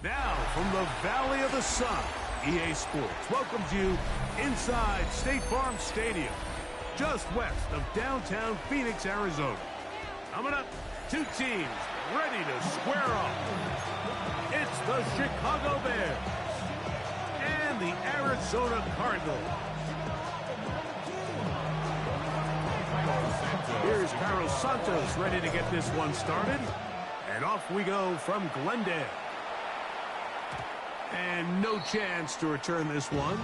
Now, from the Valley of the Sun, EA Sports welcomes you inside State Farm Stadium, just west of downtown Phoenix, Arizona. Coming up, two teams ready to square off. It's the Chicago Bears and the Arizona Cardinals. Here's Carlos Santos ready to get this one started. And off we go from Glendale. And no chance to return this one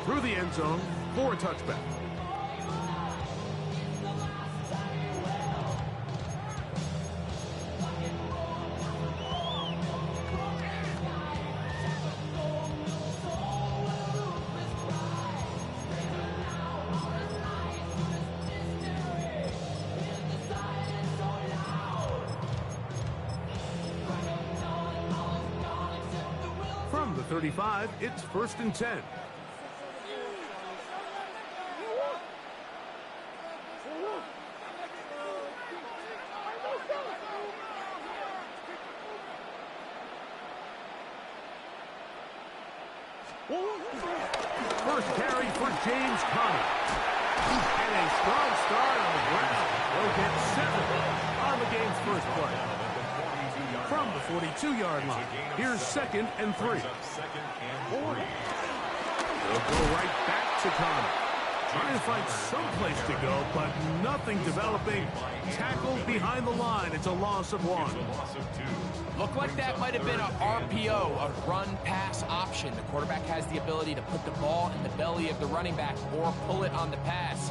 through the end zone for a touchback. From the 35, it's 1st and 10. First carry for James Conner. And a strong start on the ground. He'll get 7 on the game's first play. From the 42-yard line, here's 2nd and 3. They'll go right back to Conner. Trying to find some place to go, but nothing developing. Tackled behind the line. It's a loss of 1. Looked like that might have been an RPO, a run-pass option. The quarterback has the ability to put the ball in the belly of the running back or pull it on the pass.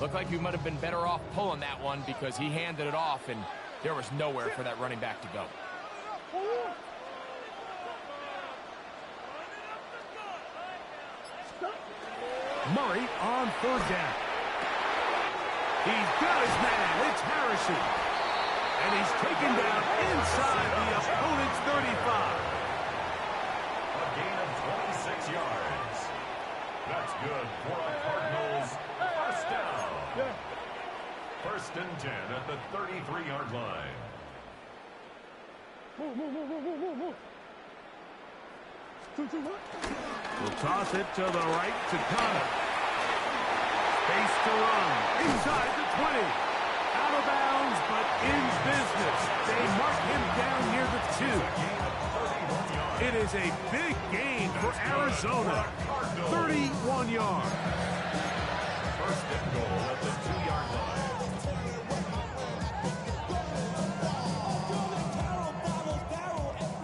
Looked like he might have been better off pulling that one because he handed it off, and there was nowhere for that running back to go. Murray on 3rd down. He's got his man. It's Harrison. And he's taken down inside the opponent's 35. A gain of 26 yards. That's good for the Cardinals. First down. 1st and 10 at the 33-yard line. We'll toss it to the right to Conner. Space to run. Inside the 20. Out of bounds, but in business. They mark him down near the 2. It is a big gain for Arizona. 31 yards. 1st and goal at the 2-yard line.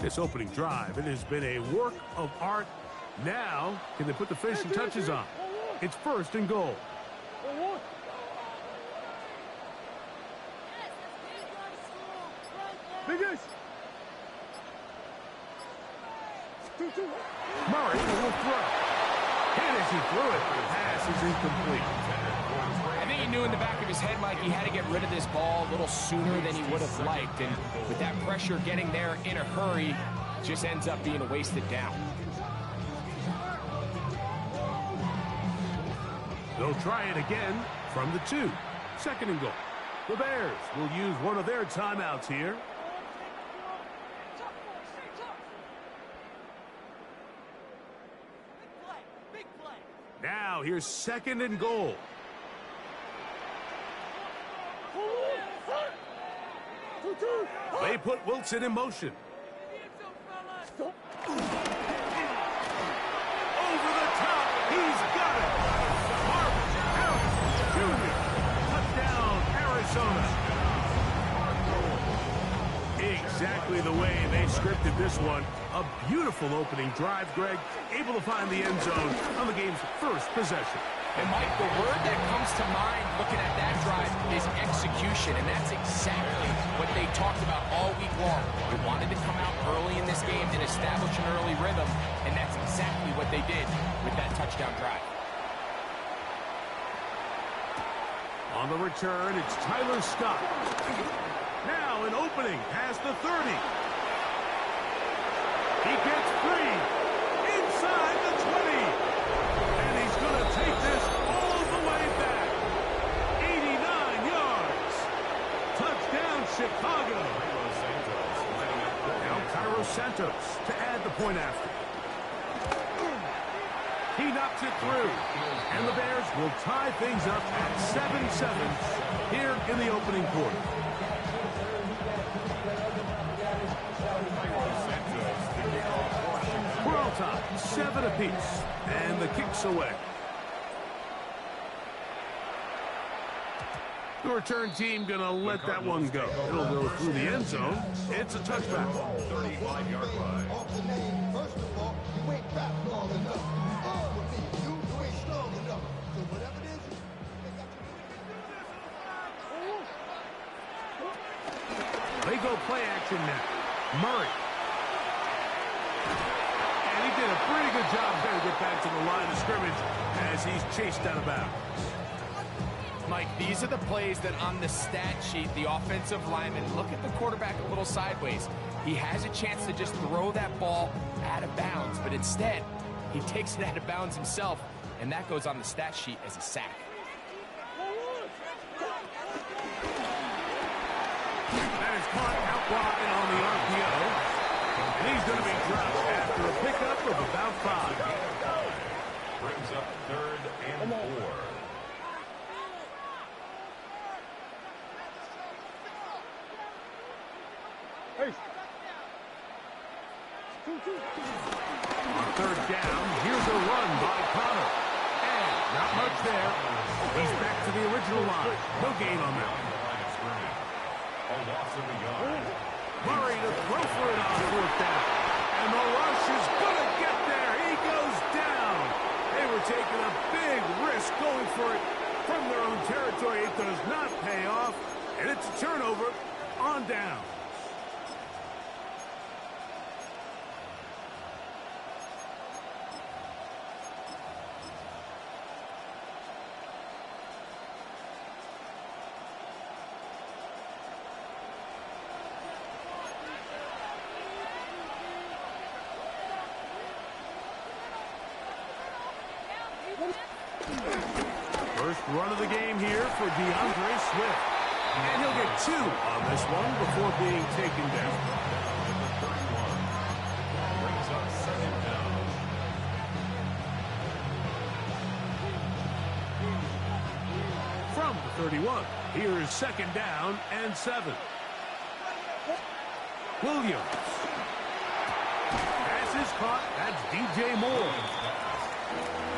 This opening drive, it has been a work of art. Now, can they put the finishing touches on? It's 1st and goal. Murray will throw. And as he threw it, the pass is incomplete. I think he knew in the back of his head, Mike, he had to get rid of this ball a little sooner than he would have liked. And with that pressure getting there in a hurry, just ends up being a wasted down. They'll try it again from the 2. 2nd and goal. The Bears will use one of their timeouts here. Now, here's 2nd and goal. They put Wilson in motion. Over the top. He's got it. Marvin Harris Jr. Touchdown, Arizona. Exactly the way they scripted this one. A beautiful opening drive, Greg. Able to find the end zone on the game's first possession. And, Mike, the word that comes to mind looking at that drive is execution, and that's exactly what they talked about all week long. They wanted to come out early in this game and establish an early rhythm, and that's exactly what they did with that touchdown drive. On the return, it's Tyler Scott. Now an opening past the 30. He gets free inside the 20. And he's going to take this all the way back. 89 yards. Touchdown, Chicago. Now Santos to add the point after. He knocks it through. And the Bears will tie things up at 7-7 here in the opening quarter. We're all tied, 7 apiece. And the kick's away. The return team going to let that one go. It'll go through the end zone. It's a touchback. 35-yard line. Off the name, first of all, you ain't rap long enough. With me, you ain't strong enough. So whatever it is, they go play action now. Murray. And he did a pretty good job there to get back to the line of scrimmage as he's chased out of bounds. Mike, these are the plays that on the stat sheet, the offensive linemen look at the quarterback a little sideways. He has a chance to just throw that ball out of bounds, but instead, he takes it out of bounds himself, and that goes on the stat sheet as a sack. That is caught out wide on the RPO. And he's going to be dropped after a pickup of about 5. Brings up 3rd and 4. On 3rd down, here's a run by Connor. And not much there. He's back to the original line. No gain on that. A loss of a yard. Murray to throw for it on 4th down. And the rush is going to get there. He goes down. They were taking a big risk going for it from their own territory. It does not pay off. And it's a turnover on down. First run of the game here for DeAndre Swift. And he'll get 2 on this one before being taken down. Brings up 2nd down. From the 31, here's 2nd down and 7. Williams. Pass is caught. That's DJ Moore.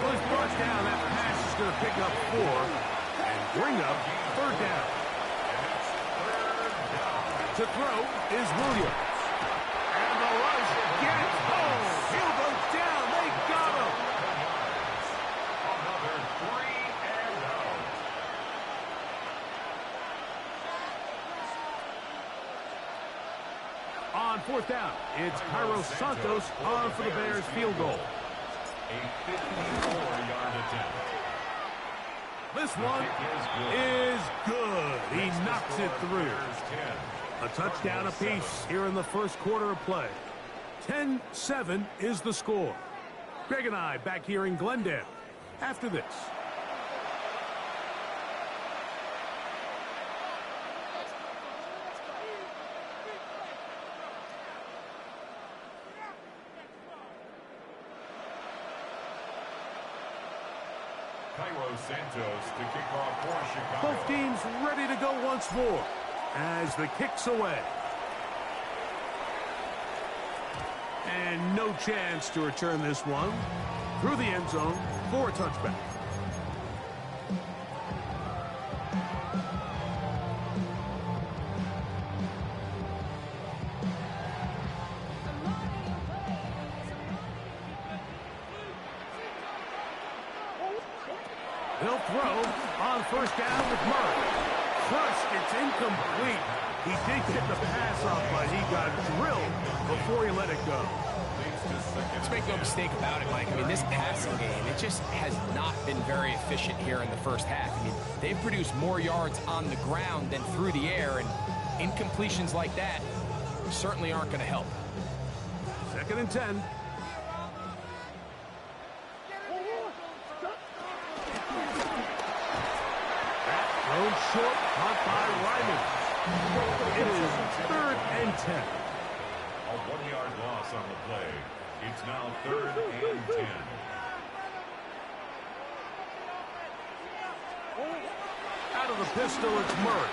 Was brought down. That pass is going to pick up 4 and bring up 3rd down. To throw is Williams. And the rush gets home. He'll go down. They got him. Another 3 and out. On 4th down, it's Santos on for the Bears field goal. A 54-yard attempt. This one is good. He knocks it through. A touchdown apiece here in the first quarter of play. 10-7 is the score. Greg and I back here in Glendale after this. Santos to kick off for Chicago. Both teams ready to go once more as the kick's away. And no chance to return this one through the end zone for a touchback. He'll throw on 1st down with Murray. Crushed, it's incomplete. He did get the pass off, but he got drilled before he let it go. Let's make no mistake about it, Mike. I mean, this passing game, it just has not been very efficient here in the first half. I mean, they've produced more yards on the ground than through the air, and incompletions like that certainly aren't going to help. 2nd and 10. Thrown short, caught by Ryman. It is 3rd and 10. A 1-yard loss on the play. It's now 3rd and 10. Out of the pistol, it's Murray.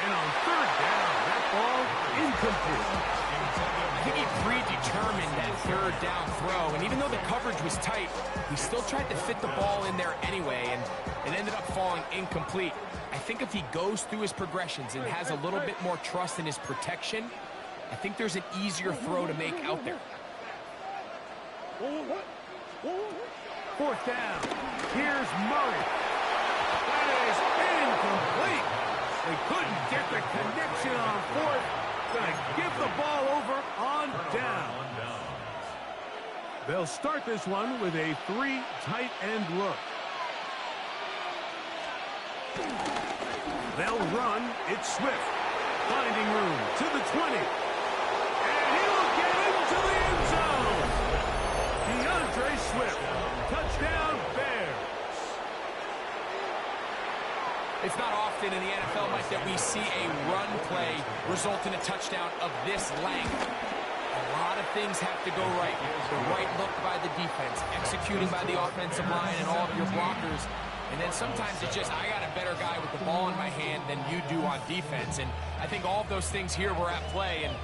And on 3rd down, that ball incomplete. I think he predetermined that 3rd down throw, and even though the coverage was tight, he still tried to fit the ball in there anyway, and it ended up falling incomplete. I think if he goes through his progressions and has a little bit more trust in his protection, I think there's an easier throw to make out there. 4th down. Here's Murray. That is incomplete. They couldn't get the connection on 4th. Gonna give the ball over on down. They'll start this one with a 3 tight end look. They'll run. It's Swift. Finding room to the 20. And he'll get into the end zone. DeAndre Swift. Touchdown, Bears. It's not often in the NFL, Mike, that we see a run play result in a touchdown of this length. A lot of things have to go right. The right look by the defense, executing by the offensive line and all of your blockers. And then sometimes it's just, I got a better guy with the ball in my hand than you do on defense. And I think all of those things here were at play and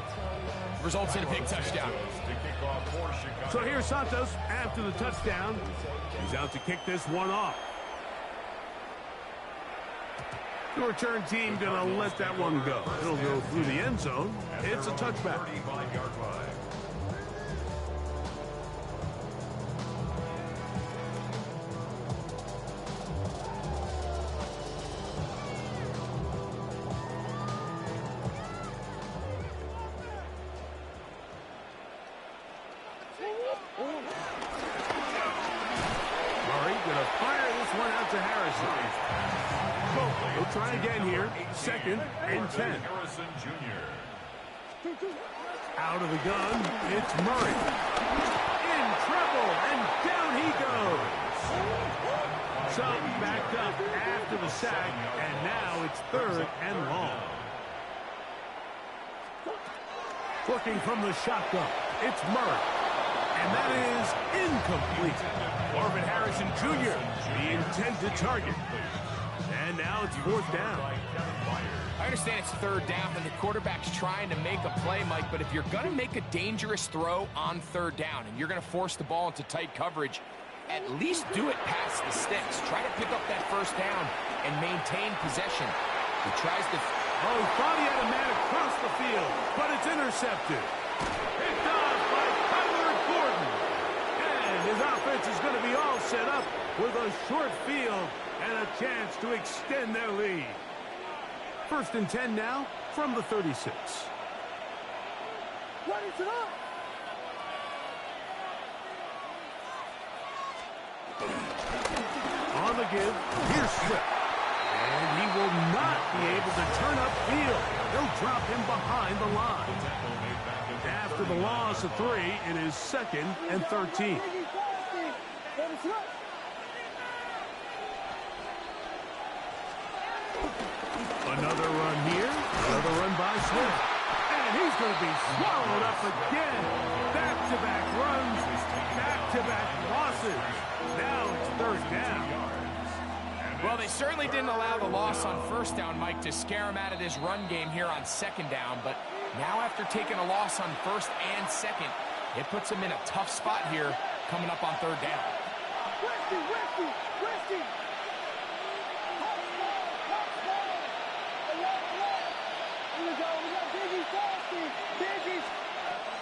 results in a big touchdown. So here's Santos after the touchdown. He's out to kick this one off. The return team gonna let that one go. It'll go through the end zone. It's a touchback. 35-yard line. Murray gonna fire this one out to Harrison. We'll try again here. 2nd and 10. Harrison Jr. Out of the gun, it's Murray. In trouble, and down he goes. So backed up after the sack, and now it's 3rd and long. Working from the shotgun, it's Murray. And that is incomplete. Marvin Harrison Jr., the intended target. And now it's 4th down. I understand it's 3rd down and the quarterback's trying to make a play, Mike, but if you're going to make a dangerous throw on 3rd down and you're going to force the ball into tight coverage, at least do it past the sticks. Try to pick up that 1st down and maintain possession. He tries to... Oh, he thought he had a man across the field, but it's intercepted. Picked off by Kyler Gordon. And his offense is going to be all set up with a short field and a chance to extend their lead. 1st and 10 now from the 36. On the give, here's Swift. And he will not be able to turn upfield. They'll drop him behind the line. After the loss of 3, it is 2nd and 13. Another run here. Another run by Swift. And he's going to be swallowed up again. Back-to-back runs. Back-to-back losses. Now it's 3rd down. Well, they certainly didn't allow the loss on 1st down, Mike, to scare him out of this run game here on 2nd down. But now after taking a loss on 1st and 2nd, it puts him in a tough spot here coming up on 3rd down.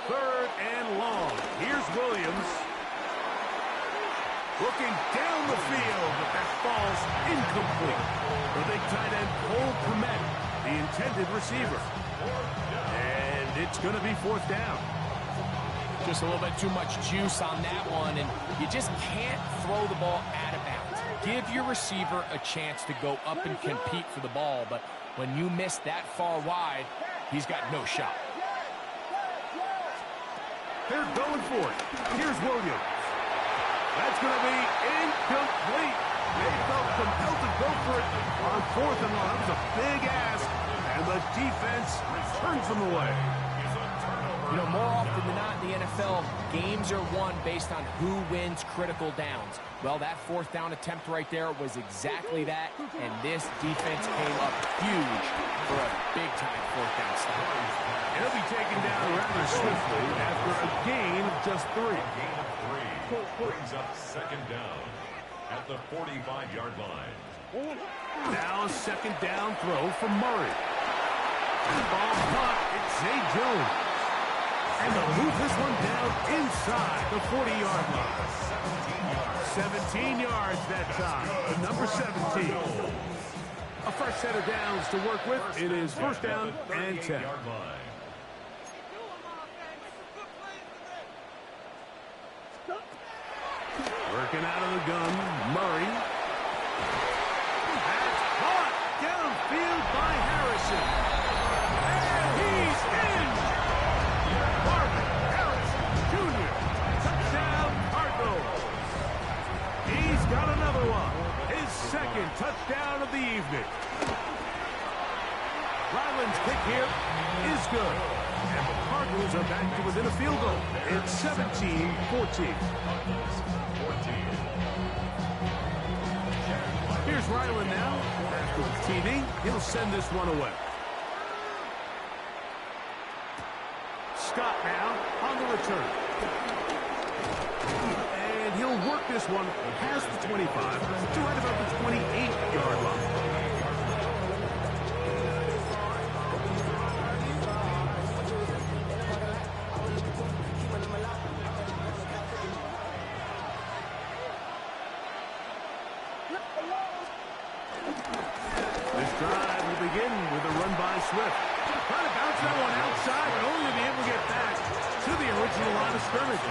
Third and long. Here's Williams. Looking down the field, but that falls incomplete. The big tight end, Cole Kmet, the intended receiver. And it's going to be 4th down. Just a little bit too much juice on that one, and you just can't throw the ball out of bounds. Give your receiver a chance to go up and compete for the ball, but when you miss that far wide, he's got no shot. They're going for it. Here's Williams. That's going to be incomplete. They felt compelled to go for it on 4th and long. That was a big ask, and the defense turns them away. You know, more often than not in the NFL, games are won based on who wins critical downs. Well, that fourth down attempt right there was exactly that, and this defense came up huge for a big-time fourth down stop. He'll be taken down rather swiftly after a gain of just 3. A gain of 3 brings up second down at the 45-yard line. Now a second down throw from Murray. Ball caught. It's Zay Jones. And they'll move this one down inside the 40-yard line. 17 yards that time. The number 17. A fresh set of downs to work with. It is first down and 10. Working out of the gun, Murray. That's caught downfield by Harrison. And he's in. Marvin Harrison Jr. Touchdown Cardinals. He's got another one. His second touchdown of the evening. Ryland's kick here is good. And the Cardinals are back to within a field goal. It's 17-14. Here's Ryland now. After the TD, he'll send this one away. Scott now on the return. And he'll work this one past the 25 to right about the 28-yard line. Swift. Trying to bounce that one outside, but only to be able to get back to the original line of scrimmage.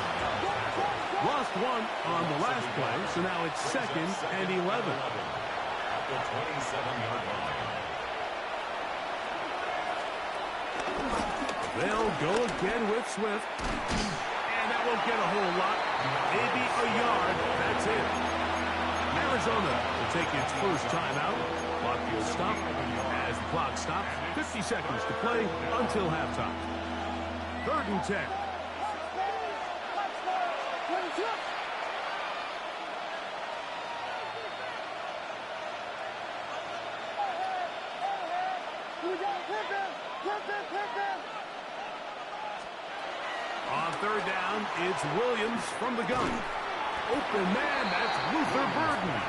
Lost one on the last play, so now it's second and 11. At the 27-yard line. They'll go again with Swift. And that won't get a whole lot. Maybe a yard. That's it. Arizona will take its first timeout. Clock will stop. As the clock stops, 50 seconds to play until halftime. 3rd and 10. On 3rd down, it's Williams from the gun. Open man, that's Luther Burden.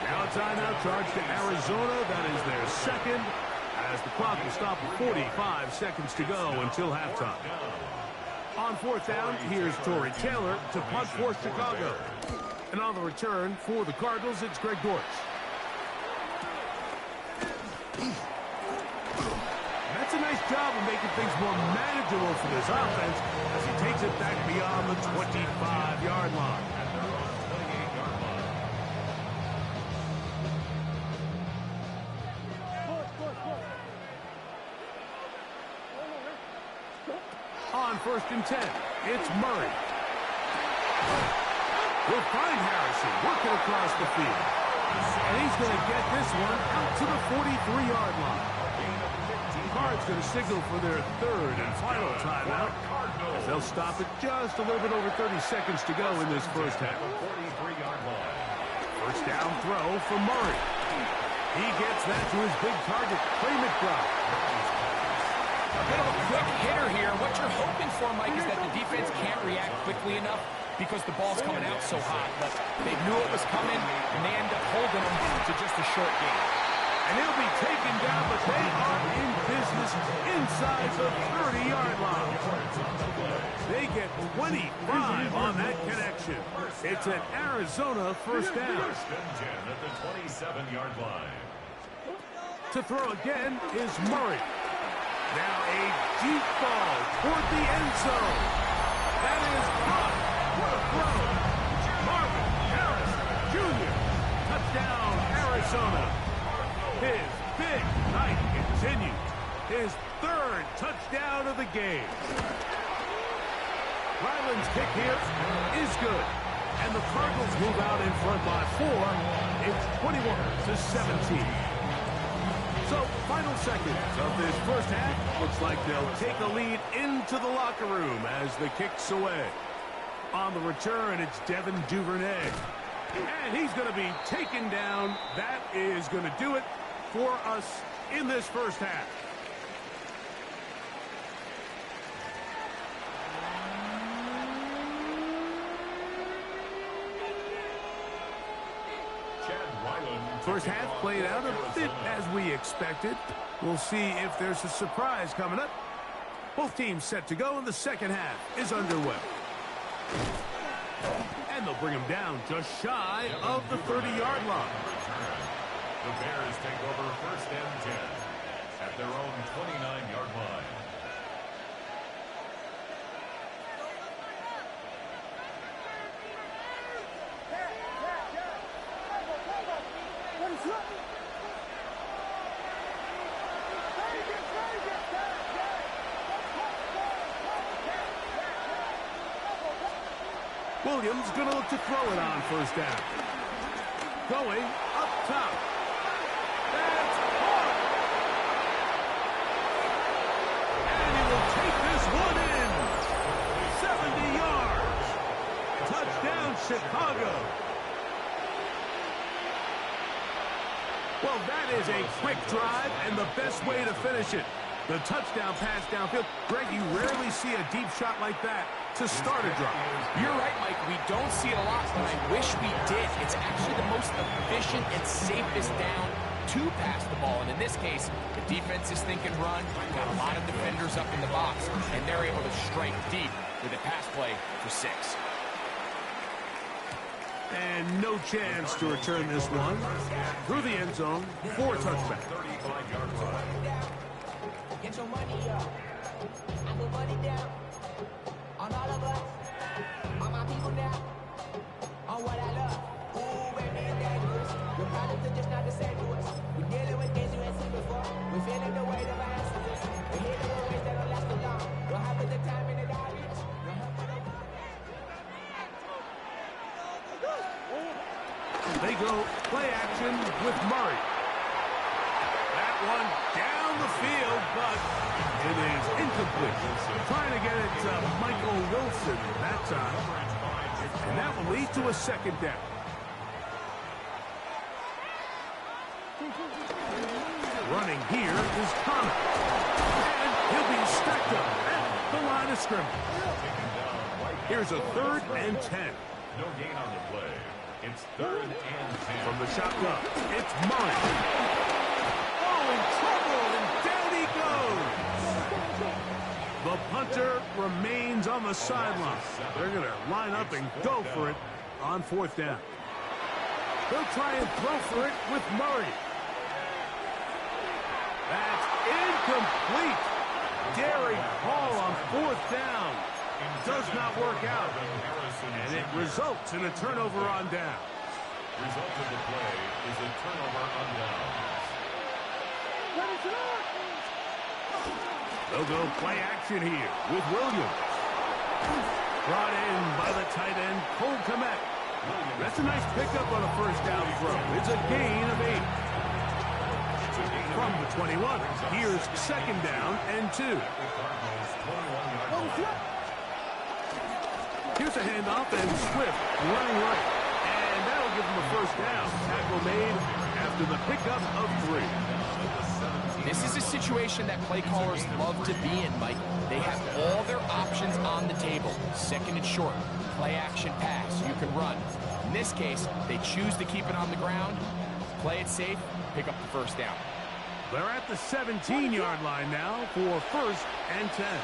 Now a timeout charge to Arizona. That is their second, as the clock will stop at 45 seconds to go until halftime. On 4th down, here's Torrey Taylor to punt for Chicago. And on the return for the Cardinals, it's Greg Dortch. That's a nice job of making things more manageable for this offense as he takes it back beyond the 25-yard line. On 1st and 10, it's Murray. We'll find Harrison working across the field. And he's going to get this one out to the 43-yard line. Cards going to signal for their 3rd and final timeout, as they'll stop it just a little bit over 30 seconds to go in this first half. First down throw for Murray. He gets that to his big target, Clay McBride. A bit of a quick hitter here. What you're hoping for, Mike, is that the defense can't react quickly enough because the ball's coming out so hot. But they knew it was coming, and they end up holding them to just a short game. And he'll be taken down, but they are in business inside the 30-yard line. They get 25 on that connection. It's an Arizona first down. First and 10 at the 27-yard line. To throw again is Murray. Now a deep ball toward the end zone. That is caught. What a throw. Marvin Harris Jr. Touchdown, Arizona. His big night continues. His 3rd touchdown of the game. Ryland's kick here is good. And the Cardinals move out in front by 4. It's 21-17. So, final seconds of this first half. Looks like they'll take a lead into the locker room as the kick's away. On the return, it's Devin Duvernay. And he's going to be taken down. That is going to do it for us in this first half. First half played out a bit as we expected. We'll see if there's a surprise coming up. Both teams set to go, and the second half is underway. And they'll bring him down just shy of the 30-yard line. The Bears take over first and 10 at their own 29-yard line. Williams going to look to throw it on first down. Going up top. That's caught. And he will take this one in. 70 yards. Touchdown, Chicago. Well, that is a quick drive and the best way to finish it. The touchdown pass downfield. Greg, you rarely see a deep shot like that to start a drive. You're right, Mike. We don't see it a lot, but I wish we did. It's actually the most efficient and safest down to pass the ball. And in this case, the defense is thinking run, got a lot of defenders up in the box, and they're able to strike deep with a pass play for 6. And no chance to return this one. Through the end zone for a touchback. 35-yard line. Get your money up. I put money down on all of us, on my people now, on what I love. Ooh, baby, it's dangerous. Your problems are just not the same to us. We're dealing with things you ain't seen before. We're feeling the weight of our answers. We're healing with ways that don't last too long. Don't have the time in the garbage. They go play action with Murray. That one down the field, but it is incomplete. Trying to get it to Michael Wilson that time. And that will lead to a second down. Running here is Connor. And he'll be stacked up at the line of scrimmage. Here's a 3rd and 10. No gain on the play. It's 3rd and 10. From the shotgun, it's Murray. Oh, in trouble, and down he goes. The punter remains on the sideline. They're going to line up and go for it on 4th down. They'll try and throw for it with Murray. That's incomplete. Derek Hall on 4th down. Does not work out. And it results in a turnover on down. Result of the play is a turnover on down. They'll go play action here with Williams. Brought in by the tight end, Cole Kmet. That's a nice pickup on a first down throw. It's a gain of 8. From the 21, here's 2nd down and 2. Here's a handoff, and Swift running right. And that'll give him a first down. Tackle made after the pickup of 3. This is a situation that play callers love to be in, Mike. They have all their options on the table. 2nd and short, play action pass, you can run. In this case, they choose to keep it on the ground, play it safe, pick up the first down. They're at the 17-yard line now for 1st and 10.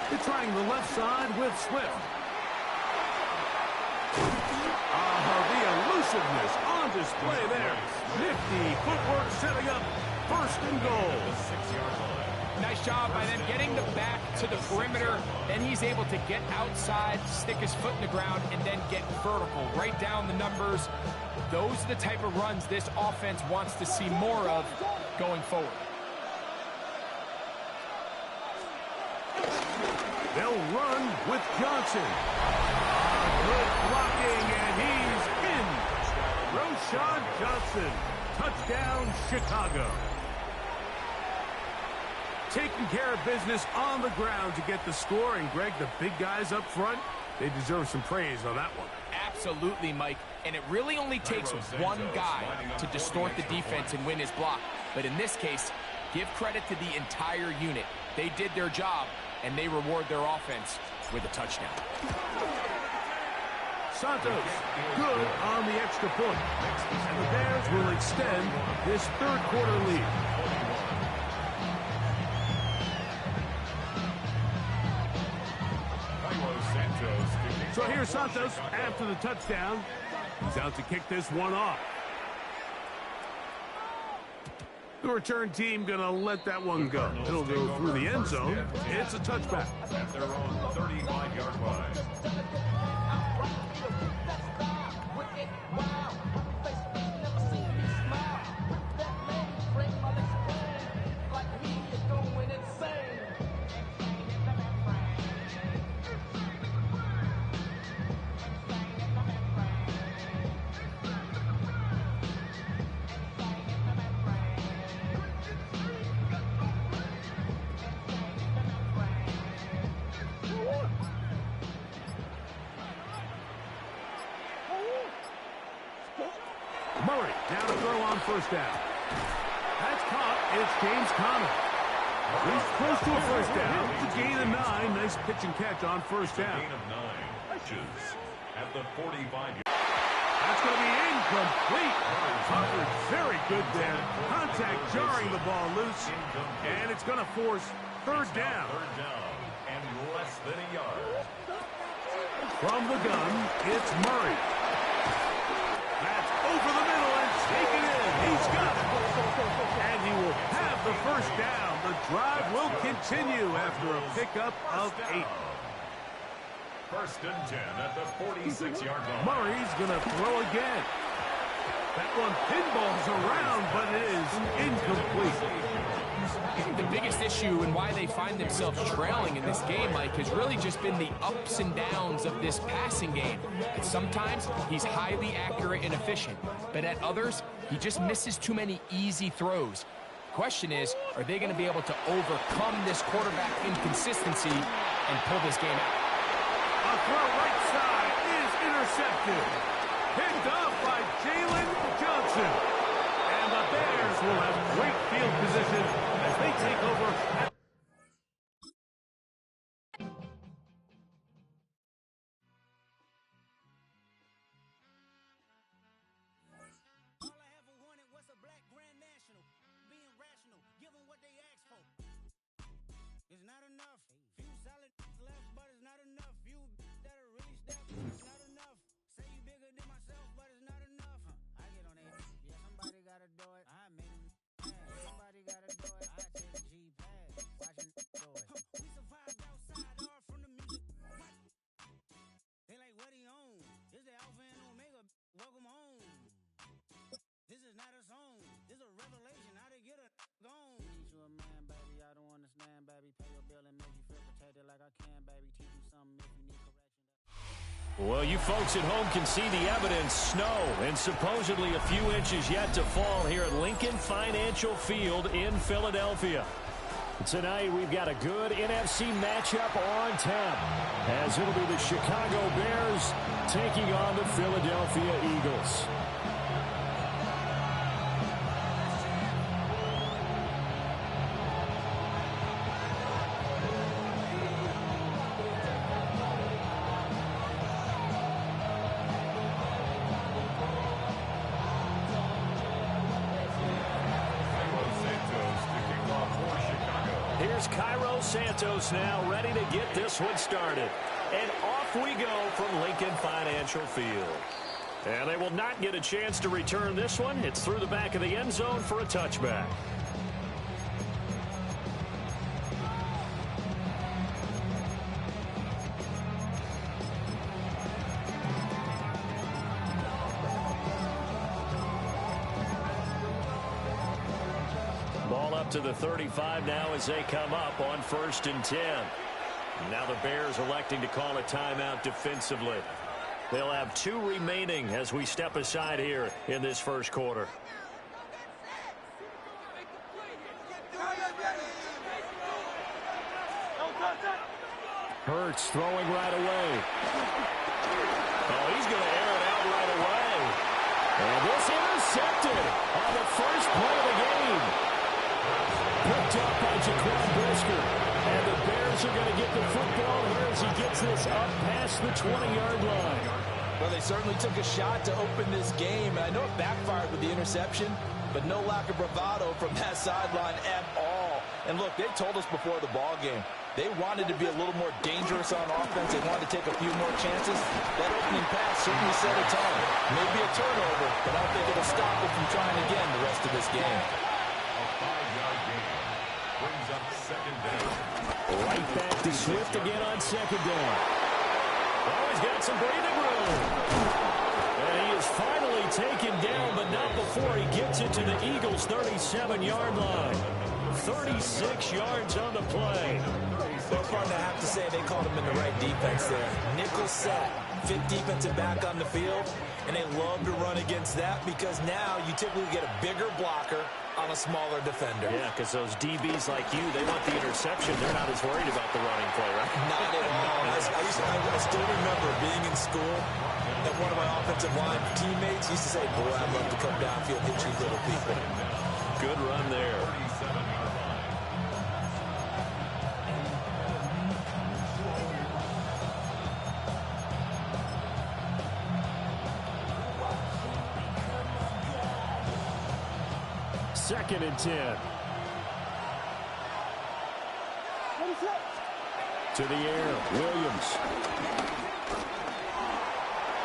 They're trying the left side with Swift. The elusiveness on display there. Nifty footwork setting up 1st and goal. Nice job by them getting the back to the perimeter. Then he's able to get outside, stick his foot in the ground, and then get vertical. Right down the numbers. Those are the type of runs this offense wants to see more of going forward. They'll run with Johnson. Good blocking, and he's in. Roschon Johnson Touchdown, Chicago. Taking care of business on the ground to get the score. And, Greg, the big guys up front, they deserve some praise on that one. Absolutely, Mike. And it really only takes one guy to distort the defense and win his block. But in this case, give credit to the entire unit. They did their job, and they reward their offense with a touchdown. Santos, good on the extra point. And the Bears will extend this third-quarter lead. So here's Santos after the touchdown. He's out to kick this one off. The return team going to let that one go. It'll go through the end zone. It's a touchback. At their own 35-yard line. Murray now to throw on first down. That's caught. It's James Conner. He's close to a first down. It's a gain of 9. Nice pitch and catch on first down. Gain of 9. At the 45-yard. That's going to be incomplete. Covered very good there. Contact jarring the ball loose. And it's going to force third down. Third down and less than a yard. From the gun, it's Murray. That's over the middle and taken in. He's got it. And he will have the first down. The drive will continue after a pickup of 8. First and 10 at the 46-yard line. Murray's going to throw again. That one pinballs around, but it is incomplete. I think the biggest issue and why they find themselves trailing in this game, Mike, has really just been the ups and downs of this passing game. And sometimes he's highly accurate and efficient, but at others, he just misses too many easy throws. Question is, are they going to be able to overcome this quarterback inconsistency and pull this game out? A throw right side is intercepted. Picked off by Jalen Johnson. And the Bears will have great field position as they take over. All I ever wanted was a black grand national. Being rational, give them what they ask for. It's not enough. Few solid left, but it's not enough. Few that'll really step, it's not enough. Say you bigger than myself, but it's not enough. I get on it. Yeah, somebody gotta do it. I made him. Somebody gotta do it. I take the G pad. Watching do it. We survived outside, all from the music. They like what he own. This the Alpha and Omega. Welcome home. This is not a song. This a revelation. How to get a gone. Teach you a man, baby. I don't understand, baby. Pay your bill and make you feel protected like I can, baby. Teach you something if you need correction. Well, you folks at home can see the evidence. Snow and supposedly a few inches yet to fall here at Lincoln Financial Field in Philadelphia. Tonight, we've got a good NFC matchup on tap, as it'll be the Chicago Bears taking on the Philadelphia Eagles. Santos now ready to get this one started. And off we go from Lincoln Financial Field. And they will not get a chance to return this one. It's through the back of the end zone for a touchback. To the 35 now as they come up on 1st and 10. Now the Bears electing to call a timeout defensively. They'll have 2 remaining as we step aside here in this first quarter. Hurts throwing right away. Oh, he's going to air it out right away. And this intercepted on the first play of the game. Picked up by Jaquan Brisker. And the Bears are going to get the football here as he gets this up past the 20-yard line. Well, they certainly took a shot to open this game. And I know it backfired with the interception, but no lack of bravado from that sideline at all. And look, they told us before the ball game, they wanted to be a little more dangerous on offense. They wanted to take a few more chances. That opening pass certainly set a tone. Maybe a turnover, but I don't think it'll stop them from trying again the rest of this game. A 5-yard gain brings up second down. Right back to Swift again on second down. Oh, he's got some breathing room. And he is finally taken down, but not before he gets it to the Eagles' 37-yard line. 36 yards on the play. So far, I have to say they called him in the right defense there. Nickel set, fit defensive back on the field, and they love to run against that because now you typically get a bigger blocker on a smaller defender. Yeah, because those DBs like you, they want the interception. They're not as worried about the running play, right? Not at all. I still remember being in school, and one of my offensive line teammates used to say, boy, I'd love to come downfield and hit you little people. Good run there. 37-yard line. Second and 10. To the air, Williams.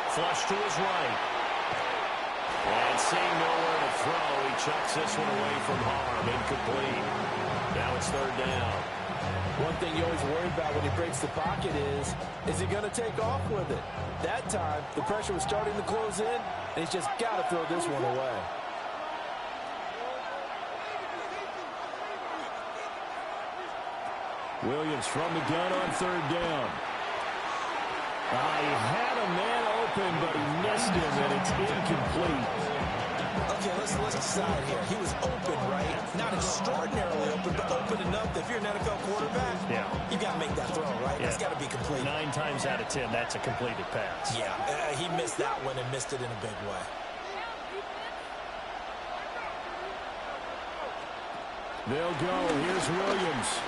Flush to his right. And seeing nowhere to throw, he chucks this one away from harm. Incomplete. Now it's third down. One thing you always worry about when he breaks the pocket is he going to take off with it? That time, the pressure was starting to close in, and he's just got to throw this one away. Williams from the gun on third down. He had a man open, but he missed him, and it's incomplete. Okay, let's decide here. He was open, right? Not extraordinarily open, but open enough that if you're an NFL quarterback, you got to make that throw, right? That's got to be complete. 9 times out of 10, that's a completed pass. Yeah, he missed that one and missed it in a big way. They'll go. Here's Williams.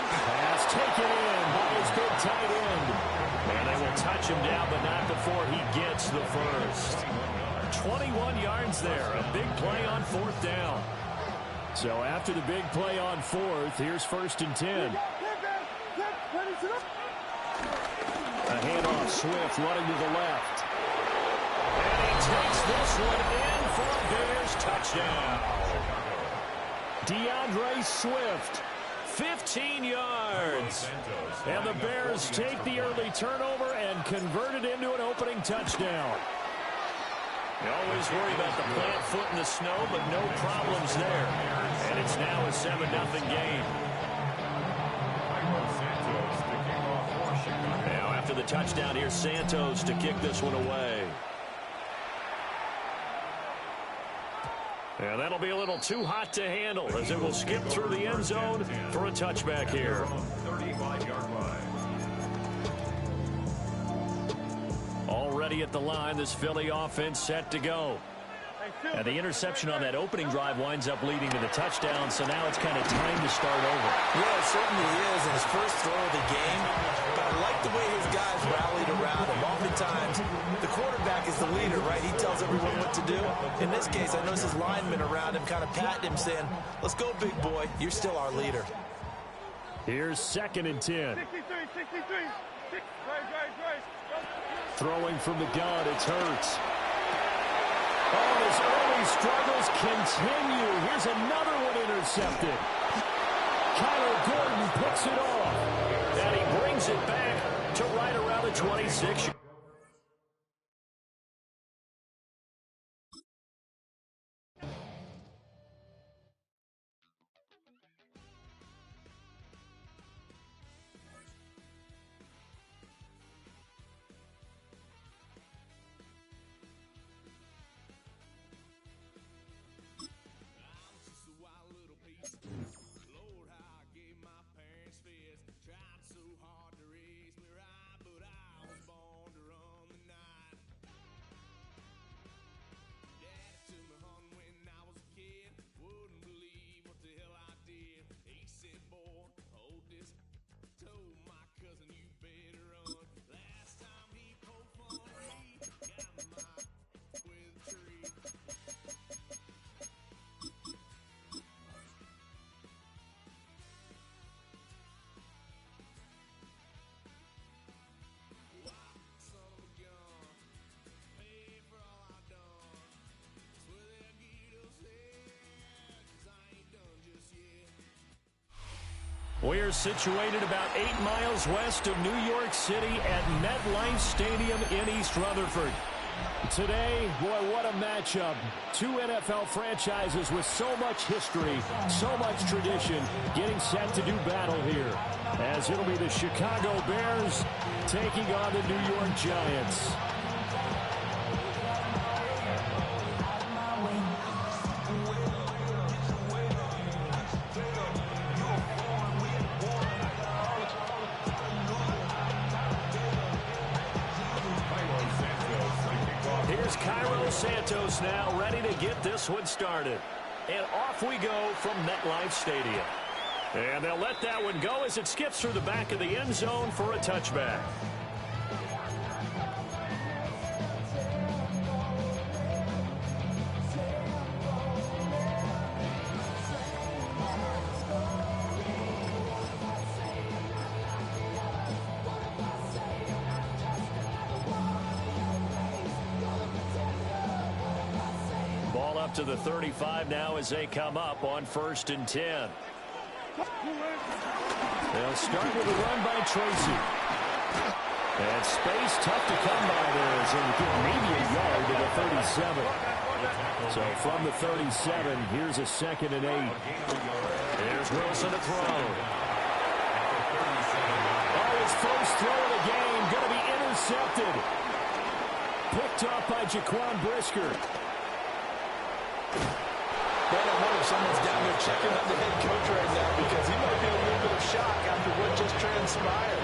Pass taken in by his big tight end. And they will touch him down, but not before he gets the first. 21 yards there. A big play on fourth down. So after the big play on fourth, here's first and 10. A handoff, Swift running to the left. And he takes this one in for a Bears touchdown. DeAndre Swift, 15 yards. And the Bears take the early turnover and convert it into an opening touchdown. You always worry about the plant foot in the snow, but no problems there. And it's now a 7-0 game. Now after the touchdown, here's Santos to kick this one away. And that'll be a little too hot to handle as it will skip through the end zone for a touchback here. 35-yard line. Already at the line, this Philly offense set to go. And the interception on that opening drive winds up leading to the touchdown, so now it's kind of time to start over. Yeah, it certainly is in his first throw of the game. But I like the way his guys rallied around him. Oftentimes, the quarterback is the leader, right? He tells everyone what to do. In this case, I noticed his linemen around him kind of patting him, saying, let's go, big boy. You're still our leader. Here's second and 10. 63. Right. Throwing from the gun, it's Hurts. Oh, his early struggles continue. Here's another one intercepted. Kyler Gordon picks it off. And he brings it back to right around the 26. We're situated about 8 miles west of New York City at MetLife Stadium in East Rutherford. Today, boy, what a matchup. Two NFL franchises with so much history, so much tradition, getting set to do battle here. As it'll be the Chicago Bears taking on the New York Giants. Santos now ready to get this one started. And off we go from MetLife Stadium. And they'll let that one go as it skips through the back of the end zone for a touchback. To the 35 now as they come up on 1st and 10. They'll start with a run by Tracy. And space tough to come by there as they get maybe a yard to the 37. So from the 37, here's a 2nd and 8. Here's Wilson to throw. Oh, his first throw of the game going to be intercepted. Picked off by Jaquan Brisker. Man, I wonder if someone's down there checking on the head coach right now because he might be in a little bit of shock after what just transpired.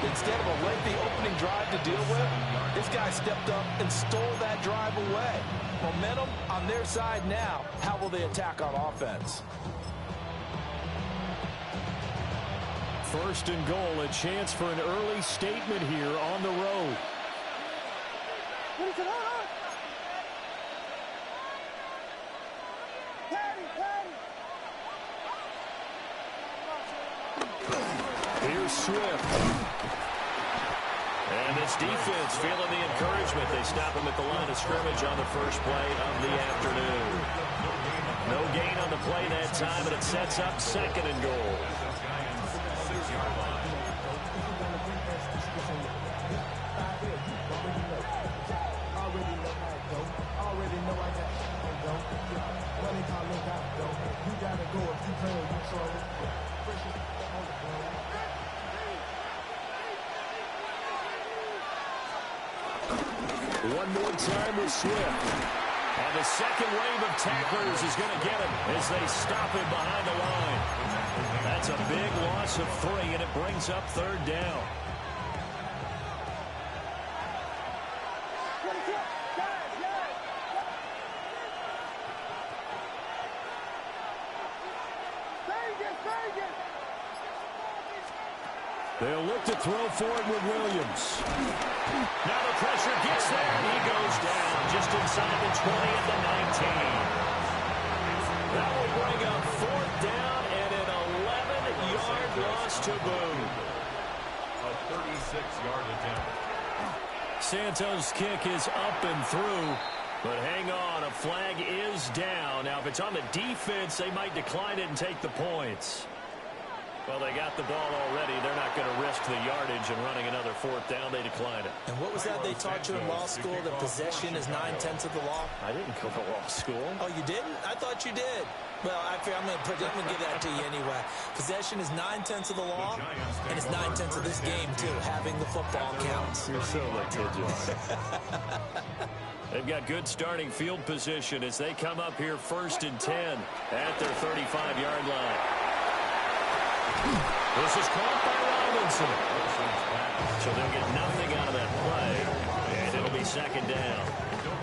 Instead of a lengthy opening drive to deal with, this guy stepped up and stole that drive away. Momentum on their side now. How will they attack on offense? 1st and goal, a chance for an early statement here on the road. Here's Swift. And this defense feeling the encouragement. They stop him at the line of scrimmage on the first play of the afternoon. No gain on the play that time, and it sets up 2nd and goal. One more time with Swift. And the second wave of tacklers is going to get him as they stop him behind the line. That's a big loss of 3, and it brings up 3rd down. They'll look to throw forward with Williams. Now the pressure gets there, and he goes down just inside the 20 at the 19. That will bring up 4th down and an 11-yard loss to boot. A 36-yard attempt. Santos' kick is up and through, but hang on, a flag is down. Now, if it's on the defense, they might decline it and take the points. Well, they got the ball already. They're not going to risk the yardage and running another 4th down. They declined it. And what was that they taught you in law school, that possession is 9/10 of the law? I didn't go to law school. Oh, you didn't? I thought you did. Well, I'm going to give that to you anyway. Possession is 9/10 of the law, and it's 9/10 of this game, too. Having the football counts. You're so litigious. They've got good starting field position as they come up here 1st and 10 at their 35-yard line. This is caught by Robinson. So they'll get nothing out of that play. And It'll be second down.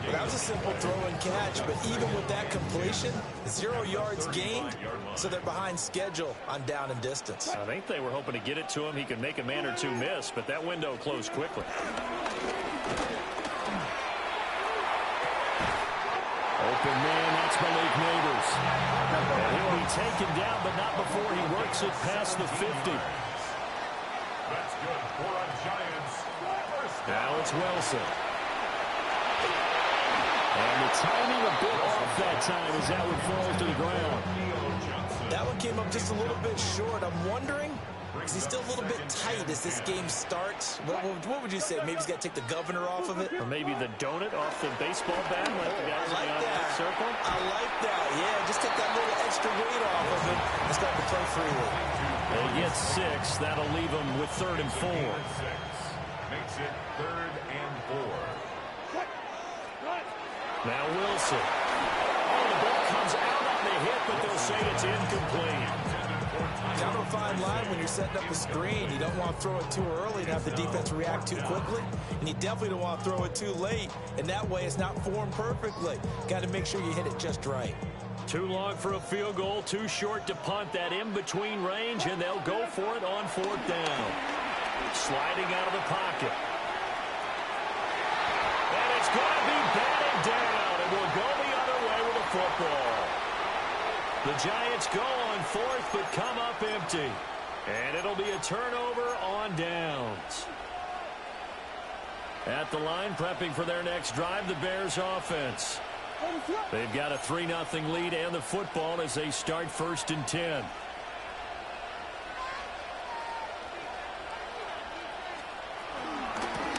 Well, that was a simple throw and catch, but even with that completion, 0 yards gained, so they're behind schedule on down and distance. I think they were hoping to get it to him. He could make a man or two miss, but that window closed quickly. Open man, that's Malik Neighbors. And he'll be taken down, but not before he works it past the 50. That's good for a Giants. Now it's Wilson. And the timing a bit off that time as that one falls to the ground. That one came up just a little bit short. I'm wondering, is he still a little bit tight as this game starts? What would you say? Maybe he's got to take the governor off of it? Or maybe the donut off the baseball bat like the guys in the automatic circle? I like that. Yeah, just take that little extra weight off of it and start to play freely. They get 6. That'll leave them with 3rd and 4. Makes it 3rd and 4. Now Wilson. Oh, the ball comes out on the hit, but they'll say it's incomplete. Kind of a fine line when you're setting up a screen. You don't want to throw it too early and have the defense react too quickly. And you definitely don't want to throw it too late. And that way it's not formed perfectly. Got to make sure you hit it just right. Too long for a field goal, too short to punt. That in-between range, and they'll go for it on 4th down. Sliding out of the pocket. And it's going to be batted down, and we'll go the other way with the football. The Giants go on 4th, but come up empty. And it'll be a turnover on downs. At the line, prepping for their next drive, the Bears offense. They've got a 3-0 lead and the football as they start 1st and 10.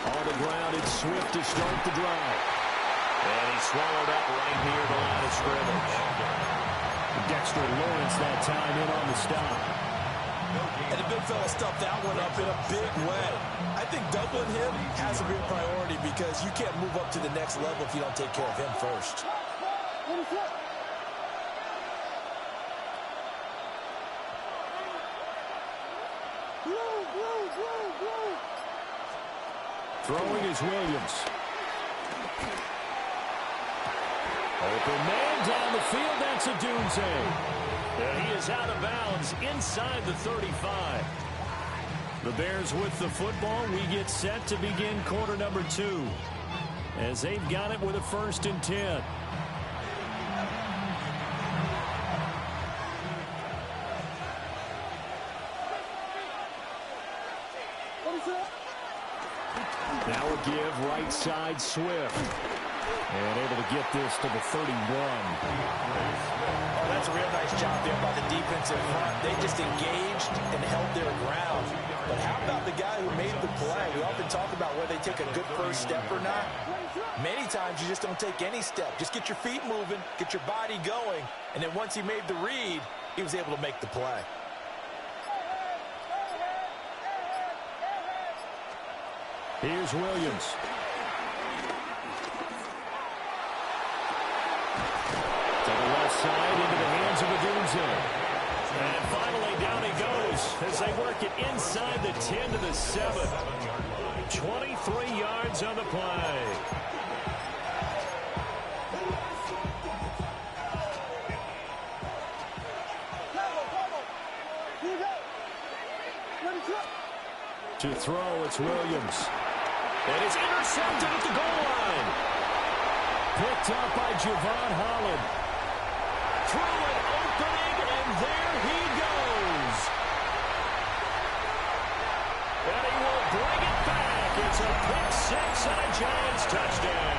On the ground, it's Swift to start the drive. And he swallowed up right near the line of scrimmage. Dexter Lawrence that time in on the stop. And the big fella stuffed that one up in a big way. I think doubling him has to be a priority because you can't move up to the next level if you don't take care of him first. Throwing is Williams. Open man down the field. That's a Duchie. And he is out of bounds inside the 35. The Bears with the football. We get set to begin quarter number 2 as they've got it with a 1st and 10. Now a give right side Swift. And able to get this to the 31. Oh, that's a real nice job there by the defensive front. They just engaged and held their ground. But how about the guy who made the play? We often talk about whether they take a good first step or not. Many times you just don't take any step. Just get your feet moving, get your body going, and then once he made the read, he was able to make the play. Here's Williams. To the left side into the hands of Duchie. And finally down he goes as they work it inside the 10 to the 7. 23 yards on the play. To throw, it's Williams. And it's intercepted at the goal line. Picked up by Javon Holland. Through an opening, and there he goes. And he will bring it back. It's a pick 6 and a Giants touchdown.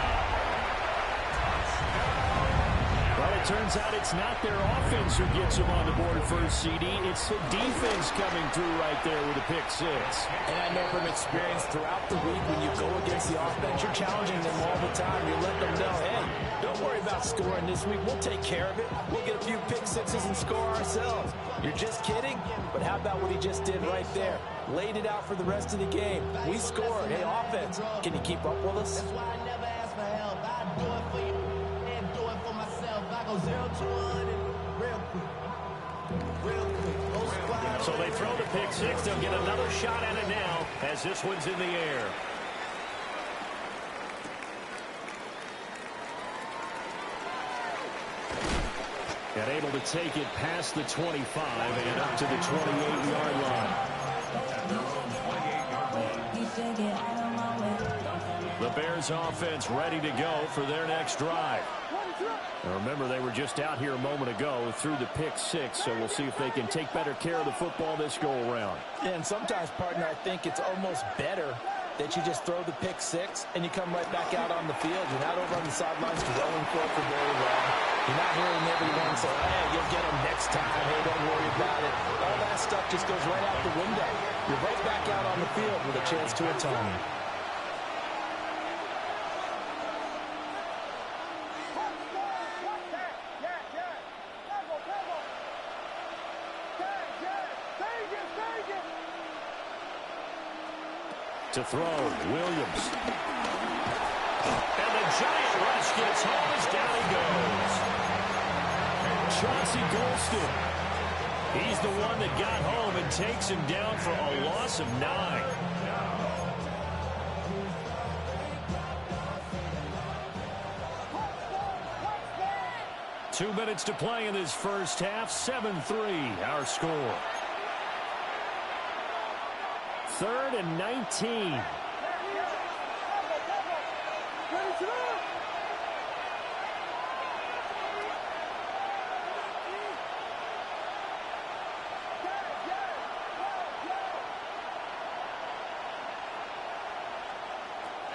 Well, it turns out it's not their offense who gets them on the board first, CD. It's the defense coming through right there with a pick 6. And I know from experience throughout the week when you go against the offense, you're challenging them all the time. You're letting them know, hey, don't worry about scoring this week. We'll take care of it. We'll get a few pick 6s and score ourselves. You're just kidding? But how about what he just did right there? Laid it out for the rest of the game. We scored. Hey, offense, can you keep up with us? That's why I never ask for help. I do it for you and do it for myself. I go 0 to 100 real quick. Real quick. So they throw the pick 6. They'll get another shot at it now as this one's in the air. And able to take it past the 25 and up to the 28-yard line. The Bears offense ready to go for their next drive. Now remember, they were just out here a moment ago through the pick 6, so we'll see if they can take better care of the football this go-around. Yeah, and sometimes, partner, I think it's almost better that you just throw the pick 6 and you come right back out on the field. You're not over on the sidelines rolling for it for very long. You're not hearing everyone say, hey, you'll get them next time. Hey, don't worry about it. All that stuff just goes right out the window. You're right back out on the field with a chance to atone. To throw, Williams. And the giant rush gets home as down he goes. Chauncey Golston. He's the one that got home and takes him down for a loss of 9. Two minutes to play in this first half. 7-3, our score. 3rd and 19.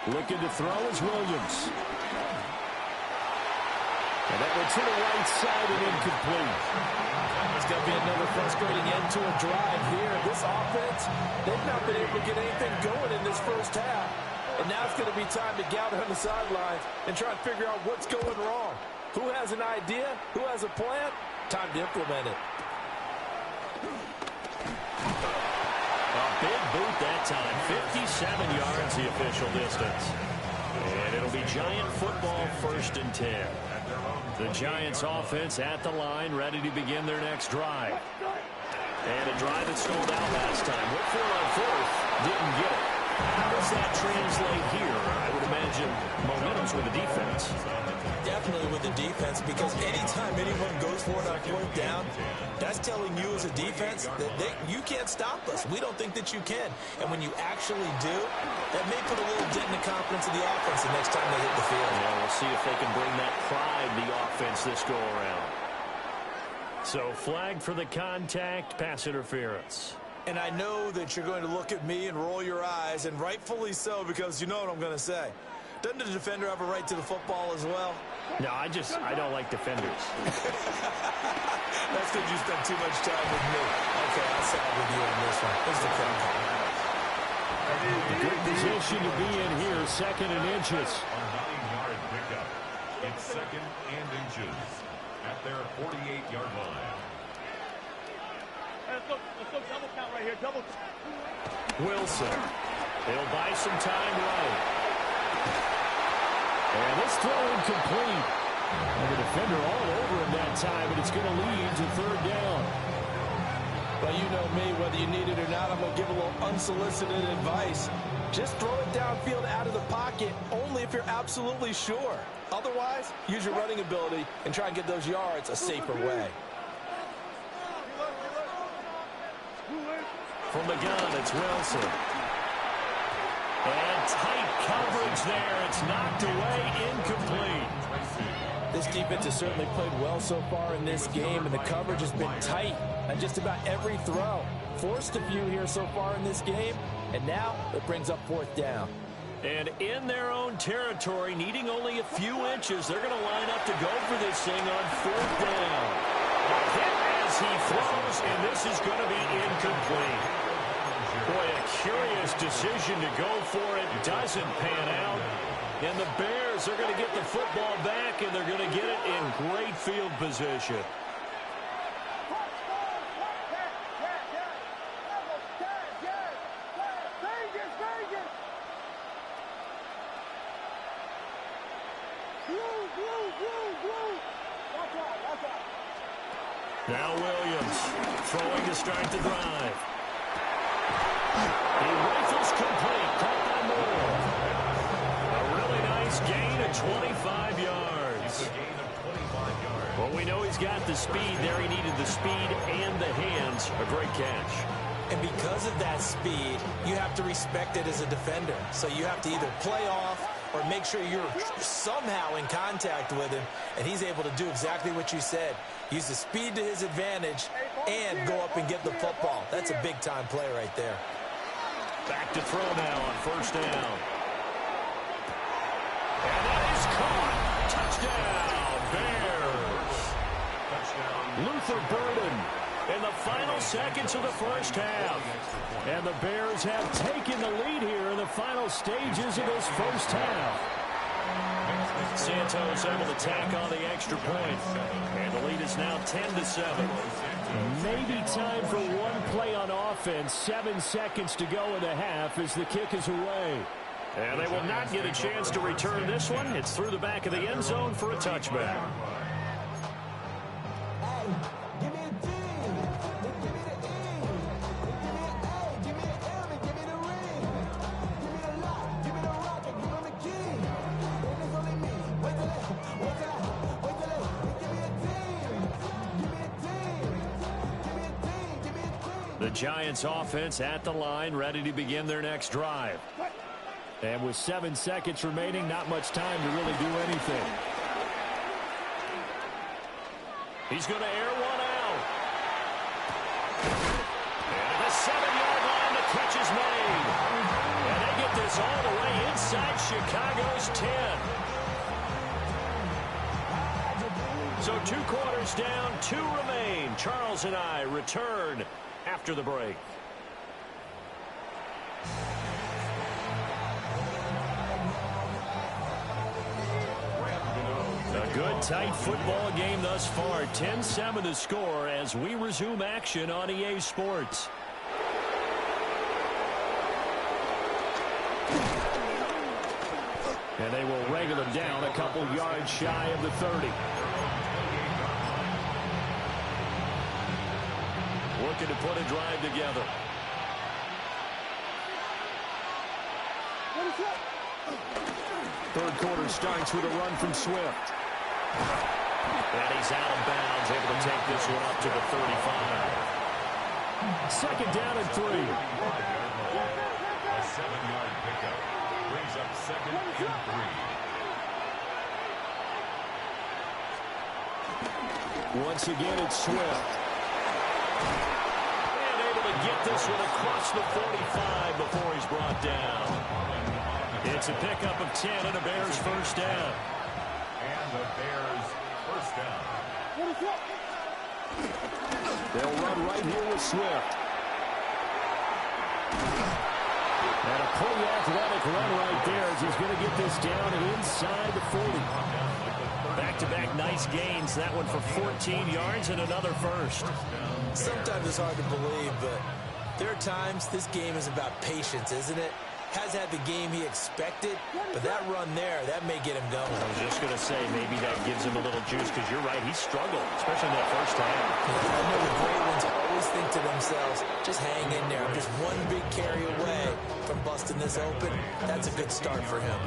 Looking to throw is Williams. And that one to the right side and incomplete. It's going to be another frustrating end to a drive here. This offense, they've not been able to get anything going in this first half. And now it's going to be time to gather on the sidelines and try and figure out what's going wrong. Who has an idea? Who has a plan? Time to implement it. A big boot that time. 57 yards the official distance. And it'll be Giant football, 1st and 10. The Giants offense at the line, ready to begin their next drive. And a drive that stalled out last time. Went for it on 4th, didn't get it. How does that translate here? I would imagine momentum's with the defense. Definitely with the defense, because anytime anyone goes for it on 4th down, that's telling you as a defense that you can't stop us. We don't think that you can. And when you actually do, that may put a little dent in the confidence of the offense the next time they hit the field. Yeah, we'll see if they can bring that pride to the offense this go-around. So flag for the contact, pass interference. And I know that you're going to look at me and roll your eyes, and rightfully so, because you know what I'm going to say. Doesn't the defender have a right to the football as well? No, I don't like defenders. That's because you spent too much time with me. Okay, I'll side with you on this one. Here's the call. Good position to be in here, 2nd and inches. A 9-yard pickup. It's 2nd and inches at their 48-yard line. Let's go double count right here. Double. Wilson. They'll buy some time right. And this throw incomplete. And the defender all over him that time, and it's going to lead to 3rd down. Well, you know me, whether you need it or not, I'm going to give a little unsolicited advice. Just throw it downfield out of the pocket, only if you're absolutely sure. Otherwise, use your running ability and try and get those yards a safer way. From the gun, it's Wilson. And tight coverage there. It's knocked away, incomplete. This defense has certainly played well so far in this game, and the coverage has been tight on just about every throw. Forced a few here so far in this game, and now it brings up 4th down. And in their own territory, needing only a few inches, they're going to line up to go for this thing on 4th down. A hit as he throws, and this is going to be incomplete. Boy, a curious decision to go for it. Doesn't pan out. And the Bears are going to get the football back, and they're going to get it in great field position. Now Williams throwing to start the drive. He rifles complete. Caught by Moore. A really nice gain of 25 yards. It's a gain of 25 yards. Well, we we know he's got the speed. There he needed the speed and the hands. A great catch. And because of that speed, you have to respect it as a defender. So you have to either play off or make sure you're somehow in contact with him, and he's able to do exactly what you said. Use the speed to his advantage and go up and get the football. That's a big-time play right there. Back to throw now on first down. And that is caught. Touchdown, Bears. Touchdown. Luther Burden in the final seconds of the first half. And the Bears have taken the lead here in the final stages of this first half. Santos able to tack on the extra point. And the lead is now 10-7. Maybe time for one play on offense. 7 seconds to go in the half as the kick is away. And they will not get a chance to return this one. It's through the back of the end zone for a touchback. The Giants offense at the line, ready to begin their next drive. And with 7 seconds remaining, not much time to really do anything. He's going to air one out. And the 7-yard line, the catch is made. And they get this all the way inside Chicago's 10. So 2 quarters down, 2 remain. Charles and I return after the break. A good, tight football game thus far. 10-7 the score as we resume action on EA Sports. And they will wrangle him down a couple yards shy of the 30. Looking to put a drive together. Third quarter starts with a run from Swift. And he's out of bounds, able to take this one up to the 35. Second down and 3. A 7-yard pickup brings up second and 3. Once again, it's Swift. And able to get this one across the 45 before he's brought down. It's a pickup of 10 and a Bears first down. And the Bears first down. They'll run right here with Swift. And a pretty athletic run right there as he's going to get this down and inside the 40. Back-to-back nice gains. That one for 14 yards and another first. Sometimes it's hard to believe, but there are times this game is about patience, isn't it? Has had the game he expected, but that run there, that may get him going. I was just going to say, maybe that gives him a little juice, because you're right, he struggled, especially in that first half. I know the great ones always think to themselves, just hang in there. I'm just one big carry away from busting this open. That's a good start for him.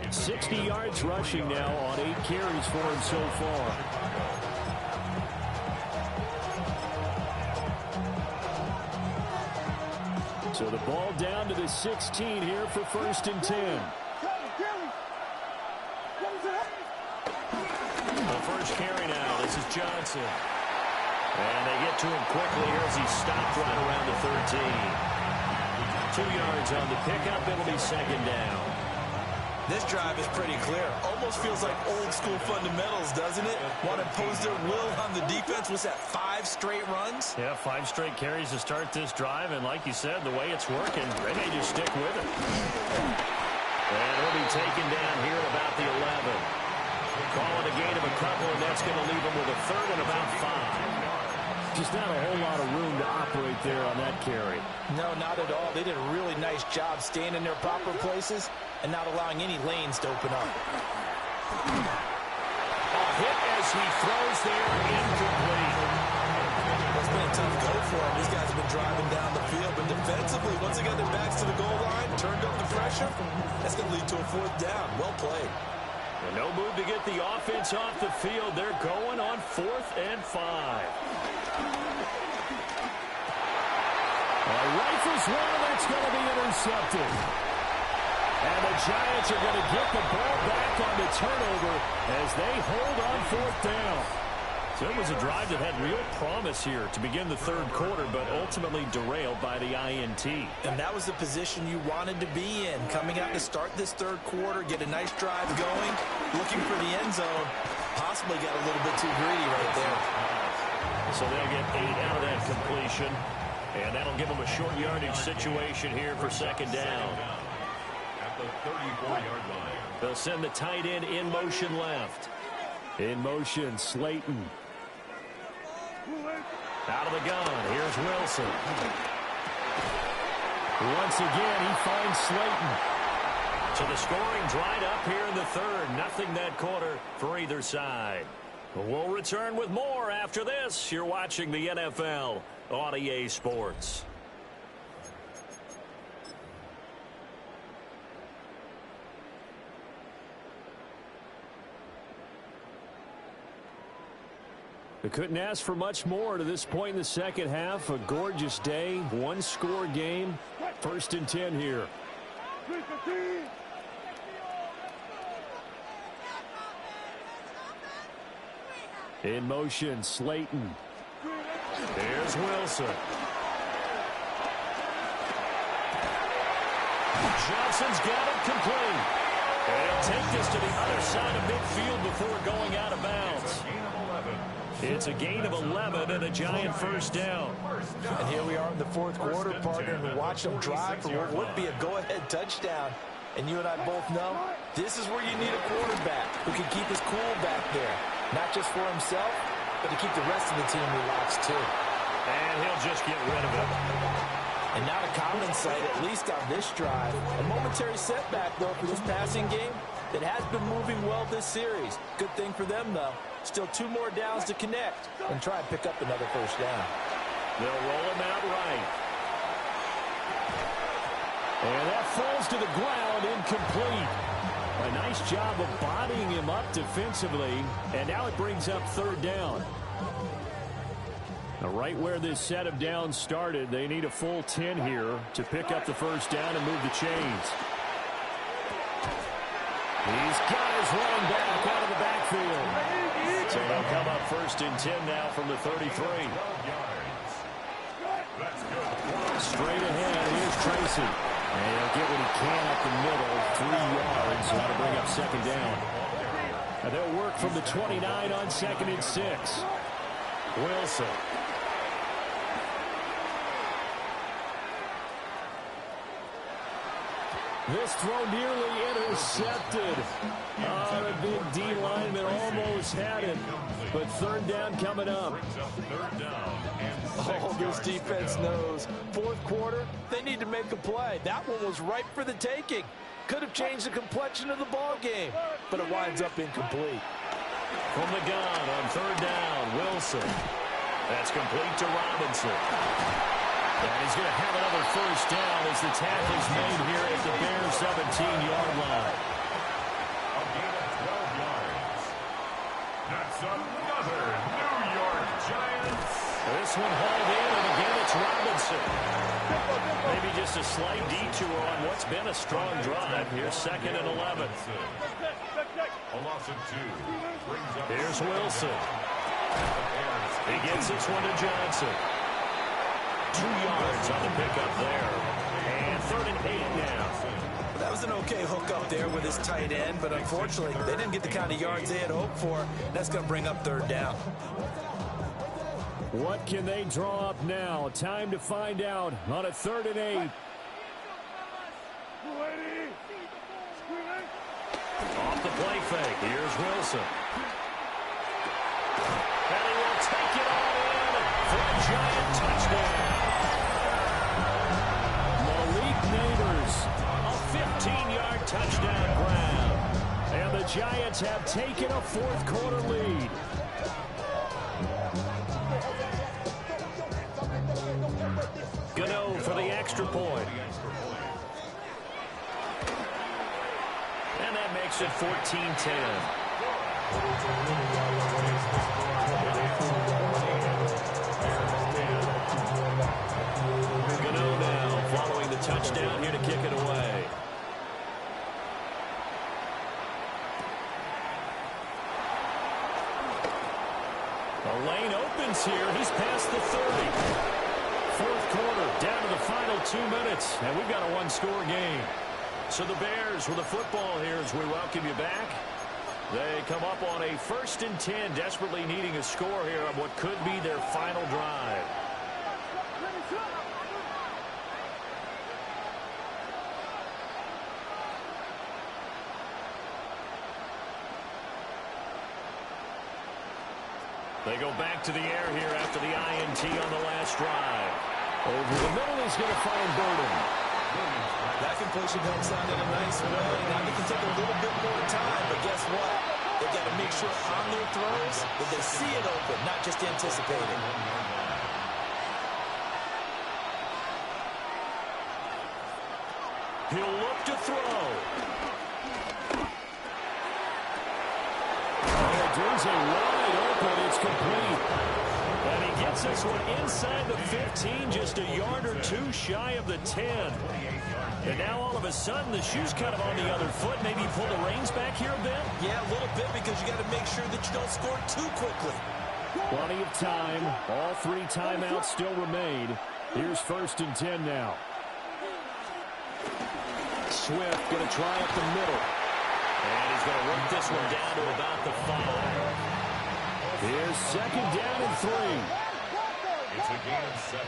60 yards rushing now on 8 carries for him so far. So the ball down to the 16 here for first and 10. The first carry now. This is Johnson. And they get to him quickly here as he stopped right around the 13. 2 yards on the pickup. It'll be second down. This drive is pretty clear. Almost feels like old school fundamentals, doesn't it? Want to impose their will on the defense. Was that 5 straight runs? Yeah, 5 straight carries to start this drive. And like you said, the way it's working, they may just stick with it. And it'll be taken down here at about the 11. Calling a gain of a couple, and that's going to leave them with a third and about 5. Just not a whole lot of room to operate there on that carry. No, not at all. They did a really nice job staying in their proper places and not allowing any lanes to open up. A hit as he throws there, incomplete. It's been a tough go for him. These guys have been driving down the field, but defensively, once they got their backs to the goal line, turned up the pressure, that's going to lead to a 4th down. Well played. And no move to get the offense off the field. They're going on 4th and 5. Rifles one, that's going to be intercepted. And the Giants are going to get the ball back on the turnover as they hold on 4th down. So it was a drive that had real promise here to begin the 3rd quarter, but ultimately derailed by the INT. And that was the position you wanted to be in. Coming out to start this 3rd quarter, get a nice drive going, looking for the end zone. Possibly got a little bit too greedy right there. So they'll get 8 out of that completion. And that'll give them a short yardage situation here for 2nd down. At the 34-yard line. They'll send the tight end in motion left. In motion, Slayton. Out of the gun, here's Wilson. Once again, he finds Slayton. So the scoring dried up here in the 3rd. Nothing that quarter for either side. We'll return with more after this. You're watching the NFL on EA Sports. They couldn't ask for much more to this point in the 2nd half. A gorgeous day, 1-score game. 1st and 10 here. In motion, Slayton. There's Wilson. Johnson's got it complete. And he'll take this to the other side of midfield before going out of bounds. It's a gain of 11 and a Giant 1st down. And here we are in the 4th quarter, partner, and watch them drive for what would be a go-ahead touchdown. And you and I both know this is where you need a quarterback who can keep his cool back there. Not just for himself, but to keep the rest of the team relaxed too. And he'll just get rid of it. And not a common sight, at least on this drive. A momentary setback, though, for this passing game that has been moving well this series. Good thing for them, though. Still 2 more downs to connect and try and pick up another 1st down. They'll roll him out right. And that falls to the ground, incomplete. A nice job of bodying him up defensively, and now it brings up 3rd down. Now, right where this set of downs started, they need a full 10 here to pick up the 1st down and move the chains. These guys running back out of the backfield. So they'll come up 1st and 10 now from the 33. Straight ahead, here's Tracy. And he'll get what he can up the middle, 3 yards, so that'll bring up 2nd down. And they'll work from the 29 on 2nd and 6. Wilson. This throw nearly intercepted. Oh, the big D lineman almost had it. But 3rd down coming up. Oh, this defense knows. 4th quarter, they need to make a play. That one was ripe for the taking. Could have changed the complexion of the ball game, but it winds up incomplete. From the gun on 3rd down, Wilson. That's complete to Robinson. And he's going to have another 1st down as the tackle's made here at the Bears' 17-yard line. A gain of 12 yards. That's another New York Giants. This one hauled in, and again it's Robinson. Maybe just a slight detour on what's been a strong drive. Here's 2nd and 11. A loss of 2. Brings up Here's Wilson. He gets this one to Johnson. 2 yards on the pickup there. And 3rd and 8 now. That was an okay hook up there with his tight end, but unfortunately, they didn't get the kind of yards they had hoped for. That's going to bring up 3rd down. What can they draw up now? Time to find out on a 3rd and 8. Off the play fake. Here's Wilson. And he will take it all in for a Giant touchdown. Malik Neighbors, a 15-yard touchdown grab. And the Giants have taken a 4th quarter lead. Gano for the extra point. And that makes it 14-10. Gano now following the touchdown here to kick it away. The lane opens here. He's past the 30. Fourth quarter, down to the final 2 minutes, and we've got a one-score game. So the Bears with the football here as we welcome you back. They come up on a 1st and 10, desperately needing a score here on what could be their final drive. They go back to the air here after the INT on the last drive. Over the middle is going to find Burden. That completion helps out in a nice way. Now they can take a little bit more time, but guess what? They've got to make sure on their throws that they see it open, not just anticipate it. He'll look to throw. There's a wide open. It's complete. And he gets this one inside the 15, just a yard or two shy of the 10. And now all of a sudden the shoe's kind of on the other foot. Maybe pull the reins back here a bit? Yeah, a little bit because you got to make sure that you don't score too quickly. Plenty of time. All 3 timeouts still remain. Here's 1st and 10 now. Swift going to try up the middle. And he's going to work this one down to about the 5. Here's 2nd down and 3. It's a gain of 7.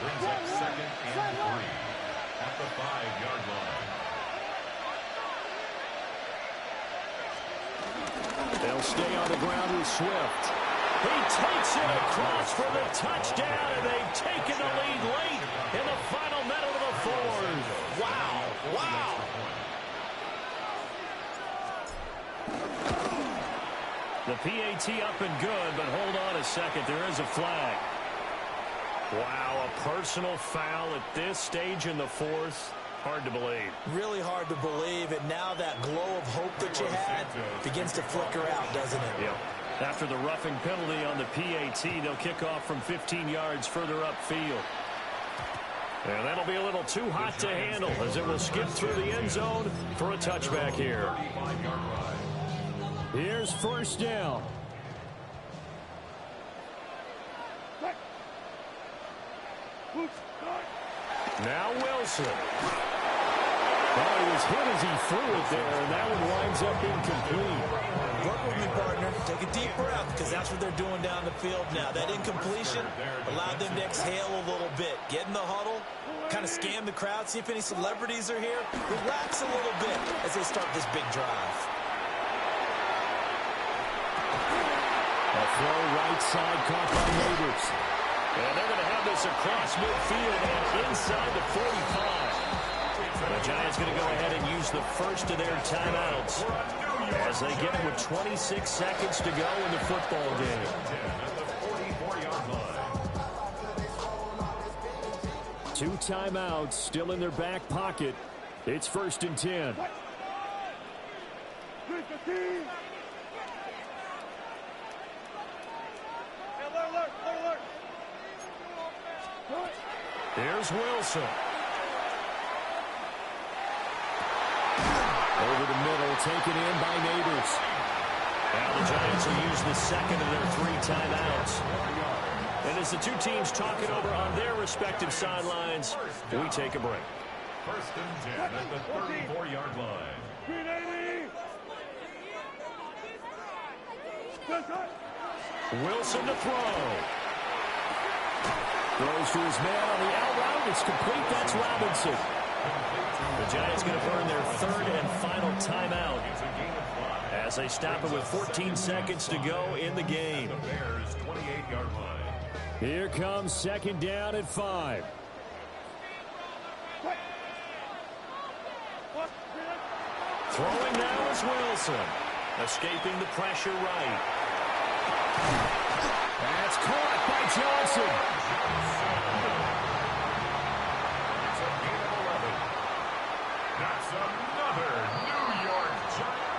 Brings up 2nd and 3 at the 5-yard line. They'll stay on the ground with Swift. He takes it across for the touchdown, and they've taken the lead late in the final minute of the 4th. Wow, wow. The PAT up and good, but hold on a second. There is a flag. Wow, a personal foul at this stage in the 4th. Hard to believe. Really hard to believe, and now that glow of hope that you had begins to flicker out, doesn't it? Yeah. After the roughing penalty on the PAT, they'll kick off from 15 yards further upfield. And that'll be a little too hot to handle as it will skip through the end zone for a touchback here. Here's 1st down. Now Wilson. Well, he was hit as he threw it there, and that one winds up incomplete. Work with me, partner. Take a deep breath, because that's what they're doing down the field now. That incompletion allowed them to exhale a little bit. Get in the huddle, kind of scan the crowd, see if any celebrities are here. Relax a little bit as they start this big drive. A throw right side caught by Neighbors. And they're going to have this across midfield and inside the 45. The Giants going to go ahead and use the first of their timeouts as they get it with 26 seconds to go in the football game. 2 timeouts still in their back pocket. It's 1st and 10. Here's Wilson. Over the middle, taken in by Neighbors. Now the Giants will use the second of their 3 timeouts. And as the 2 teams talk it over on their respective sidelines, we take a break. 1st and 10 at the 34-yard line. Wilson to throw. Throws to his man on the out route. It's complete. That's Robinson. The Giants going to burn their 3rd and final timeout as they stop it with 14 seconds to go in the game. The Bears' 28-yard line. Here comes 2nd down at 5. Throwing now is Wilson. Escaping the pressure right. That's caught by Johnson. It's a gain of 11. That's another New York Giants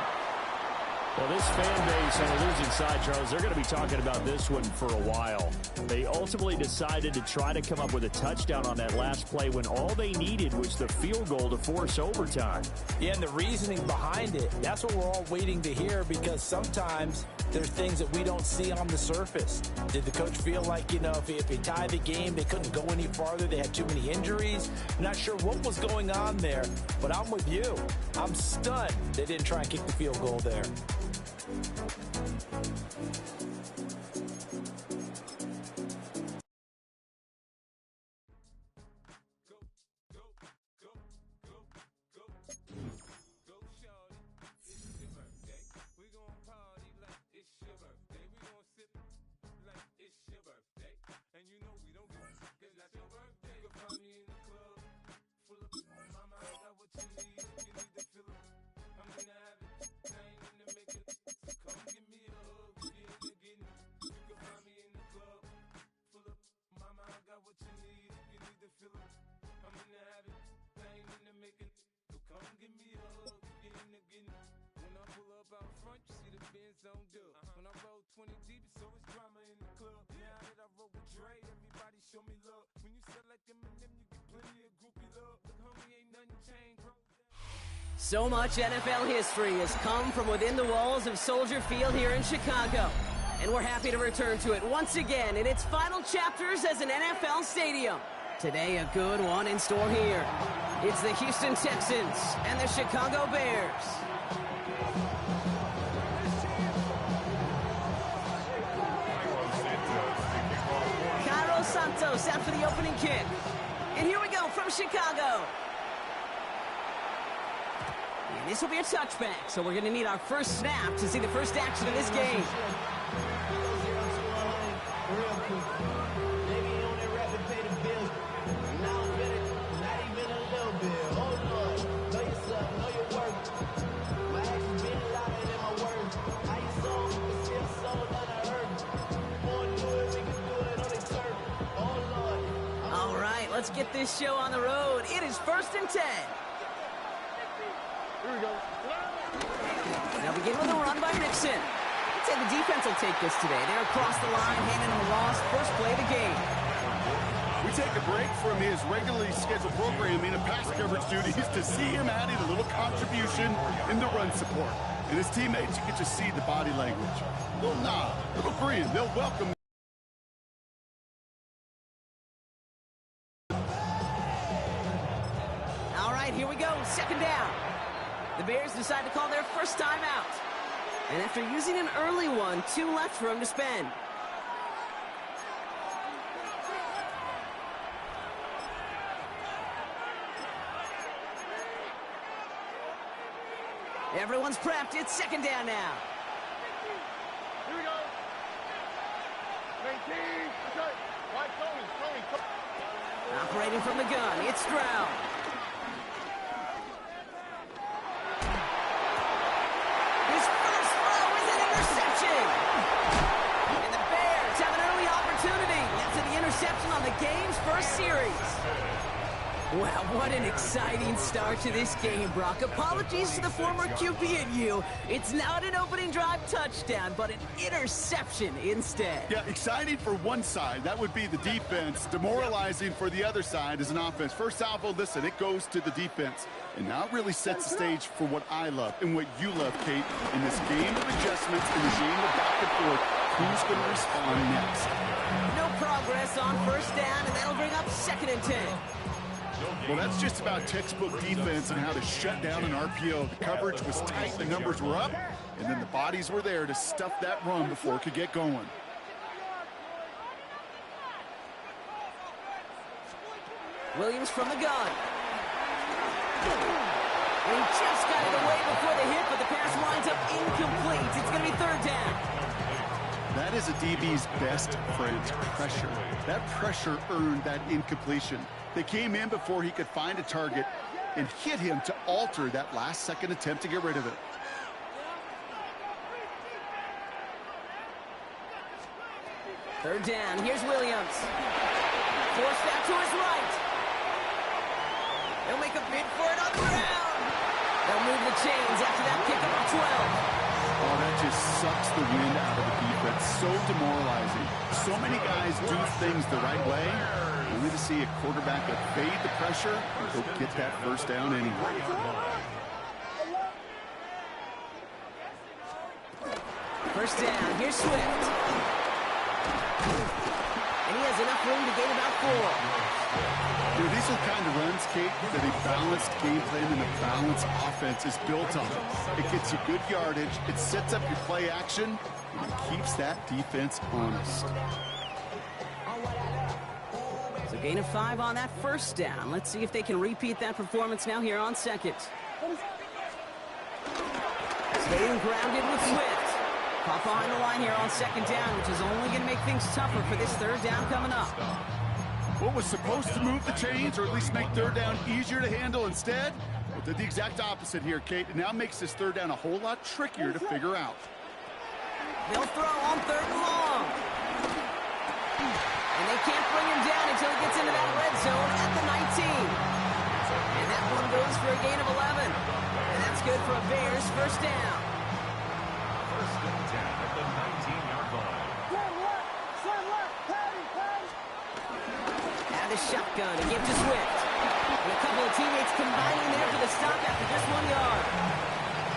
Well, this fan base on the losing side, Charles, they're going to be talking about this one for a while. They ultimately decided to try to come up with a touchdown on that last play when all they needed was the field goal to force overtime. Yeah, and the reasoning behind it, that's what we're all waiting to hear, because sometimes there's things that we don't see on the surface. Did the coach feel like, you know, if they tie the game, they couldn't go any farther, they had too many injuries? I'm not sure what was going on there, but I'm with you. I'm stunned they didn't try and kick the field goal there. When I roll 20 deep, it's always drama in the club. Now that I roll with Dre, everybody show me love. When you sell like Eminem, you get plenty of groupie love. Look, homie, ain't nothing changed, bro. So much NFL history has come from within the walls of Soldier Field here in Chicago. And we're happy to return to it once again in its final chapters as an NFL stadium. Today, a good one in store here. It's the Houston Texans and the Chicago Bears. Santos out for the opening kick. And here we go from Chicago. And this will be a touchback, so we're going to need our first snap to see the first action of this game. Let's get this show on the road. It is 1st and 10. Here we go. Now begin with a run by Nixon. I'd say the defense will take this today. They're across the line, handing him a loss. First play of the game. We take a break from his regularly scheduled programming and pass coverage duties to see him adding a little contribution in the run support. And his teammates, you can just see the body language. Little nod, little grin. They'll welcome. Here we go, 2nd down. The Bears decide to call their first time out. And after using an early one, 2 left for him to spend. Everyone's prepped. It's 2nd down now. Here we go. 19. Okay. Right, Tony. Operating from the gun, it's Stroud. Interception on the game's first series. Wow, what an exciting start to this game, Brock. Apologies to the former QB and you. It's not an opening drive touchdown, but an interception instead. Yeah, exciting for one side. That would be the defense. Demoralizing for the other side as an offense. First salvo, listen, it goes to the defense. And now it really sets the stage for what I love and what you love, Kate, in this game of adjustments, in this game of back and forth. Who's going to respond next? No progress on 1st down, and that'll bring up 2nd and 10. Well, that's just about textbook defense and how to shut down an RPO. The coverage was tight, the numbers were up, and then the bodies were there to stuff that run before it could get going. Williams from the gun. And he just got it away before the hit, but the pass winds up incomplete. It's going to be 3rd down. That is a DB's best friend, pressure. That pressure earned that incompletion. They came in before he could find a target and hit him to alter that last-second attempt to get rid of it. Third down. Here's Williams. Forced out to his right. They'll make a bid for it on the ground. They'll move the chains after that pickup of 12. Oh, that just sucks the wind out of the defense. So demoralizing. So many guys do things the right way, only to see a quarterback evade the pressure and go get that first down anyway. First down, here's Swift. And he has enough room to gain about 4. These are the kind of runs, Kate, that a balanced game plan and a balanced offense is built on. It gets you good yardage, it sets up your play action, and it keeps that defense honest. So gain of 5 on that first down. Let's see if they can repeat that performance now here on second. Staying grounded with Swift. Caught behind the line here on second down, which is only going to make things tougher for this third down coming up. What was supposed to move the chains, or at least make third down easier to handle instead, well, did the exact opposite here, Kate. It now makes this third down a whole lot trickier to figure out. They'll throw on 3rd and long. And they can't bring him down until he gets into that red zone at the 19. And that one goes for a gain of 11. And that's good for a Bears first down. First and 10 at the 19-yard line. Out of the shotgun, a give to Swift. And a couple of teammates combining there for the stop after just 1 yard.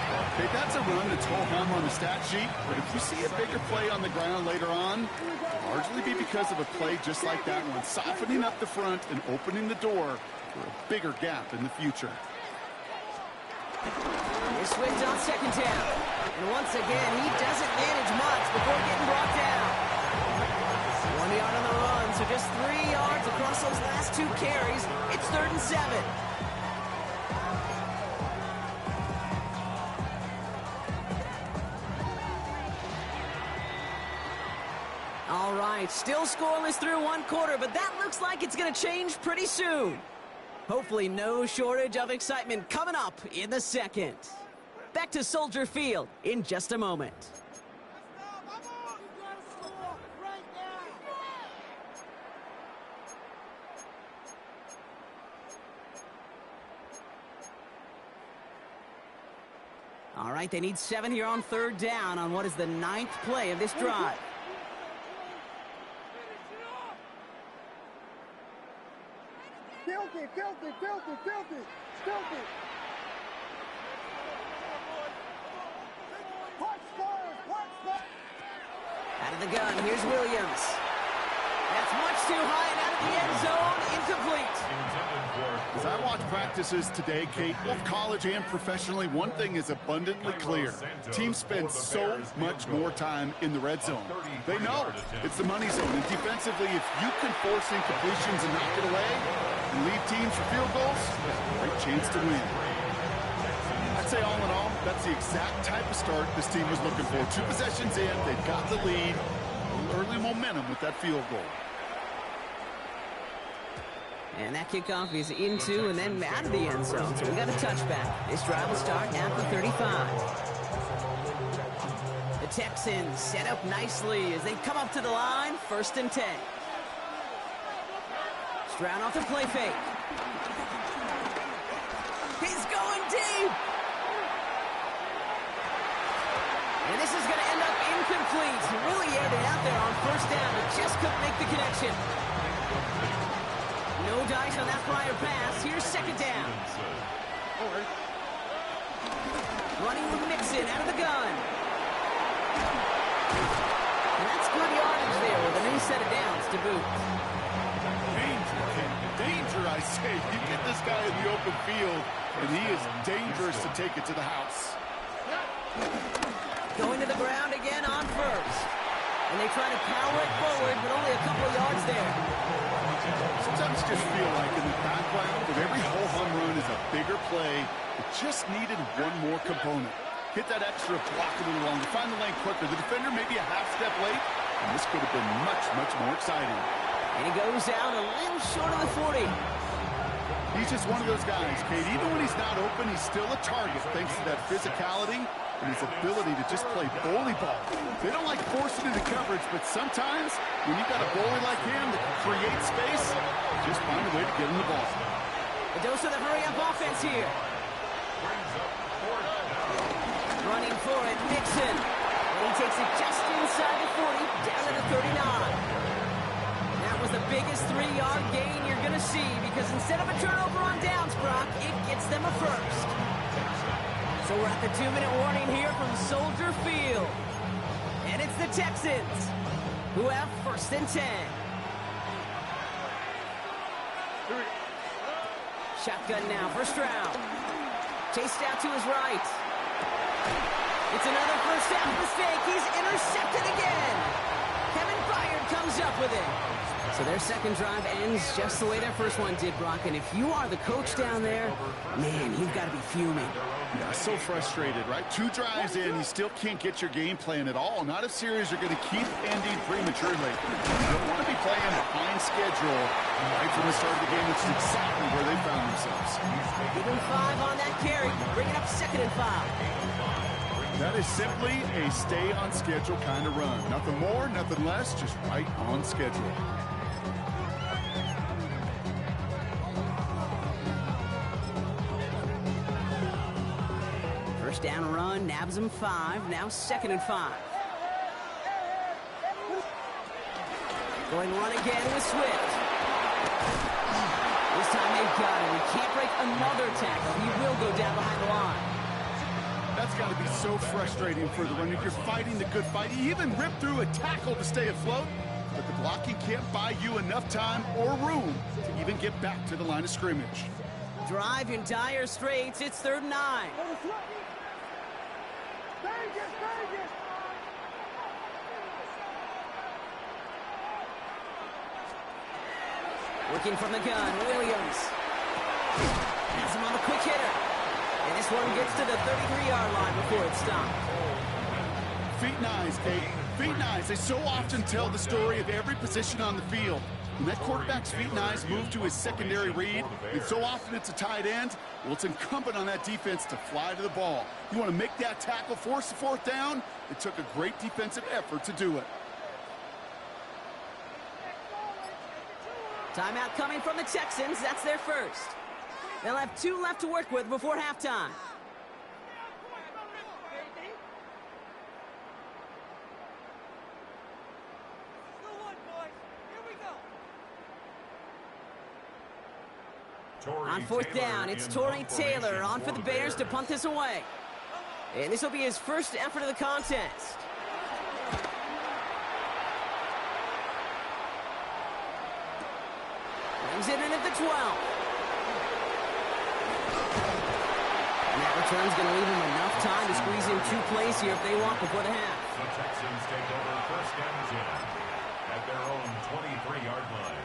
Okay, that's a run that's ho-hum on the stat sheet, but if you see a bigger play on the ground later on, it'll largely be because of a play just like that one, softening up the front and opening the door for a bigger gap in the future. Here's Swift on second down. And once again, he doesn't manage much before getting brought down. 1 yard on the run, so just 3 yards across those last 2 carries. It's 3rd and 7. All right, still scoreless through 1 quarter, but that looks like it's going to change pretty soon. Hopefully no shortage of excitement coming up in the second. Back to Soldier Field in just a moment. All right, they need 7 here on 3rd down on what is the 9th play of this drive. Filthy. Out of the gun, here's Williams. That's much too high and out of the end zone, incomplete. As I watch practices today, Kate, both college and professionally, one thing is abundantly clear. Teams spend so much more time in the red zone. They know it's the money zone, and defensively, if you can force incompletions and knock it away and lead teams for field goals, great chance to win. I'd say all in all, that's the exact type of start this team was looking for. 2 possessions in, they've got the lead, early momentum with that field goal. And that kickoff is into and then out of the end zone. So we got a touchback. This drive will start at the 35. The Texans set up nicely as they come up to the line. 1st and 10. Stroud off the play fake. He's going deep. And this is going to end up incomplete. Really aired it out there on 1st down, but just couldn't make the connection. No dice on that prior pass. Here's 2nd down. Running with Mixon out of the gun. And that's good yardage there with a new set of downs to boot. Danger, I say. You get this guy in the open field, and he is dangerous to take it to the house. Going to the ground again on 1st. And they try to power it forward, but only a couple of yards there. Sometimes you just feel like in the background of every ho-hum run is a bigger play. It just needed one more component. Hit that extra block a little longer, find the lane quicker. The defender maybe a half step late, and this could have been much, much more exciting. And he goes out a little short of the 40. He's just one of those guys, Kate. Even when he's not open, he's still a target thanks to that physicality and his ability to just play bully ball. They don't like forcing into coverage, but sometimes when you got a bully like him that can create space, just find a way to get him the ball. A dose of the hurry-up offense here. Running for it, Mixon. Williamson. And he takes it just inside the 40, down to the 39. That was the biggest 3-yard gain you're going to see because instead of a turnover on downs, Brock, it gets them a first. So we're at the 2-minute warning here from Soldier Field. And it's the Texans who have first and 10. Shotgun now for Stroud. Chased out to his right. It's another first down mistake. He's intercepted again. Kevin Byard comes up with it. So their second drive ends just the way their first one did, Brock. And if you are the coach down there, man, you've got to be fuming. Yeah, so frustrated, right? 2 drives in, you still can't get your game plan at all. Not a series you're going to keep ending prematurely. You don't want to be playing behind schedule right from the start of the game, which is exactly where they found themselves. Give him 5 on that carry. Bring it up 2nd and 5. That is simply a stay on schedule kind of run. Nothing more, nothing less, just right on schedule. First down run, nabs him 5, now 2nd and 5. Going run again with Swift. This time they've got him. He can't break another tackle. He will go down behind the line. That's got to be so frustrating for the runner. You're fighting the good fight. You even rip through a tackle to stay afloat, but the blocking can't buy you enough time or room to even get back to the line of scrimmage. Drive in dire straits. It's 3rd and 9. Working from the gun, Williams. Has him on the quick hitter. And this one gets to the 33-yard line before it's stopped. Feet and eyes, Kate. Feet and eyes. They so often tell the story of every position on the field. When that quarterback's feet and eyes move to his secondary read, and so often it's a tight end, well, it's incumbent on that defense to fly to the ball. You want to make that tackle, force the 4th down? It took a great defensive effort to do it. Timeout coming from the Texans. That's their first. They'll have 2 left to work with before halftime. On 4th down, it's Torrey Taylor on for the Bears to punt this away. And this will be his first effort of the contest. Brings it in at the 12. And that return's going to leave him enough time to squeeze in 2 plays here if they want before the half. The Texans take over 1st and 10 at their own 23-yard line.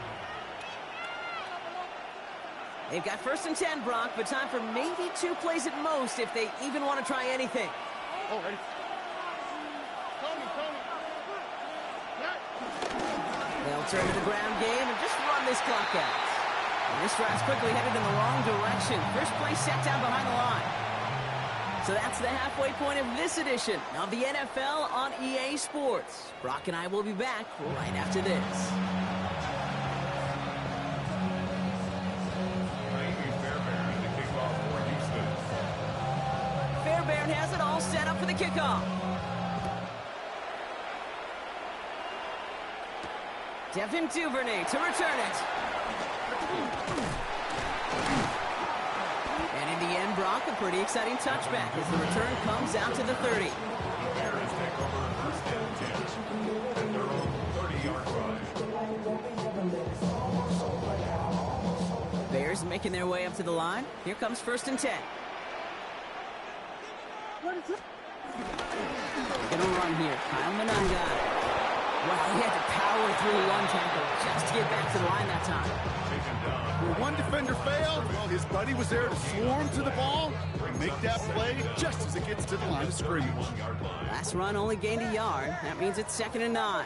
They've got 1st and 10, Brock, but time for maybe 2 plays at most if they even want to try anything. Oh, ready. They'll turn to the ground game and just run this clock out. And this drive's quickly headed in the wrong direction. First play set down behind the line. So that's the halfway point of this edition of the NFL on EA Sports. Brock and I will be back right after this. Fairbairn has it all set up for the kickoff. Devin Duvernay to return it. And in the end, Brock, a pretty exciting touchback as the return comes out to the 30. Bears take over 1st and 10 at their own 30-yard line. Bears making their way up to the line. Here comes 1st and 10. They're going to run here. Kyle Monangai. Wow, he had to power through 1 tackle just to get back to the line that time. Where one defender failed, well, his buddy was there to swarm to the ball and make that play just as it gets to the line of scrimmage. Last run only gained a yard. That means it's 2nd and 9.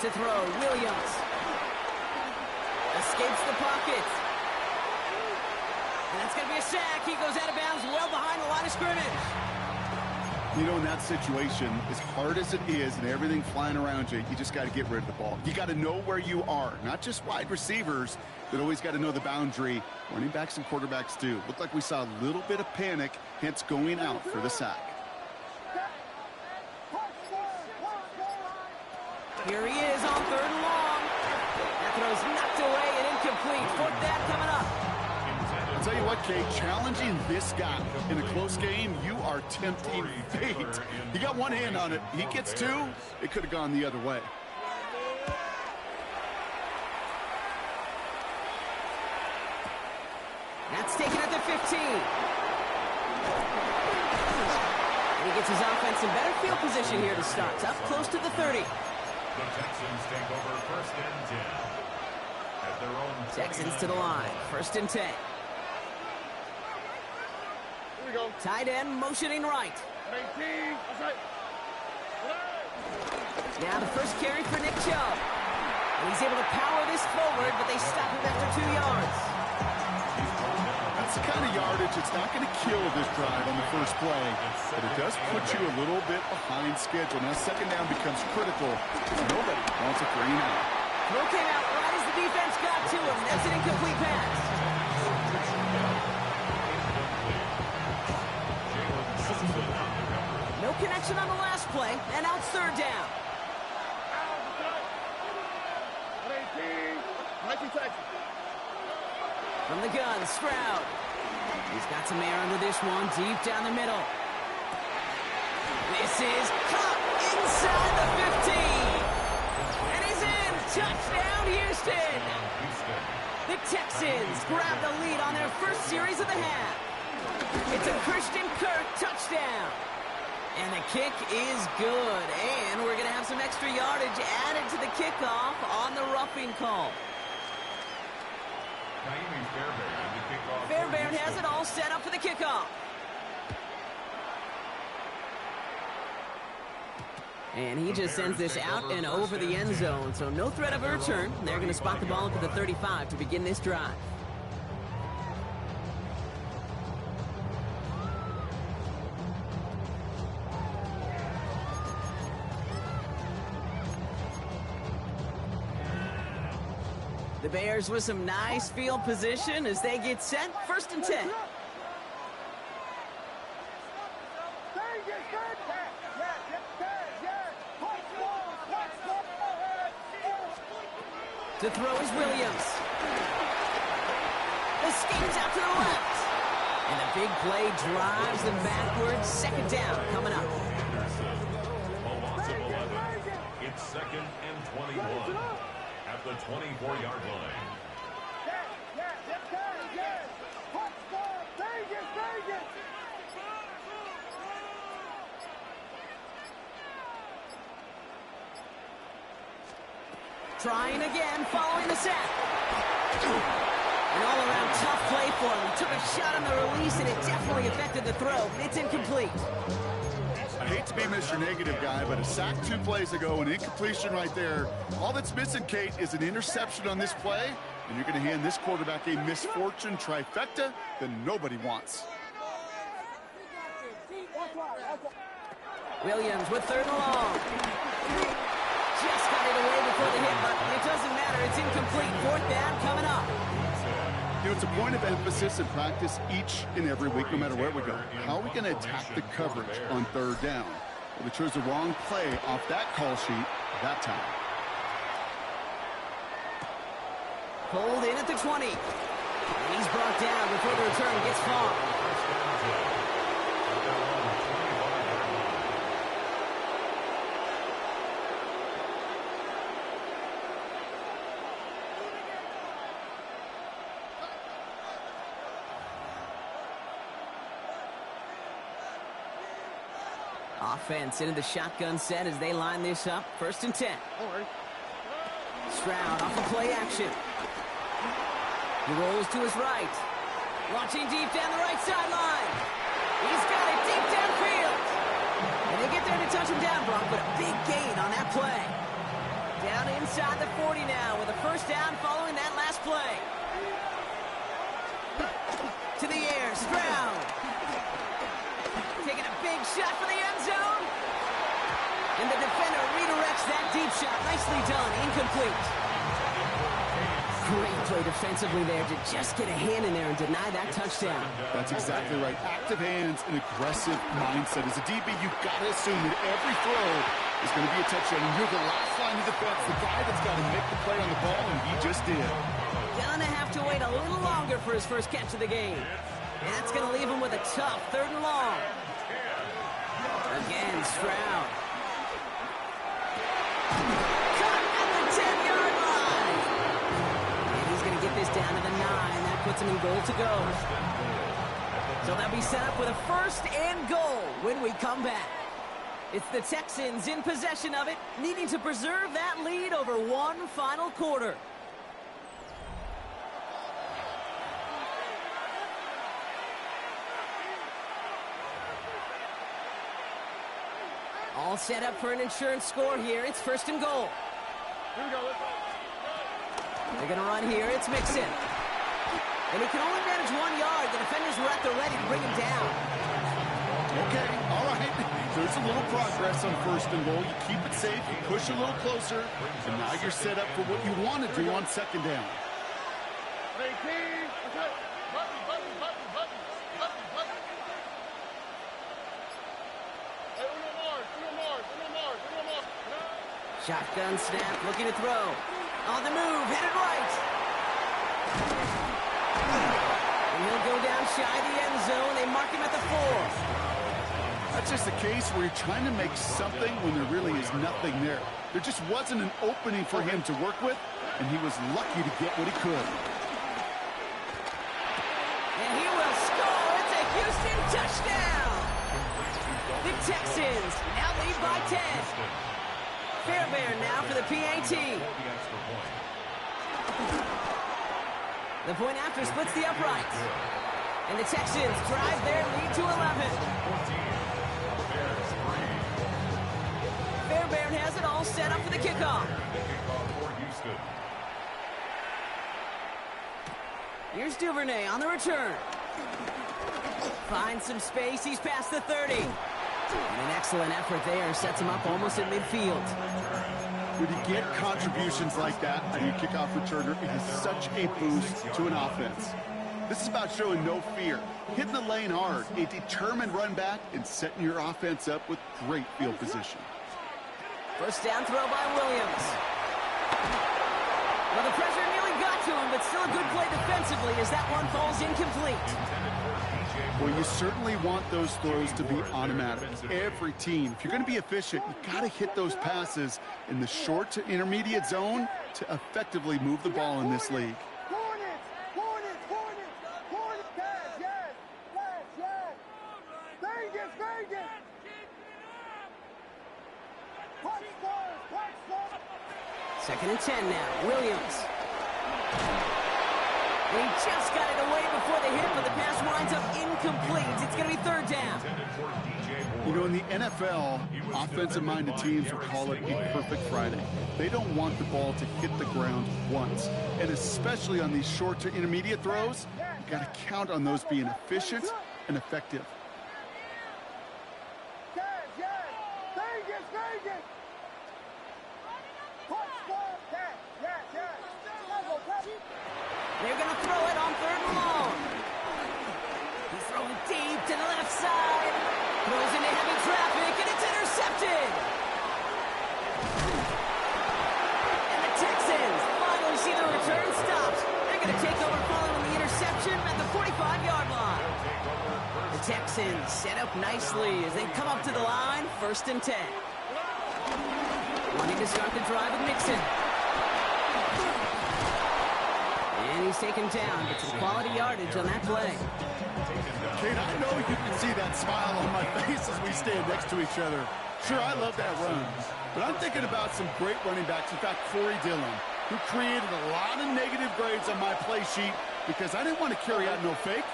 To throw, Williams. Escapes the pocket. And that's going to be a sack. He goes out of bounds well behind the line of scrimmage. You know, in that situation, as hard as it is and everything flying around you, you just got to get rid of the ball. You got to know where you are. Not just wide receivers that always got to know the boundary. Running backs and quarterbacks do. Looked like we saw a little bit of panic, hence going out for the sack. Here he is on 3rd and long. That throw's knocked away and incomplete. 4th down coming up. I'll tell you what, Kate, challenging this guy in a close game, you are tempting fate. He got one hand on it. He gets two. It could have gone the other way. That's taken at the 15. And he gets his offense in better field position here to start. Up close to the 30. The Texans take over 1st and 10. At their own Texans to the line. 1st and 10. Here we go. Tight end motioning right. 18. Outside. Now the first carry for Nick Chubb. And he's able to power this forward, but they stop him after 2 yards. That's the kind of yardage it's not going to kill this drive on the first play, but it does put you a little bit behind schedule. Now 2nd down becomes critical. Nobody wants a 3-and-out. Throw came out right as the defense got to him. That's an incomplete pass. No connection on the last play, and now it's 3rd down. 19 Texans. From the gun, Stroud. He's got some air under this one, deep down the middle. This is caught inside the 15. And he's in. Touchdown, Houston. The Texans grab the lead on their first series of the half. It's a Christian Kirk touchdown. And the kick is good. And we're going to have some extra yardage added to the kickoff on the roughing call. Fairbairn has it all set up for the kickoff. And he just sends this out and over the end zone, so no threat of a return. They're going to spot the ball at the 35 to begin this drive. The Bears with some nice field position as they get set. 1st and 10. To throw is Williams. The scheme's out to the left. And the big play drives them backwards. 2nd down coming up. A loss of 11. It's 2nd and 21. At the 24-yard line. Trying again, following the sack. An all-around tough play for him. He took a shot on the release, and it definitely affected the throw. It's incomplete. I hate to be Mr. Negative guy, but a sack 2 plays ago, an incompletion right there. All that's missing, Kate, is an interception on this play, and you're going to hand this quarterback a misfortune trifecta that nobody wants. Williams with 3rd and long. Just got it away before the hit, but it doesn't matter. It's incomplete. 4th down coming up. You know, it's a point of emphasis in practice each and every week, no matter where we go. How are we going to attack the coverage on 3rd down? Well, they chose the wrong play off that call sheet that time. Pulled in at the 20. And he's brought down before the return gets far. Offense into the shotgun set as they line this up. 1st and 10. Stroud off of play action. He rolls to his right. Launching deep down the right sideline. He's got it deep downfield. And they get there to touch him down, Brock, but a big gain on that play. Down inside the 40 now with a 1st down following that last play. To the air, Stroud. Taking a big shot for the end zone. And the defender redirects that deep shot. Nicely done. Incomplete. Great play defensively there to just get a hand in there and deny that touchdown. That's exactly right. Active hands and aggressive mindset. As a DB, you've got to assume that every throw is going to be a touchdown. And you're the last line of defense, the guy that's got to make the play on the ball, and he just did. Gonna have to wait a little longer for his first catch of the game. And that's going to leave him with a tough 3rd and long. Again, Stroud. Caught at the 10-yard line. And he's going to get this down to the 9. That puts him in goal to go. So they'll be set up with a 1st and goal when we come back. It's the Texans in possession of it, needing to preserve that lead over one final quarter. All set up for an insurance score here. It's 1st and goal. Here we go. Let's go. They're going to run here. It's Mixon. And he can only manage 1 yard. The defenders were at the ready to bring him down. Okay, all right. There's a little progress on 1st and goal. You keep it safe. You push a little closer. And now you're set up for what you want to do on 2nd down. Hey, King. Okay. Button. Hey, Uno Mars. Shotgun snap, looking to throw. On the move, headed right. And he'll go down shy of the end zone. They mark him at the 4. That's just a case where you're trying to make something when there really is nothing there. There just wasn't an opening for him to work with, and he was lucky to get what he could. And he will score. It's a Houston touchdown. The Texans now lead by 10. Fairbairn now for the PAT. The point after splits the uprights. And the Texans drive their lead to 11. Fairbairn has it all set up for the kickoff. Here's Duvernay on the return. Finds some space. He's past the 30. And an excellent effort there. Sets him up almost at midfield. When you get contributions like that on your kickoff returner, it is such a boost to an offense. This is about showing no fear, hitting the lane hard, a determined run back, and setting your offense up with great field position. 1st down throw by Williams. Well, the pressure nearly got to him, but still a good play defensively as that one falls incomplete. Well, you certainly want those throws to be automatic. Every team, if you're going to be efficient, you got to hit those passes in the short to intermediate zone to effectively move the ball in this league. Second and 10 now. Williams. He just got it away before the hit, but the pass winds up incomplete. It's going to be 3rd down. You know, in the NFL, offensive-minded teams will call it a perfect Friday. They don't want the ball to hit the ground once. And especially on these short to intermediate throws, you got to count on those being efficient and effective. They're going to throw it on 3rd and long. He's throwing deep to the left side. Throws into heavy traffic, and it's intercepted. And the Texans finally see the return stopped. They're going to take over following the interception at the 45-yard line. The Texans set up nicely as they come up to the line, 1st and 10. Wanting to start the drive with Mixon. And he's taken down, but some quality yardage on that play. Kate, I know you can see that smile on my face as we stand next to each other. Sure, I love that run, but I'm thinking about some great running backs. In fact, Corey Dillon, who created a lot of negative grades on my play sheet because I didn't want to carry out no fake.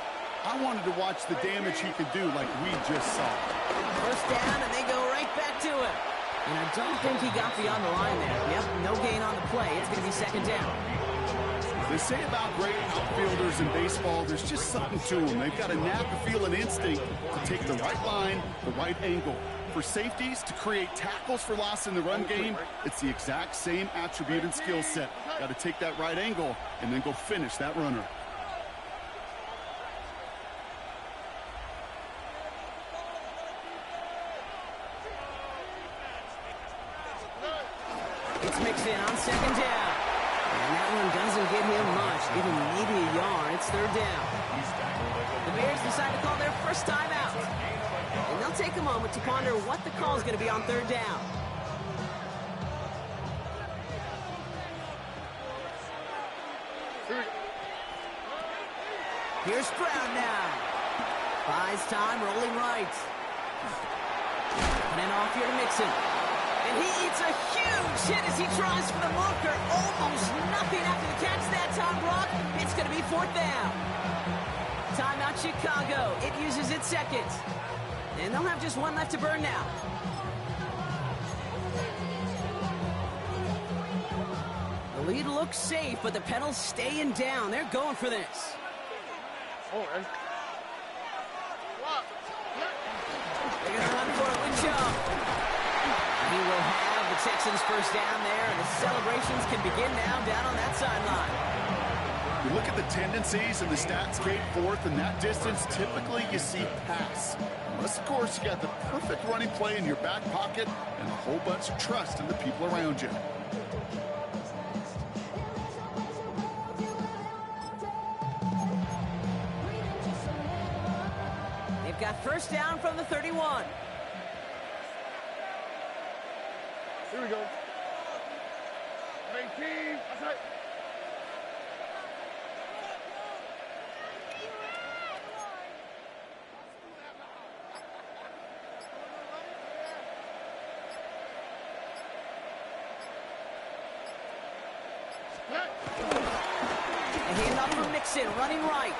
I wanted to watch the damage he could do like we just saw. 1st down, and they go right back to him. And I don't think he got beyond the line there. Yep, no gain on the play. It's going to be 2nd down. They say about great outfielders in baseball, there's just something to them. They've got a knack of feel and instinct to take the right line, the right angle. For safeties to create tackles for loss in the run game, it's the exact same attribute and skill set. Got to take that right angle and then go finish that runner. It's mixed in on second down. And that one doesn't get him much. Give him maybe a yard. It's third down. The Bears decide to call their first time out. And they'll take a moment to ponder what the call is going to be on third down. Here's Brown now. Buys time, rolling right. And then off here to Mixon. And he eats a huge hit as he tries for the marker. Almost nothing after the catch that time, Brock. It's going to be fourth down. Timeout Chicago. It uses its second. And they'll have just one left to burn now. The lead looks safe, but the pedal's staying down. They're going for this. Oh, man. They're going to run for it with Chubb. He will have the Texans first down there, and the celebrations can begin now down on that sideline. You look at the tendencies and the stats, Kate, fourth and that distance, typically you see pass. Unless, of course, you got the perfect running play in your back pocket and a whole bunch of trust in the people around you. They've got first down from the 31. Here we go. 19. That's right. A handoff from Mixon, running right.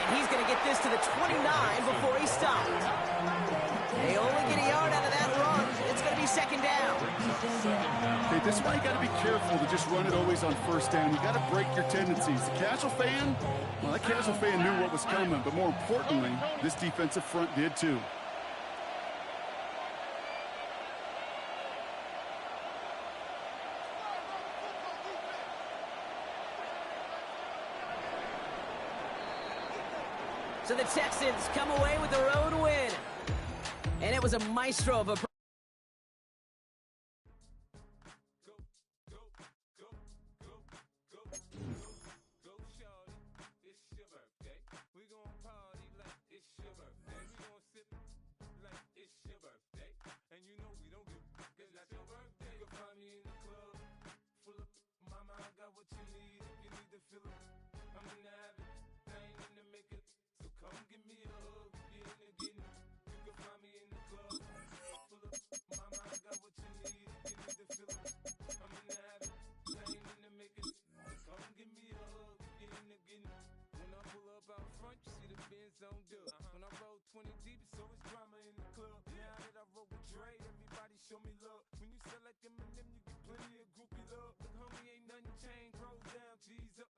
And he's going to get this to the 29 before he stopped. They only get a yard out of that run. It's going to be second down. Hey, this is why you got to be careful to just run it always on first down. You got to break your tendencies. The casual fan, well, that casual fan knew what was coming, but more importantly, this defensive front did too. So the Texans come away with the road win. And it was a maestro of a... When I roll 20 deep, it's always drama in the club. Now that I roll with Dre, everybody show me love. When you sell like them and them, you get plenty of groupie love. Look, homie, ain't nothing changed. Rolls down, G's up.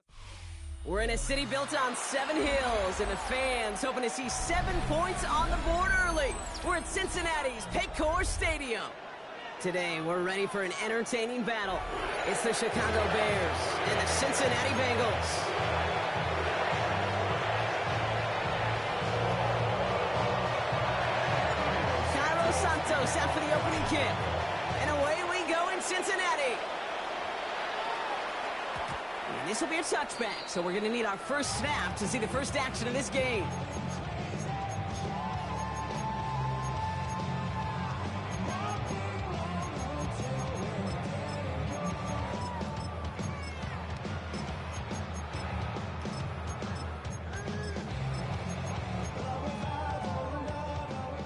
We're in a city built on 7 hills, and the fans hoping to see 7 points on the board early. We're at Cincinnati's Paycor Stadium. Today, we're ready for an entertaining battle. It's the Chicago Bears and the Cincinnati Bengals. Santos out for the opening kick. And away we go in Cincinnati. And this will be a touchback, so we're going to need our first snap to see the first action of this game.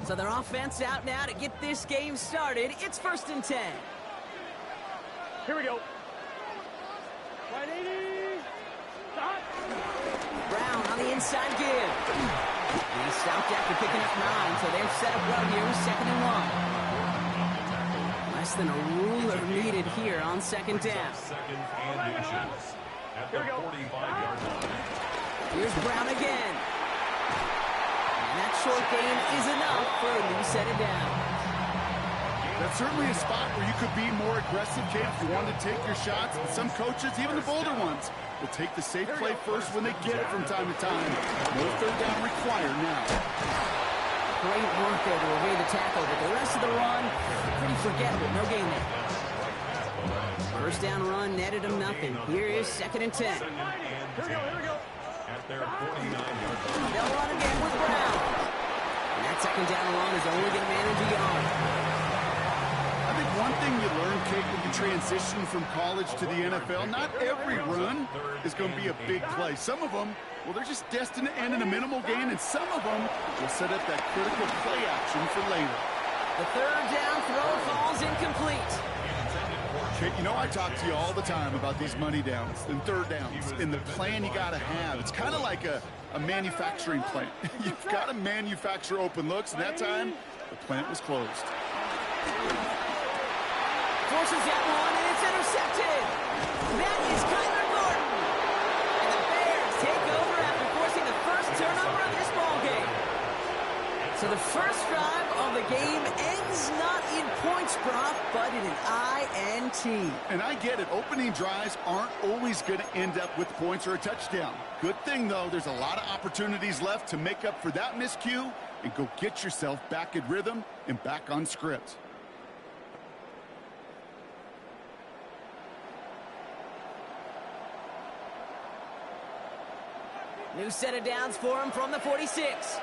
So their offense out now to get this game started. It's 1st and 10. Here we go. 180. Stop. Brown on the inside give. And he stopped after picking up 9, so they're set up well here with 2nd and 1. Less than a ruler needed here on 2nd down. Second and inches at the 45-yard line. Here's Brown again. And that's short gain is enough for a new set of downs. That's certainly a spot where you could be more aggressive, Kate, if you want to take your shots. And some coaches, even the bolder ones, will take the safe play first when they get it from time to time. No third down required now. Great work there to evade the tackle, but the rest of the run, pretty forgettable. No gain there. First down run netted him nothing. Here is 2nd and 10. Here we go. At their 49-yard line. They'll run again with Brown. And that 2nd down run is only going to manage a yard. I think one thing you learn, Kate, when you transition from college to the NFL, not every run is going to be a big play. Some of them, well, they're just destined to end in a minimal gain, and some of them will set up that critical play action for later. The 3rd down throw falls incomplete. Kate, you know I talk to you all the time about these money downs and third downs and the plan you got to have. It's kind of like a manufacturing plant. You've got to manufacture open looks, and that time, the plant was closed. Forces that one, and it's intercepted. That is Kyler Gordon. And the Bears take over after forcing the first turnover of this ball game. So the first drive of the game ends not in points, Brock, but in an INT. And I get it. Opening drives aren't always going to end up with points or a touchdown. Good thing, though, there's a lot of opportunities left to make up for that miscue and go get yourself back in rhythm and back on script. New set of downs for him from the 46.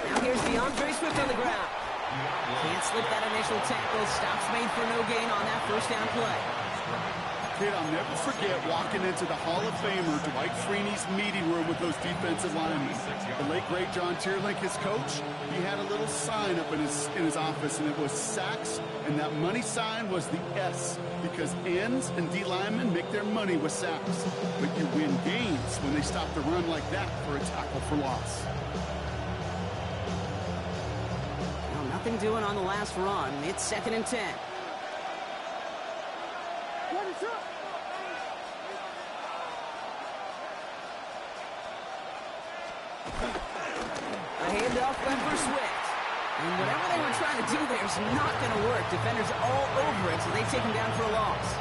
Now here's DeAndre Swift on the ground. Can't slip that initial tackle. Stops made for no gain on that first down play. Kid, I'll never forget walking into the Hall of Famer Dwight Freeney's meeting room with those defensive linemen. The late, great John Tierlink, his coach, he had a little sign up in his office, and it was sacks, and that money sign was the S, because ends and D linemen make their money with sacks. But you win games when they stop the run like that for a tackle for loss. Well, nothing doing on the last run. It's 2nd and 10. A handoff went for Swift. And whatever they were trying to do there is not going to work. Defenders all over it, so they take him down for a loss.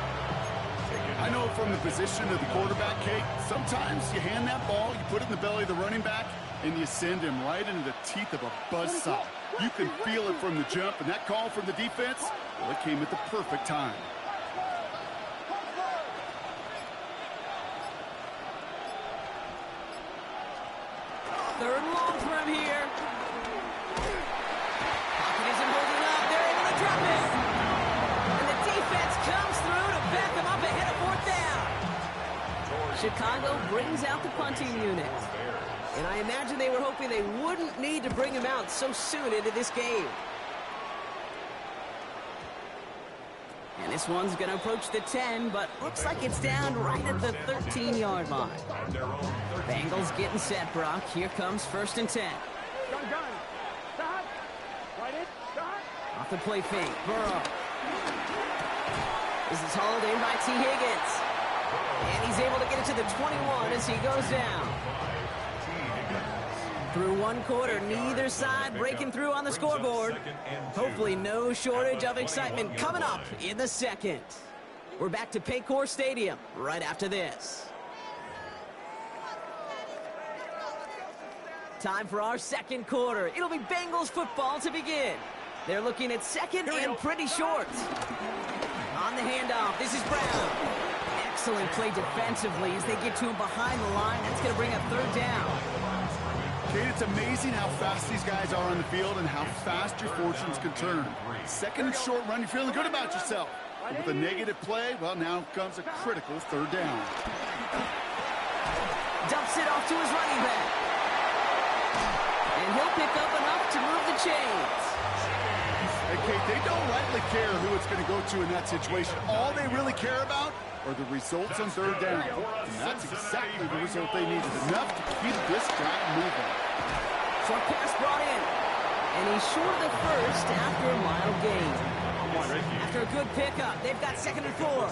I know from the position of the quarterback, Kate, sometimes you hand that ball, you put it in the belly of the running back, and you send him right into the teeth of a buzzsaw. You can feel it from the jump, and that call from the defense, well, it came at the perfect time. Third and long for him here. Pocket isn't holding up. They're able to drop it. And the defense comes through to back them up ahead of 4th down. Chicago brings out the punting unit. And I imagine they were hoping they wouldn't need to bring him out so soon into this game. And this one's going to approach the 10, but looks like it's down right at the 13-yard line. Bengals getting set, Brock. Here comes 1st and 10. Off the play fake, Burrow. This is hauled in by T. Higgins. And he's able to get it to the 21 as he goes down. Through one quarter, neither side breaking through on the scoreboard. Hopefully no shortage of excitement coming up in the second. We're back to Paycor Stadium right after this. Time for our second quarter. It'll be Bengals football to begin. They're looking at 2nd and pretty short. On the handoff, this is Brown. Excellent play defensively as they get to him behind the line. That's going to bring up 3rd down. Kate, it's amazing how fast these guys are on the field and how fast your fortunes can turn. 2nd and short run, you're feeling good about yourself. But with a negative play, well, now comes a critical 3rd down. Dumps it off to his running back. And he'll pick up enough to move the chains. Hey, Kate, they don't rightly care who it's going to go to in that situation. All they really care about are the results on 3rd down. And that's exactly the result they needed. Enough to keep this guy moving. Short pass brought in. And he's short of the first after a mild gain. After a good pickup, they've got 2nd and 4.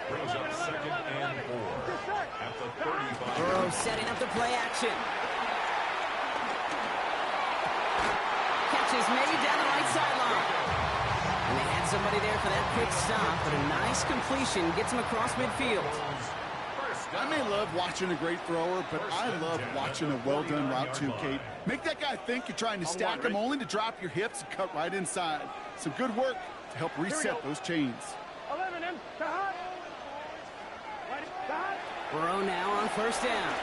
Brings up 2nd and 4 at the 35. Burrow setting up the play action. Catch is made down the right sideline. And they had somebody there for that quick stop, but a nice completion gets him across midfield. I may love watching a great thrower, but I love watching a well-done route too, Kate. Make that guy think you're trying to stack him only to drop your hips and cut right inside. Some good work to help reset those chains. 11 in. Burrow now on first down.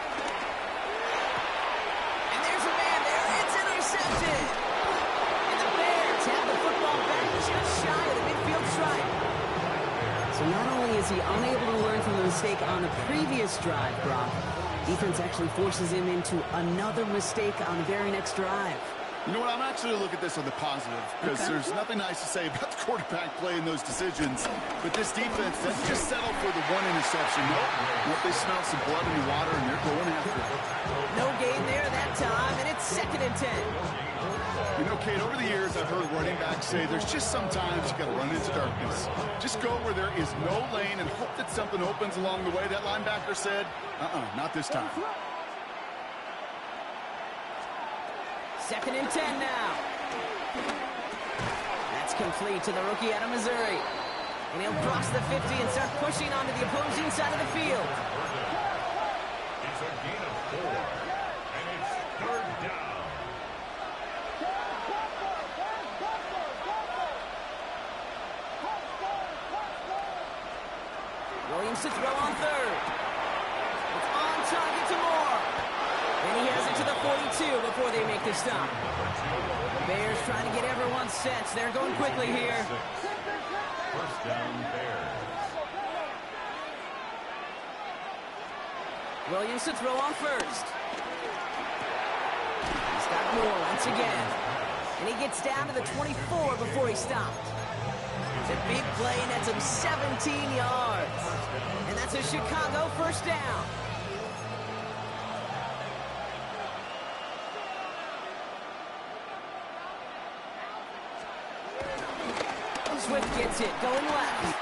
And there's a man there. It's intercepted. And the Bears have the football back just shy of the midfield stripe. So not only is he unable to learn from the mistake on the previous drive, Brock, defense actually forces him into another mistake on the very next drive. You know what? I'm actually looking at this on the positive because there's nothing nice to say about the quarterback playing those decisions. But this defense doesn't just settle for the one interception. Nope. They smell some blood in the water, and they're going after it. No gain there that time, and it's 2nd and 10. You know, Kate, over the years, I've heard running backs say there's just sometimes you got to run into darkness. Just go where there is no lane and hope that something opens along the way. That linebacker said, not this time. 2nd and 10 now. That's complete to the rookie out of Missouri. And he'll cross the 50 and start pushing onto the opposing side of the field. It's a gain of 4, and it's 3rd down. Williams to throw on 3rd. It's on target to Moore. And he has it to the 42 before they make the stop. The Bears trying to get everyone set. They're going quickly here. 1st down, Bears. Williams to throw on 1st. He's got Moore once again. And he gets down to the 24 before he stopped. It's a big play, and that's him 17 yards. And that's a Chicago 1st down. Swift gets it, going left.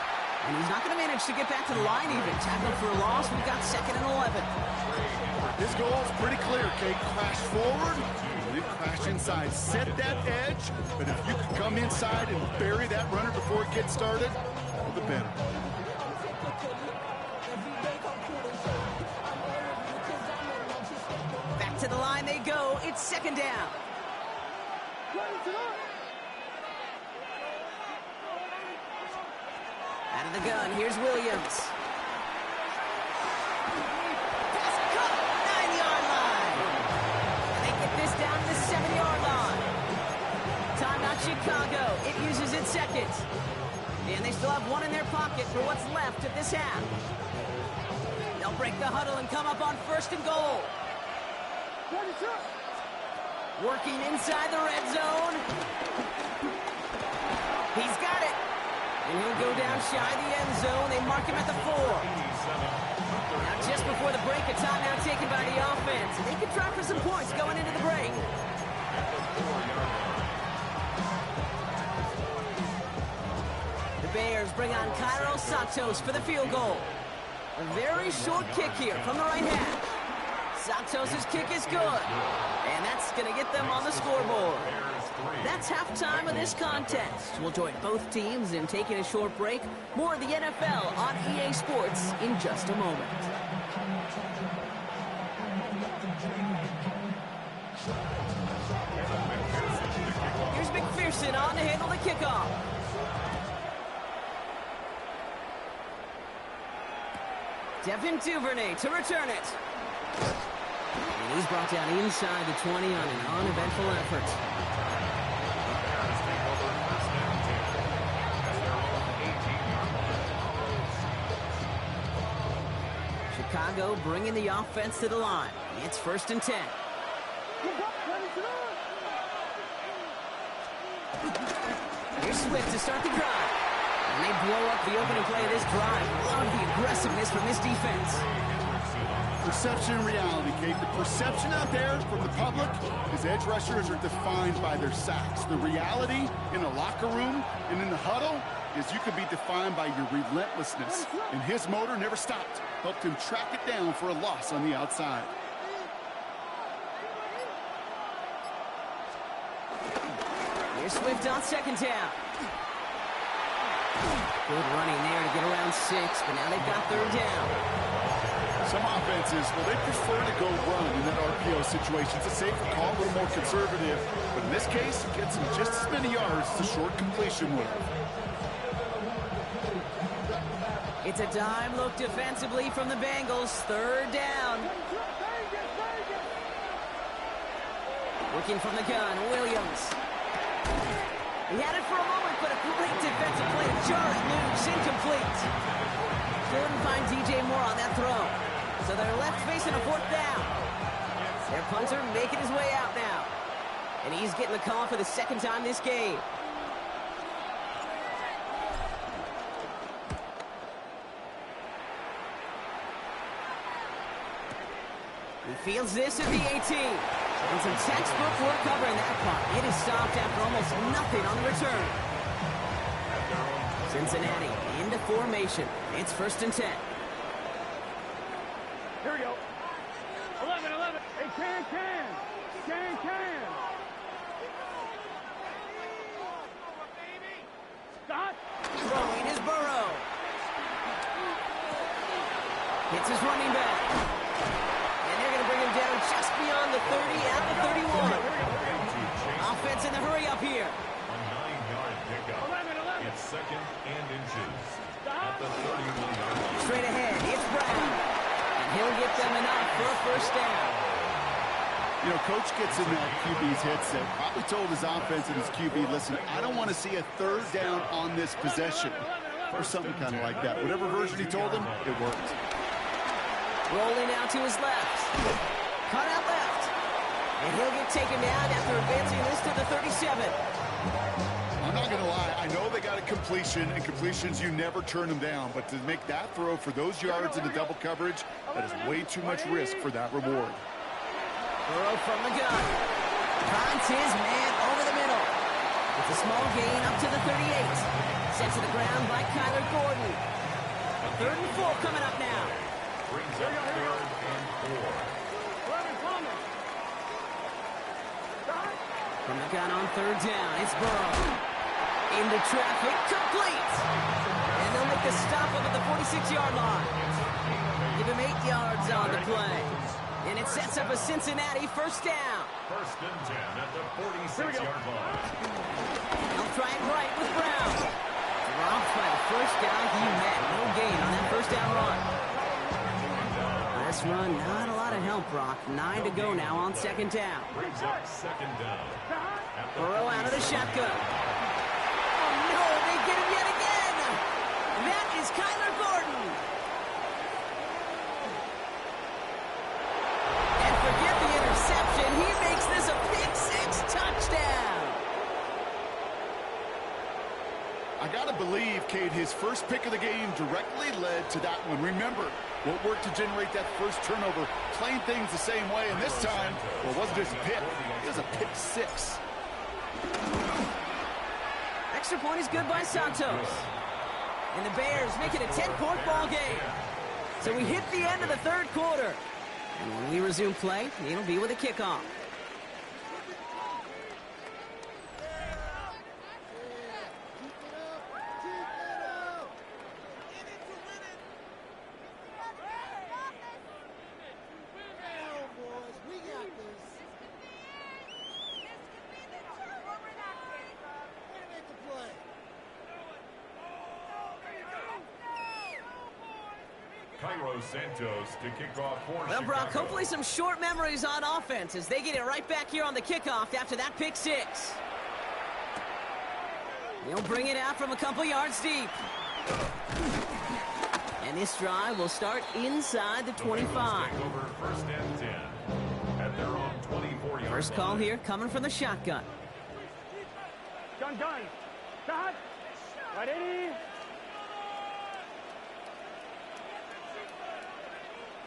And he's not going to manage to get back to the line even. Tackled for a loss. We've got 2nd and 11. His goal is pretty clear, Kate. Crash forward, and then crash inside. Set that edge, but if you can come inside and bury that runner before it gets started, all the better. Back to the line they go. It's 2nd down. Out of the gun, here's Williams. Pass cut, 9-yard line. And they get this down to the 7-yard line. Timeout Chicago. It uses its 2nd. And they still have one in their pocket for what's left of this half. They'll break the huddle and come up on 1st and goal. Working inside the red zone. He's got it. And he'll go down shy of the end zone. They mark him at the 4. Now just before the break, a timeout taken by the offense. They could try for some points going into the break. The Bears bring on Cairo Santos for the field goal. A very short kick here from the right half. Santos' kick is good. And that's going to get them on the scoreboard. That's halftime of this contest. We'll join both teams in taking a short break. More of the NFL on EA Sports in just a moment. Here's McPherson on to handle the kickoff. Devin Duvernay to return it. And he's brought down inside the 20 on an uneventful effort. Chicago bringing the offense to the line. It's 1st and 10. Here's Swift to start the drive. And they blow up the opening play of this drive. Love the aggressiveness from this defense. Perception and reality, Kate. The perception out there from the public is edge rushers are defined by their sacks. The reality in the locker room and in the huddle is you can be defined by your relentlessness. And his motor never stopped. Helped him track it down for a loss on the outside. Here's Swift on second down. Good running there to get around 6, but now they've got third down. Some offenses, well, they prefer to go run in that RPO situation. It's a safer call, a little more conservative. But in this case, it gets him just as many yards as a short completion would. It's a dime look defensively from the Bengals. Third down. Looking from the gun, Williams. He had it for a moment, but a great defensive play to jar it loose, incomplete. Couldn't find DJ Moore on that throw. So they're left facing a fourth down. Their punter making his way out now. And he's getting the call for the second time this game. He fields this at the 18. And some textbook work covering that punt. It is stopped after almost nothing on the return. Cincinnati into formation. It's 1st and 10. Here we go. 11, 11. Hey, can. Stop. Throwing is Burrow. Hits his running back. And they're going to bring him down just beyond the 30 at the 31. Offense in the hurry up here. A 9-yard pickup. 11. It's 2nd and inches. At the 31-yard line. Straight ahead, it's Brown. And he'll get them enough for a first down. You know, Coach gets in that QB's headset, probably told his offense and his QB, listen, I don't want to see a third down on this possession. Or something kind of like that. Whatever version he told him, it worked. Rolling out to his left. Cut out left. And he'll get taken down after advancing this to the 37. I'm not going to lie. I know they got a completion, and completions, you never turn them down. But to make that throw for those yards in the double coverage, that is way too much risk for that reward. Burrow from the gun. Finds his man over the middle. It's a small gain up to the 38. Sent to the ground by Kyler Gordon. 3rd and 4 coming up now. Brings up 3rd and 4. From the gun on 3rd down, it's Burrow. Into traffic, complete. And they'll make the stop up at the 46-yard line. Give him 8 yards on the play. And it sets up a Cincinnati first down. 1st and 10 at the 46-yard line. They'll try it right with Brown. Dropped by the first down he met. No gain on that first down run. Last run, not a lot of help, Brock. 9 to go now on 2nd down. Brings up 2nd down. Burrow out of the shotgun. Oh, no, they get him yet again. That is Kyler Gordon. And forget the interception. He makes this a pick-6 touchdown. I got to believe, Kate, his first pick of the game directly led to that one. Remember, what worked to generate that first turnover, playing things the same way, and this time, well, it wasn't just a pick, it was a pick-6. Extra point is good by Santos. And the Bears make it a 10-point ball game. So we hit the end of the 3rd quarter. And when we resume play, it'll be with a kickoff. Santos to kick off for Well, Brock, Chicago. hopefully some short memories on offense as they get it right back here on the kickoff after that pick-6. They'll bring it out from a couple yards deep. And this drive will start inside the 25. Take over 1st and 10 at their own 24-yard First call line. here coming from the shotgun. Gun. Shot. Right 80.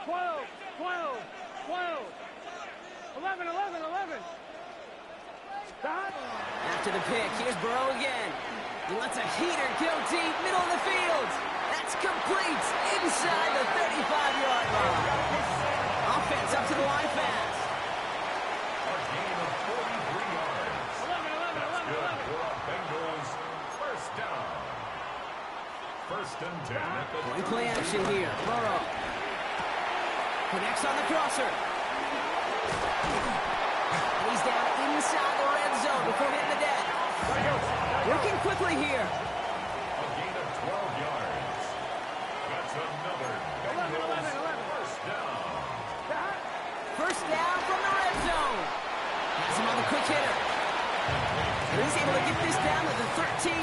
12. 12, 12, 11, 11, 11. Stop. After the pick, here's Burrow again. He lets a heater go deep, middle of the field. That's complete inside the 35-yard line. Offense up to the line fast. A gain of 43 yards. 11, 11, That's 11, good 11. for our Bengals. First down. First and 10 at the One play action here. Burrow connects on the crosser. And he's down inside the red zone before hitting the deck. Working quickly here. A gain of 12 yards. That's another Bengals first down. First down from the red zone. Has him on the quick hitter. And he's able to get this down to the 13.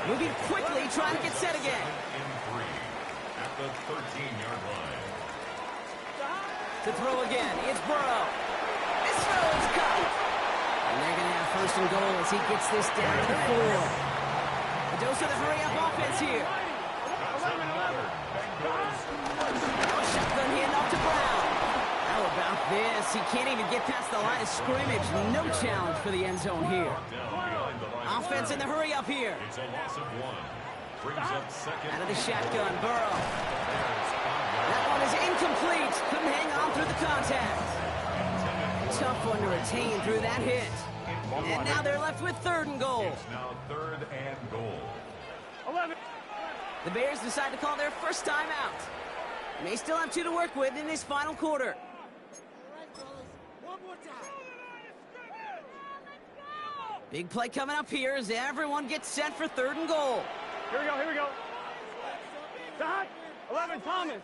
Moving quickly, trying to get set again. In 3 at the 13-yard line. To throw again, it's Burrow. This throw is caught. And they're going to have first and goal as he gets this down to the 4. A dose of the hurry-up offense here. That's another Bengals first down. Shotgun handoff to Brown. How about this? He can't even get past the line of scrimmage. No challenge for the end zone here. Down behind the line. Offense in the hurry-up here. It's a loss of 1. Brings up second. Out of the shotgun, Burrow. That one is incomplete. Couldn't hang on through the contact. Tough one to retain through that hit. And now they're left with third and goal. It's now third and goal. 11. The Bears decide to call their first timeout. May still have 2 to work with in this final quarter. One more time. Big play coming up here as everyone gets set for third and goal. Here we go, here we go. Stop. 11, Thomas.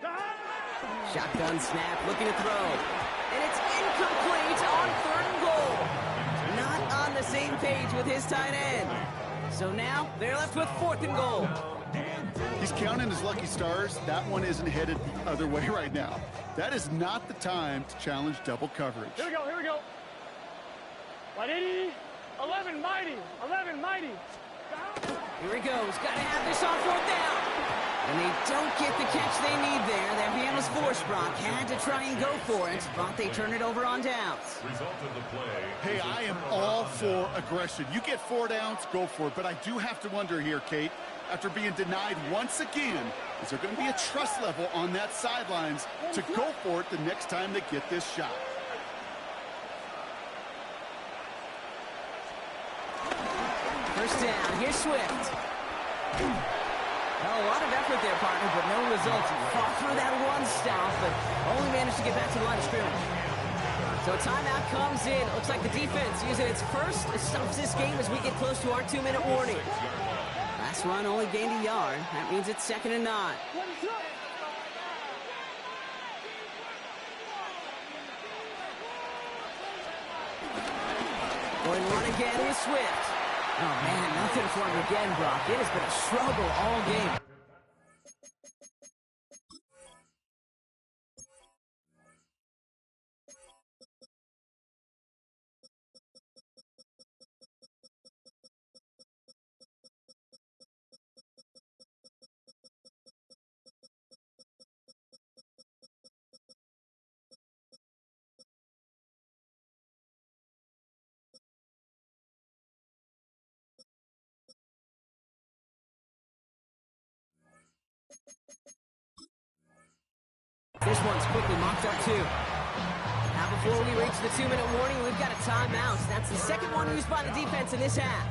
Stop. Shotgun snap, looking to throw. And it's incomplete on third and goal. Not on the same page with his tight end. So now they're left with fourth and goal. He's counting his lucky stars. That one isn't headed the other way right now. That is not the time to challenge double coverage. Here we go, here we go. 180. 11, mighty. 11, mighty. Here he goes. Got to have this on fourth down. And they don't get the catch they need there. Their hand was forced, Brock. Had to try and go for it, but they turn it over on downs. Result of the play. Hey, I am all for aggression. You get 4 downs, go for it. But I do have to wonder here, Kate, after being denied once again, is there going to be a trust level on that sidelines to go for it the next time they get this shot? First down. Here's Swift. Oh, a lot of effort there, partner, but no results. Fought through that one stop, but only managed to get back to the line of scrimmage. So a timeout comes in. Looks like the defense using its first. It stops this game as we get close to our 2-minute warning. Last run only gained a yard. That means it's 2nd and 9. Going one again with Swift. Oh, man, nothing for him again, Brock. It has been a struggle all game. This one's quickly mocked up, too. Now, before we reach the 2-minute warning, we've got a timeout. That's the second one used by the defense in this half.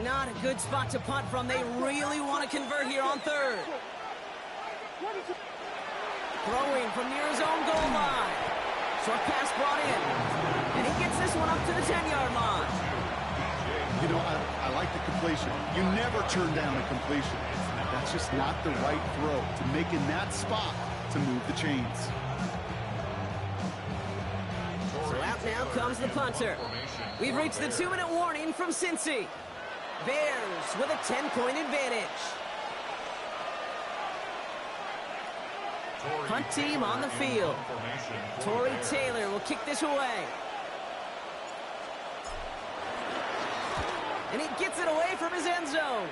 Not a good spot to punt from. They really want to convert here on third. Throwing from near his own goal line. Short pass brought in. And he gets this one up to the 10-yard line. You know, I like the completion. You never turn down a completion. That's just not the right throw to make in that spot to move the chains. So out now comes the punter. We've reached the 2-minute warning from Cincy. Bears with a 10-point advantage. Punt team on the field. Torrey Taylor will kick this away. And he gets it away from his end zone.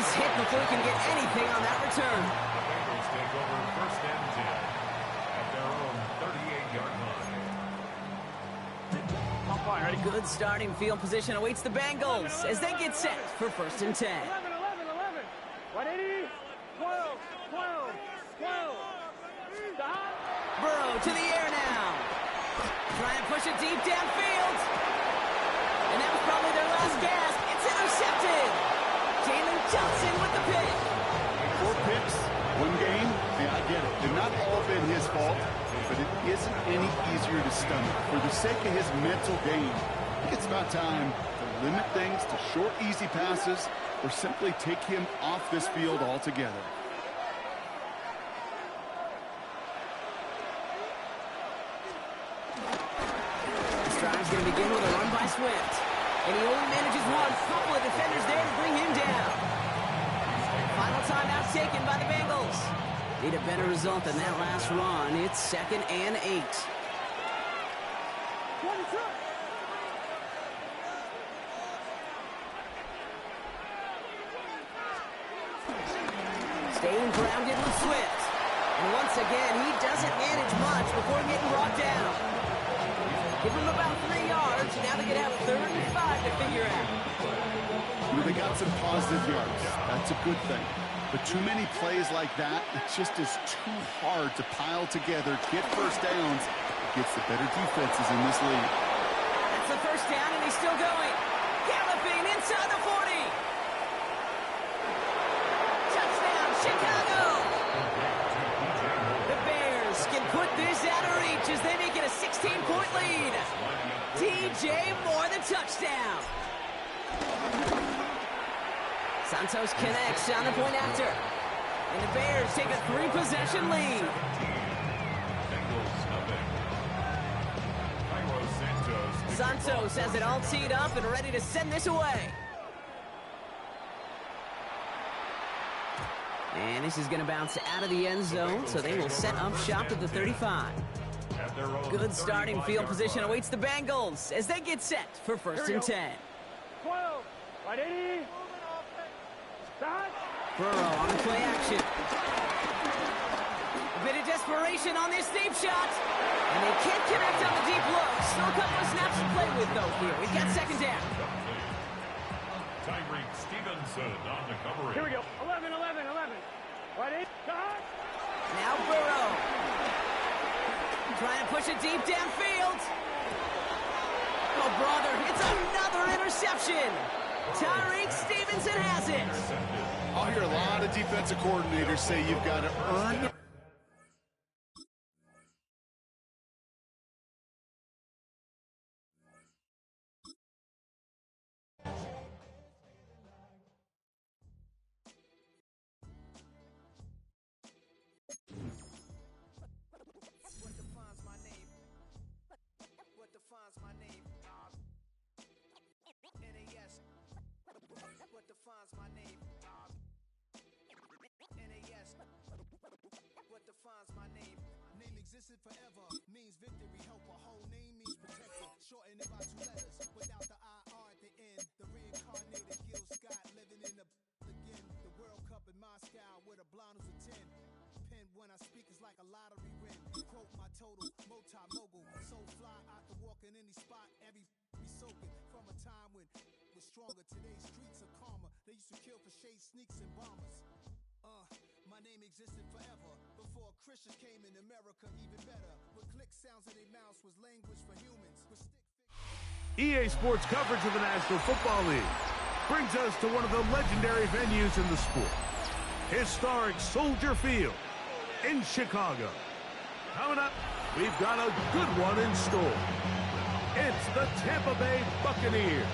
He's hit before he can get anything on that return. The Bengals take over 1st and 10 at their own 38-yard line. Good starting field position awaits the Bengals as they get set for 1st and 10. 11. 180. 12. Burrow to the air now. Trying to push it deep downfield. And that was probably their last gasp. It's intercepted. Jalen Johnson with the pick. 4 picks, 1 game. Yeah, I get it. They've not all been his fault, but it isn't any easier to stomach. For the sake of his mental game, I think it's about time to limit things to short, easy passes or simply take him off this field altogether. This drive's going to begin with a run by Swift. And he only manages one. Couple of defenders there to bring him down. Final timeout taken by the Bengals. Need a better result than that last run. It's 2nd and 8. Staying grounded with Swift. And once again, he doesn't manage much before getting brought down. Give him about 3 yards. Now they're going to have 3rd and 5 to figure out. Well, they got some positive yards. That's a good thing. But too many plays like that, it just is too hard to pile together, get 1st downs against the better defenses in this league. That's the 1st down, and he's still going. Galloping inside the 40. Touchdown, Chicago. The Bears can put this out of reach as they make it a 16-point lead. DJ Moore, the touchdown. Santos connects on the point after. And the Bears take a 3-possession lead. Santos has it all teed up and ready to send this away. And this is going to bounce out of the end zone, so they will set up shop at the 35. Good starting field position awaits the Bengals as they get set for 1st and 10. 12. 180. Burrow on the play action. A bit of desperation on this deep shot. And they can't connect on the deep look. Still a couple of snaps to play with, though, here. We've got 2nd down. Tyreek Stevenson on the coverage. Here we go. 11. 180. Now Burrow. Trying to push it deep downfield. Oh, brother, it's another interception. Tyreek Stevenson has it. I'll hear a lot of defensive coordinators say you've got to earn forever means victory. Help a whole name means protected. Shorten it by 2 letters without the IR at the end. The reincarnated Gil Scott living in the again. The World Cup in Moscow with a blonde who's a 10. Pen when I speak is like a lottery win. Quote my total, multi-mogul. So fly I can walk in any spot. Every be soaking from a time when it was stronger. Today's streets are calmer. They used to kill for shade sneaks and bombers. My name existed forever. Before Christians came in America, even better. With click sounds in their mouths was language for humans. EA Sports coverage of the National Football League brings us to one of the legendary venues in the sport. Historic Soldier Field in Chicago. Coming up, we've got a good one in store. It's the Tampa Bay Buccaneers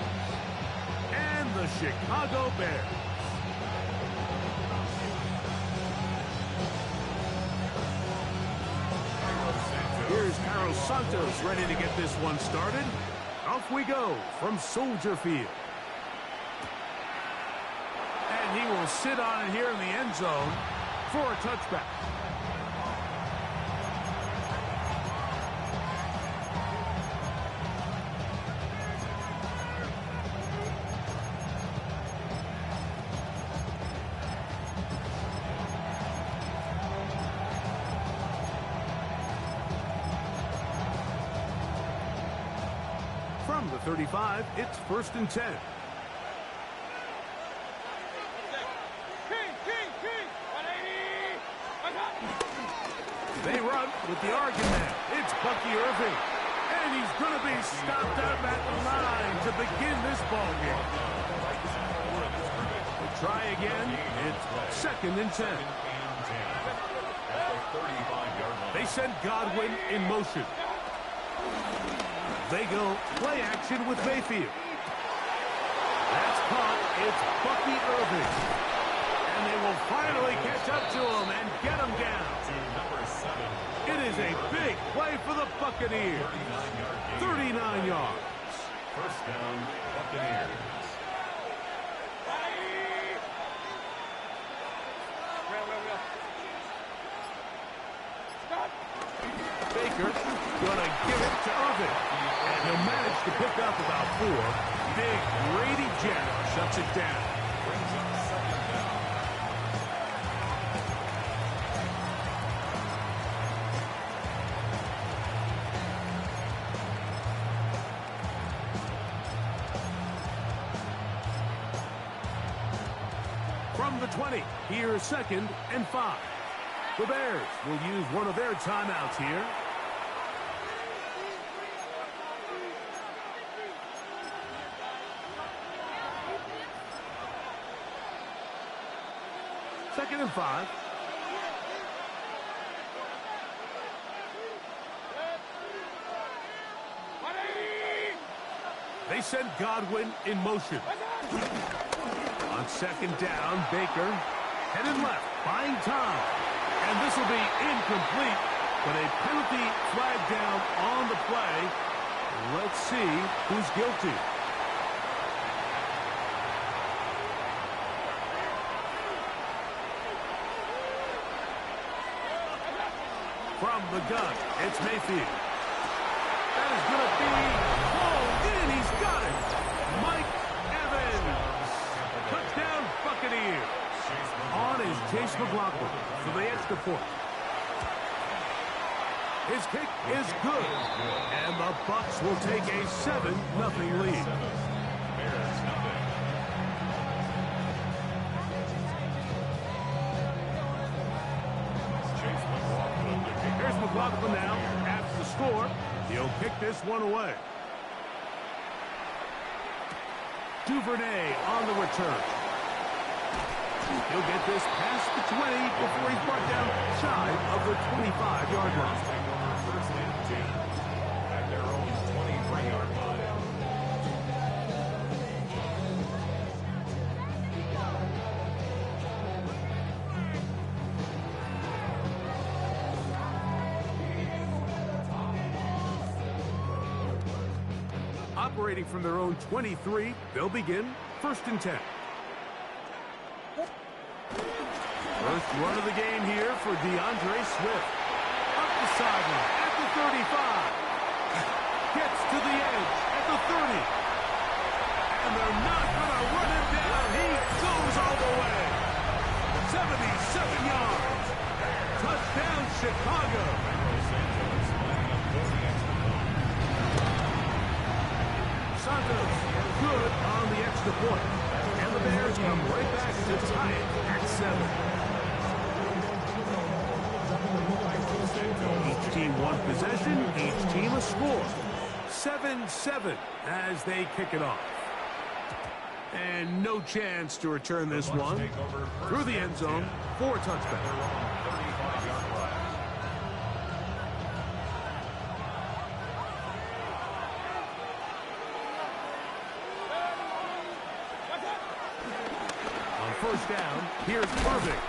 and the Chicago Bears. Here's Carlos Santos ready to get this one started. Off we go from Soldier Field. And he will sit on it here in the end zone for a touchback. From the 35, it's 1st and 10. They run with the argument. It's Bucky Irving. And he's going to be stopped up at the line to begin this ball game. They try again. It's 2nd and 10. They send Godwin in motion. They go play action with Mayfield. That's caught. It's Bucky Irving. And they will finally catch up to him and get him down. It is a big play for the Buccaneers. 39 yards. First down, Buccaneers. Baker gonna give it to Irving. And he'll manage to pick up about 4. Big Grady Jarrett shuts it down. Brings up 2nd down. From the 20, here's 2nd and 5. The Bears will use one of their timeouts here. Second and 5. They send Godwin in motion. On 2nd down, Baker headed left, buying time. And this will be incomplete, but a penalty flag down on the play. Let's see who's guilty. From the gun, it's Mayfield. That is going to be hauled in. He's got it. Mike Evans. Touchdown, Buccaneers. On is Chase McLaughlin for the extra point. His kick is good. And the Bucs will take a 7-0 lead. Here's McLaughlin now after the score. He'll kick this one away. Duvernay on the return. He'll get this past the 20 before he's brought down shy of the 25-yard line. First and 10 at their own 23-yard line. Operating from their own 23, they'll begin 1st and 10. First run of the game here for DeAndre Swift. Up the sideline at the 35. Gets to the edge at the 30. And they're not going to run him down. He goes all the way. 77 yards. Touchdown, Chicago. Santos good on the extra point. And the Bears come right back to tie it at 7. Each team one possession, each team a score. 7-7 as they kick it off. And no chance to return this one. Through the end zone for a touchback. First down, here's Irving.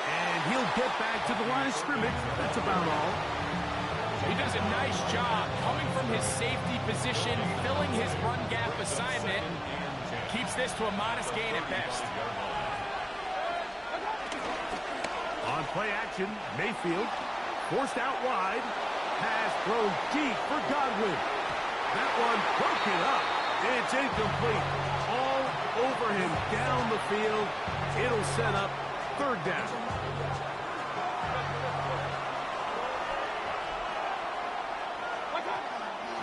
And he'll get back to the line of scrimmage. That's about all. He does a nice job coming from his safety position, filling his run gap assignment. Keeps this to a modest gain at best. On play action, Mayfield forced out wide. Pass thrown deep for Godwin. That one broken up. It's incomplete. All over him down the field. It'll set up 3rd down.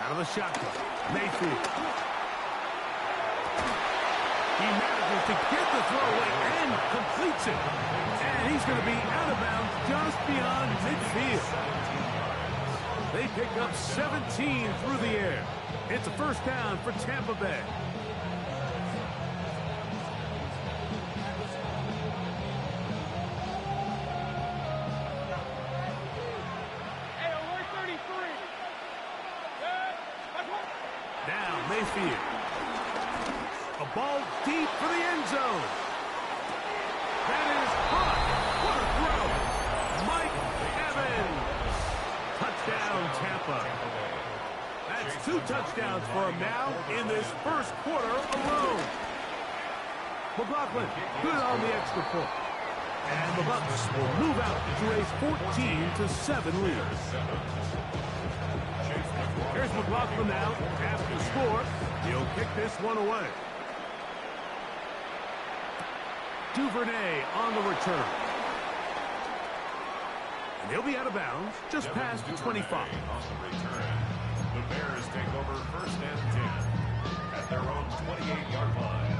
Out of the shotgun. Mayfield. He manages to get the throw away and completes it. And he's going to be out of bounds just beyond midfield. They pick up 17 through the air. It's a first down for Tampa Bay. Now Mayfield. A ball deep for the end zone. That is hot. What a throw. Mike Evans. Touchdown, Tampa. That's 2 touchdowns for him now in this first quarter alone. McLaughlin, good on the extra point. And the Bucs will move out to a 14-7 lead. Here's McLaughlin now after the score. He'll kick this one away. Duvernay on the return. And he'll be out of bounds just past the 25. The Bears take over first and 10 at their own 28-yard line.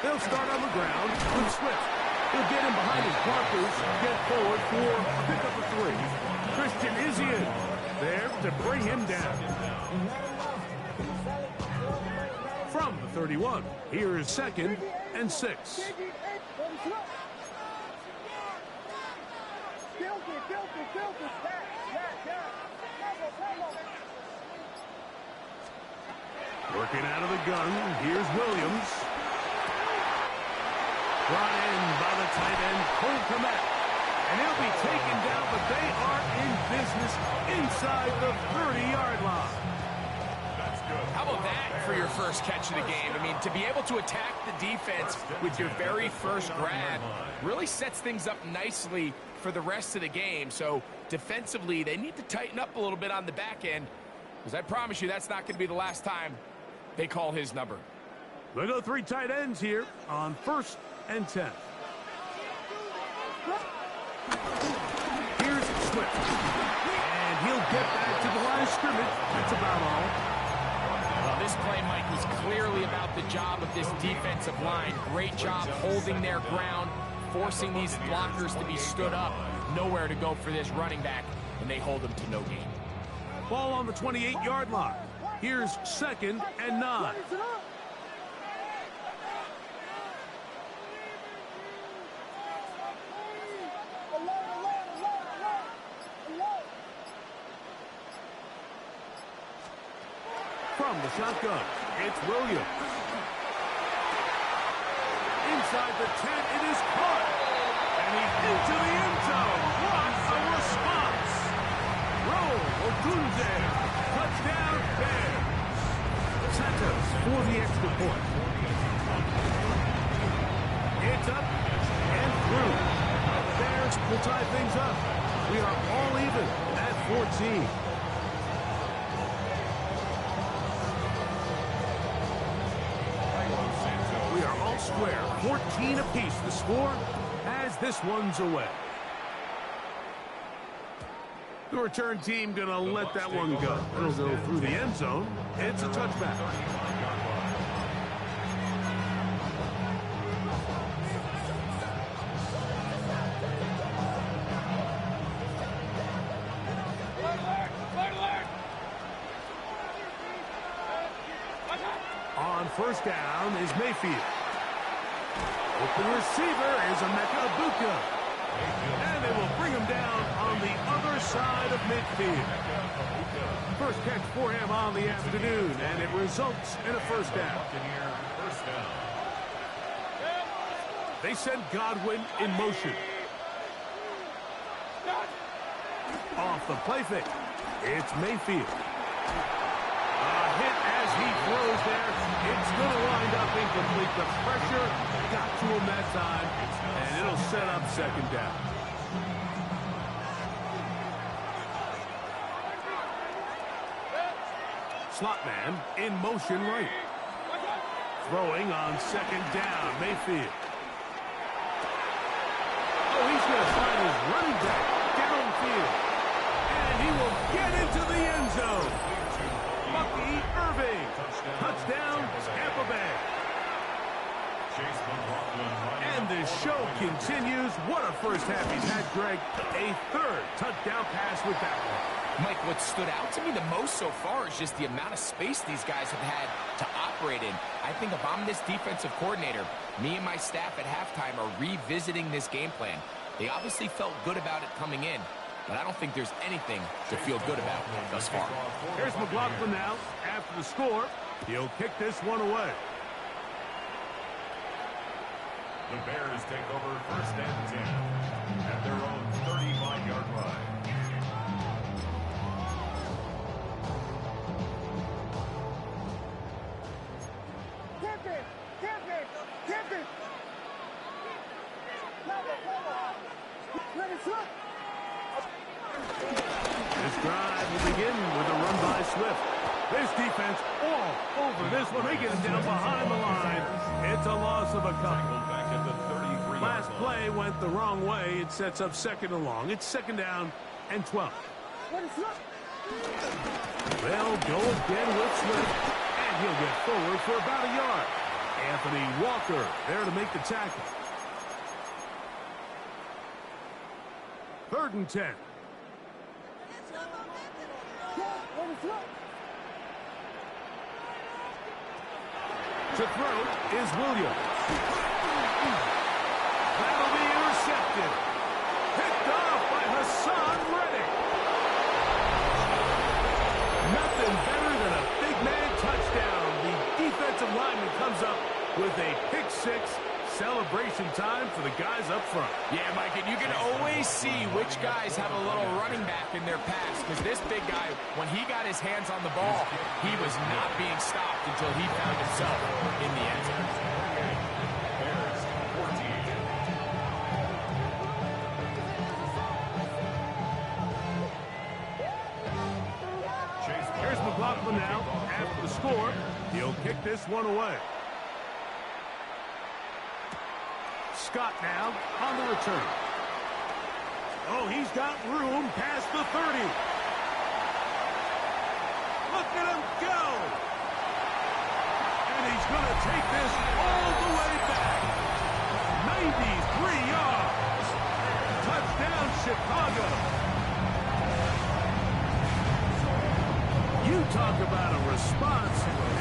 They'll start on the ground with Swift. He'll get him behind his blockers, get forward for a pickup of 3. Christian Izien there to bring him down. From the 31, here is 2nd and 6. Working out of the gun, here's Williams. Brought in by the tight end, Cole Kmet. And he'll be taken down, but they are in business inside the 30-yard line. That's good. How about that for your first catch of the game? I mean, to be able to attack the defense with your very first grab really sets things up nicely for the rest of the game. So defensively, they need to tighten up a little bit on the back end, because I promise you that's not going to be the last time they call his number. We'll go 3 tight ends here on 1st and 10. Here's Swift. And he'll get back to the line of scrimmage. That's about all. Well, this play, Mike, was clearly about the job of this defensive line. Great job holding their ground, forcing these blockers to be stood up. Nowhere to go for this running back, and they hold him to no gain. Ball on the 28-yard line. Here's 2nd and 9. From the shotgun, it's Williams. Inside the 10, it is caught. And he's into the end zone. What a response. Roll, Ogunze. Touchdown, Bears. Santos for the extra point. It's up and through. The Bears will tie things up. We are all even at 14. Square, 14 apiece the score as this one's away. The return team gonna let that one go. It'll go through the end zone. It's a touchback. On first down is Mayfield. Open receiver is Emeka Egbuka. And they will bring him down on the other side of midfield. First catch for him on the afternoon, and it results in a first down. They send Godwin in motion. Off the play fake, it's Mayfield. A hit as he throws there. It's going to wind up incomplete. The pressure got to him that time, and it'll set up 2nd down. Slot man in motion right. Throwing on 2nd down, Mayfield. Oh, he's going to find his running back downfield. And he will get into the end zone. Lucky Irving. Touchdown, Tampa Bay. And the show continues. What a first half he's had, Greg. A third touchdown pass with that one. Mike, what stood out to me the most so far is just the amount of space these guys have had to operate in. I think if I'm this defensive coordinator, me and my staff at halftime are revisiting this game plan. They obviously felt good about it coming in, but I don't think there's anything to feel good about thus far. Here's McLaughlin now. After the score, he'll kick this one away. The Bears take over 1st and 10 at their own 35-yard line. This drive will begin with a run by Swift. This defense all over this one. They get it down behind the line. It's a loss of a couple. Last play went the wrong way. It sets up 2nd and long. It's 2nd down and 12. They'll go again with Swift, and he'll get forward for about a yard. Anthony Walker there to make the tackle. 3rd and 10. To throw is Williams. That'll be intercepted. Picked off by Hassan Reddick. Nothing better than a big man touchdown. The defensive lineman comes up with a pick six. Celebration time for the guys up front. Yeah, Mike, and you can always see which guys have a little running back in their pass, because this big guy, when he got his hands on the ball, he was not being stopped until he found himself in the end zone. Here's McLaughlin now. After the score, he'll kick this one away. Scott now on the return. Oh, he's got room past the 30. Look at him go. And he's going to take this all the way back. 93 yards. Touchdown, Chicago. You talk about a response.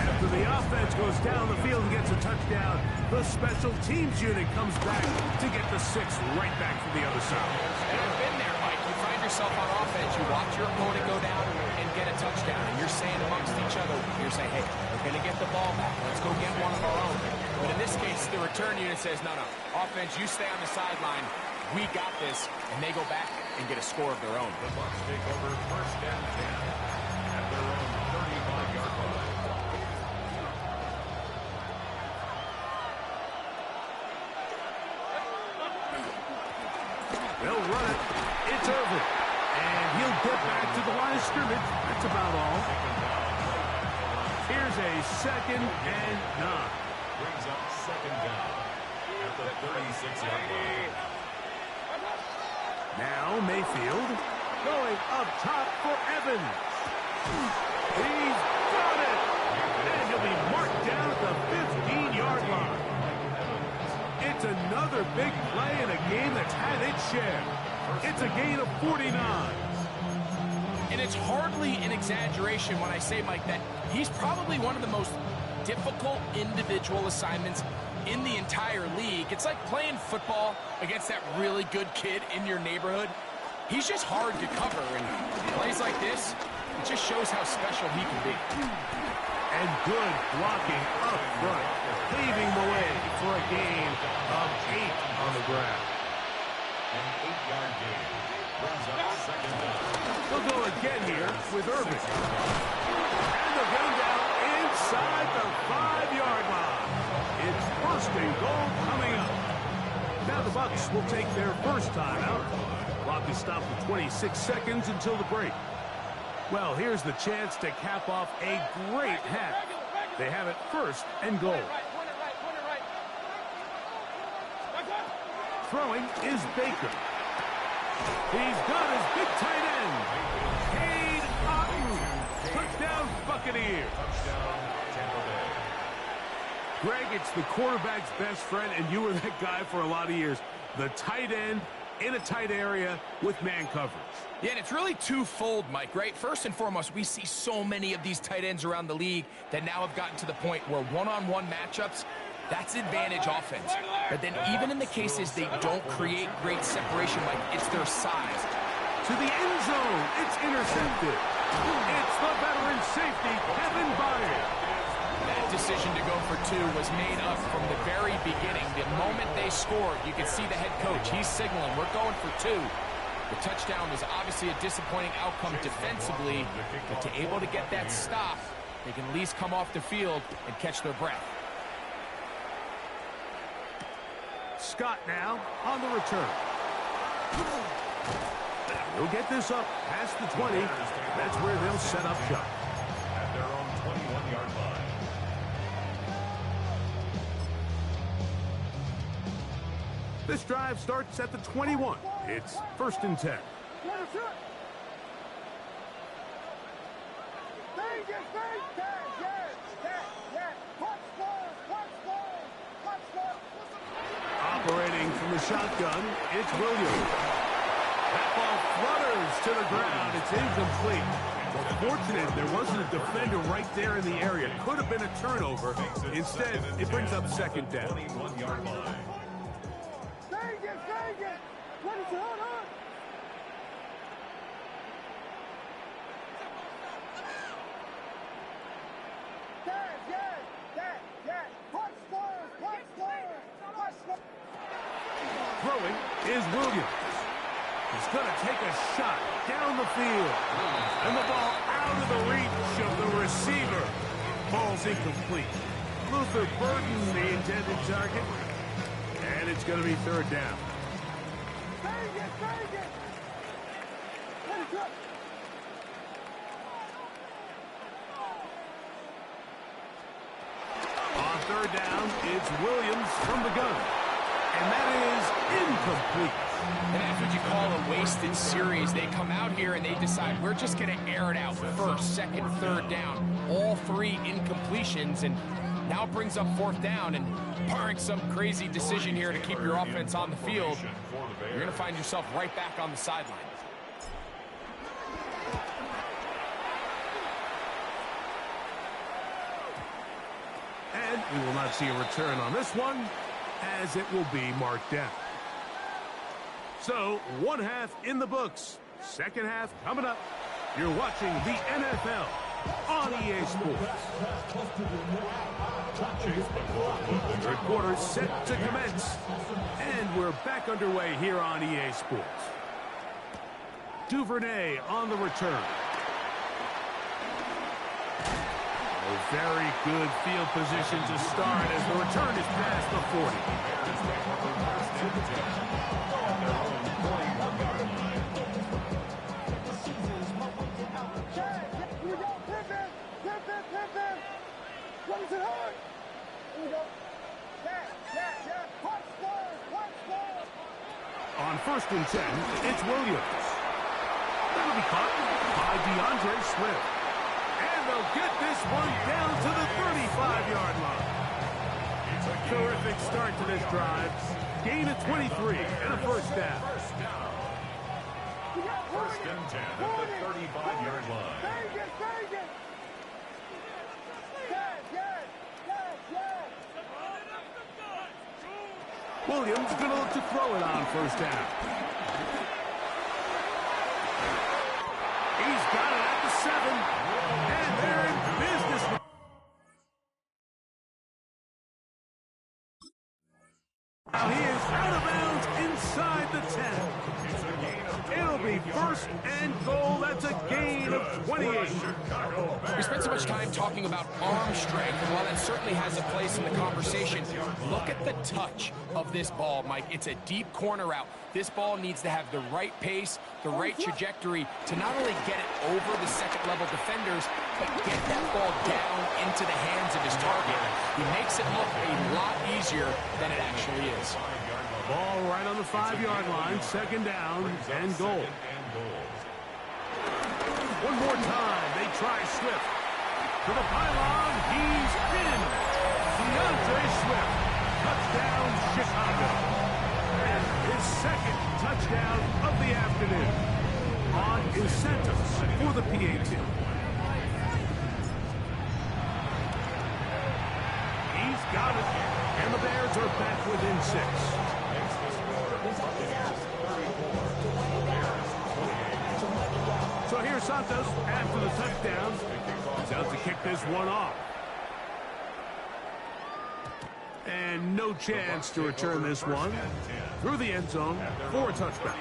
After the offense goes down the field and gets a touchdown, the special teams unit comes back to get the 6 right back from the other side. You've been there, Mike. You find yourself on offense. You watch your opponent go down and get a touchdown, and you're saying amongst each other, you're saying, hey, we're going to get the ball back. Let's go get one of our own. But in this case, the return unit says, no, offense, you stay on the sideline. We got this. And they go back and get a score of their own. The Bucs take over 1st and 10 at their own 35-yard line. They'll run it. It's over. And he'll get back to the line of scrimmage. That's about all. Here's a 2nd and 9. Brings up 2nd down at the 36-yard line. Now Mayfield going up top for Evans. He's got it. And he'll be marked down at the 15-yard line. It's another big play in a game that's had its share. It's a gain of 49. And it's hardly an exaggeration when I say, Mike, that he's probably one of the most difficult individual assignments in the entire league. It's like playing football against that really good kid in your neighborhood. He's just hard to cover, and plays like this, it just shows how special he can be. And good blocking up front, paving the way for a gain of 8 on the ground. An 8-yard gain brings up 2nd down. They'll go again here with Irving. And they'll get him down inside the 5-yard line. It's 1st and goal coming up. Now the Bucs will take their first timeout. Clock is stopped for 26 seconds until the break. Well, here's the chance to cap off a great half. They have it 1st and goal. Throwing is Baker. He's got his big tight end. Cade Otton. Touchdown, Buccaneers. Touchdown, Tampa Bay. Greg, it's the quarterback's best friend, and you were that guy for a lot of years. The tight end in a tight area with man coverage. Yeah, and it's really twofold, Mike, right? First and foremost, we see so many of these tight ends around the league that now have gotten to the point where one-on-one matchups, that's advantage offense. But then even in the cases they don't create great separation, Mike, it's their size. To the end zone, it's intercepted. It's the veteran safety, Kevin Byard. That decision to go for two was made up from the very beginning. The moment they scored, you could see the head coach. He's signaling, we're going for two. The touchdown was obviously a disappointing outcome defensively, but to able to get that stop, they can at least come off the field and catch their breath. Scott now on the return. He'll get this up past the 20. That's where they'll set up shop. At their own 21-yard line. This drive starts at the 21. It's 1st and 10. Operating from the shotgun, it's Williams. That ball flutters to the ground. It's incomplete. Well, fortunate there wasn't a defender right there in the area. Could have been a turnover. Instead, it brings up 2nd down. 21-yard line. Throwing is Williams. He's going to take a shot down the field. And the ball out of the reach of the receiver. Ball's incomplete. Luther Burden, the intended target. And it's going to be 3rd down. On 3rd down, it's Williams from the gun. And that is incomplete. And that's what you call a wasted series. They come out here and they decide, we're just going to air it out. 1st, 2nd, 3rd down. All 3 incompletions. And now it brings up 4th down. And barring some crazy decision here to keep your offense on the field, you're going to find yourself right back on the sideline. And we will not see a return on this one, as it will be marked down. So, 1 half in the books. 2nd half coming up. You're watching the NFL on EA Sports. 3rd quarter set to commence. And we're back underway here on EA Sports. Duvernay on the return. A very good field position to start as the return is past the 40. On 1st and 10, it's Williams. That'll be caught by DeAndre Swift. And they'll get this one down to the 35-yard line. Terrific start to this drive. Gain of 23 and a 1st down. 1st and 10 at the 35-yard line. Williams going to look to throw it on 1st down. He's got it at the 7. And they're in business. Now he is out of bounds inside the 10. It'll be 1st and goal. That's a gain of 28. We spent so much time talking about arm strength, and while that certainly has a place in the conversation, look at the touch of this ball, Mike. It's a deep corner route. This ball needs to have the right pace, the right trajectory to not only get it over the 2nd-level defenders, get that ball down into the hands of his target. He makes it look a lot easier than it actually is. Ball right on the 5-yard line, second down and goal. One more time, they try Swift. To the pylon, he's in. DeAndre Swift, touchdown Chicago. And his second touchdown of the afternoon on incentives for the PAT. He's got it, and the Bears are back within 6. So here's Santos after the touchdown. He's out to kick this one off. And no chance to return this one through the end zone for a touchback.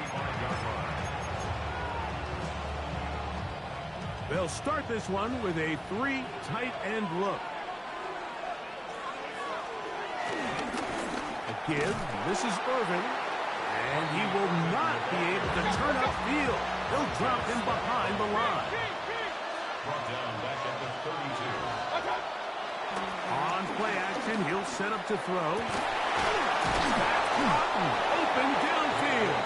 They'll start this one with a 3 tight end look. A give. This is Irvin. And he will not be able to turn upfield. He'll drop him behind the line. Brought down back at the 32. On play action, he'll set up to throw. That's Cotton, open downfield.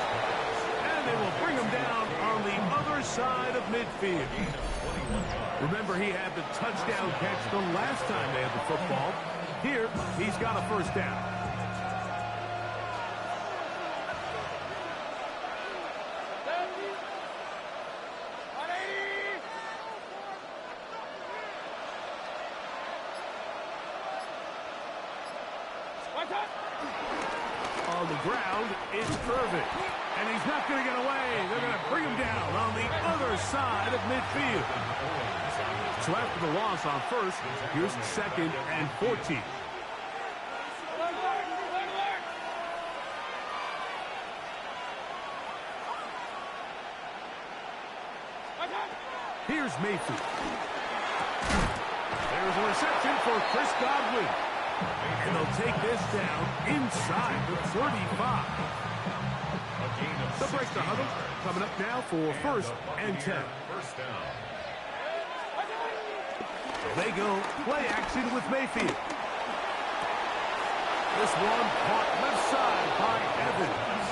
And they will bring him down on the other side of midfield. Remember, he had the touchdown catch the last time they had the football. Here, he's got a first down. On the ground, it's Irvin. And he's not going to get away. They're going to bring him down on the other side of midfield. So after the loss on first, here's second and 14. Here's Mayfield. There's a reception for Chris Godwin. And they'll take this down inside the 35. The break the huddle. Coming up now for first and 10. They go play action with Mayfield. This one caught left side by Evans.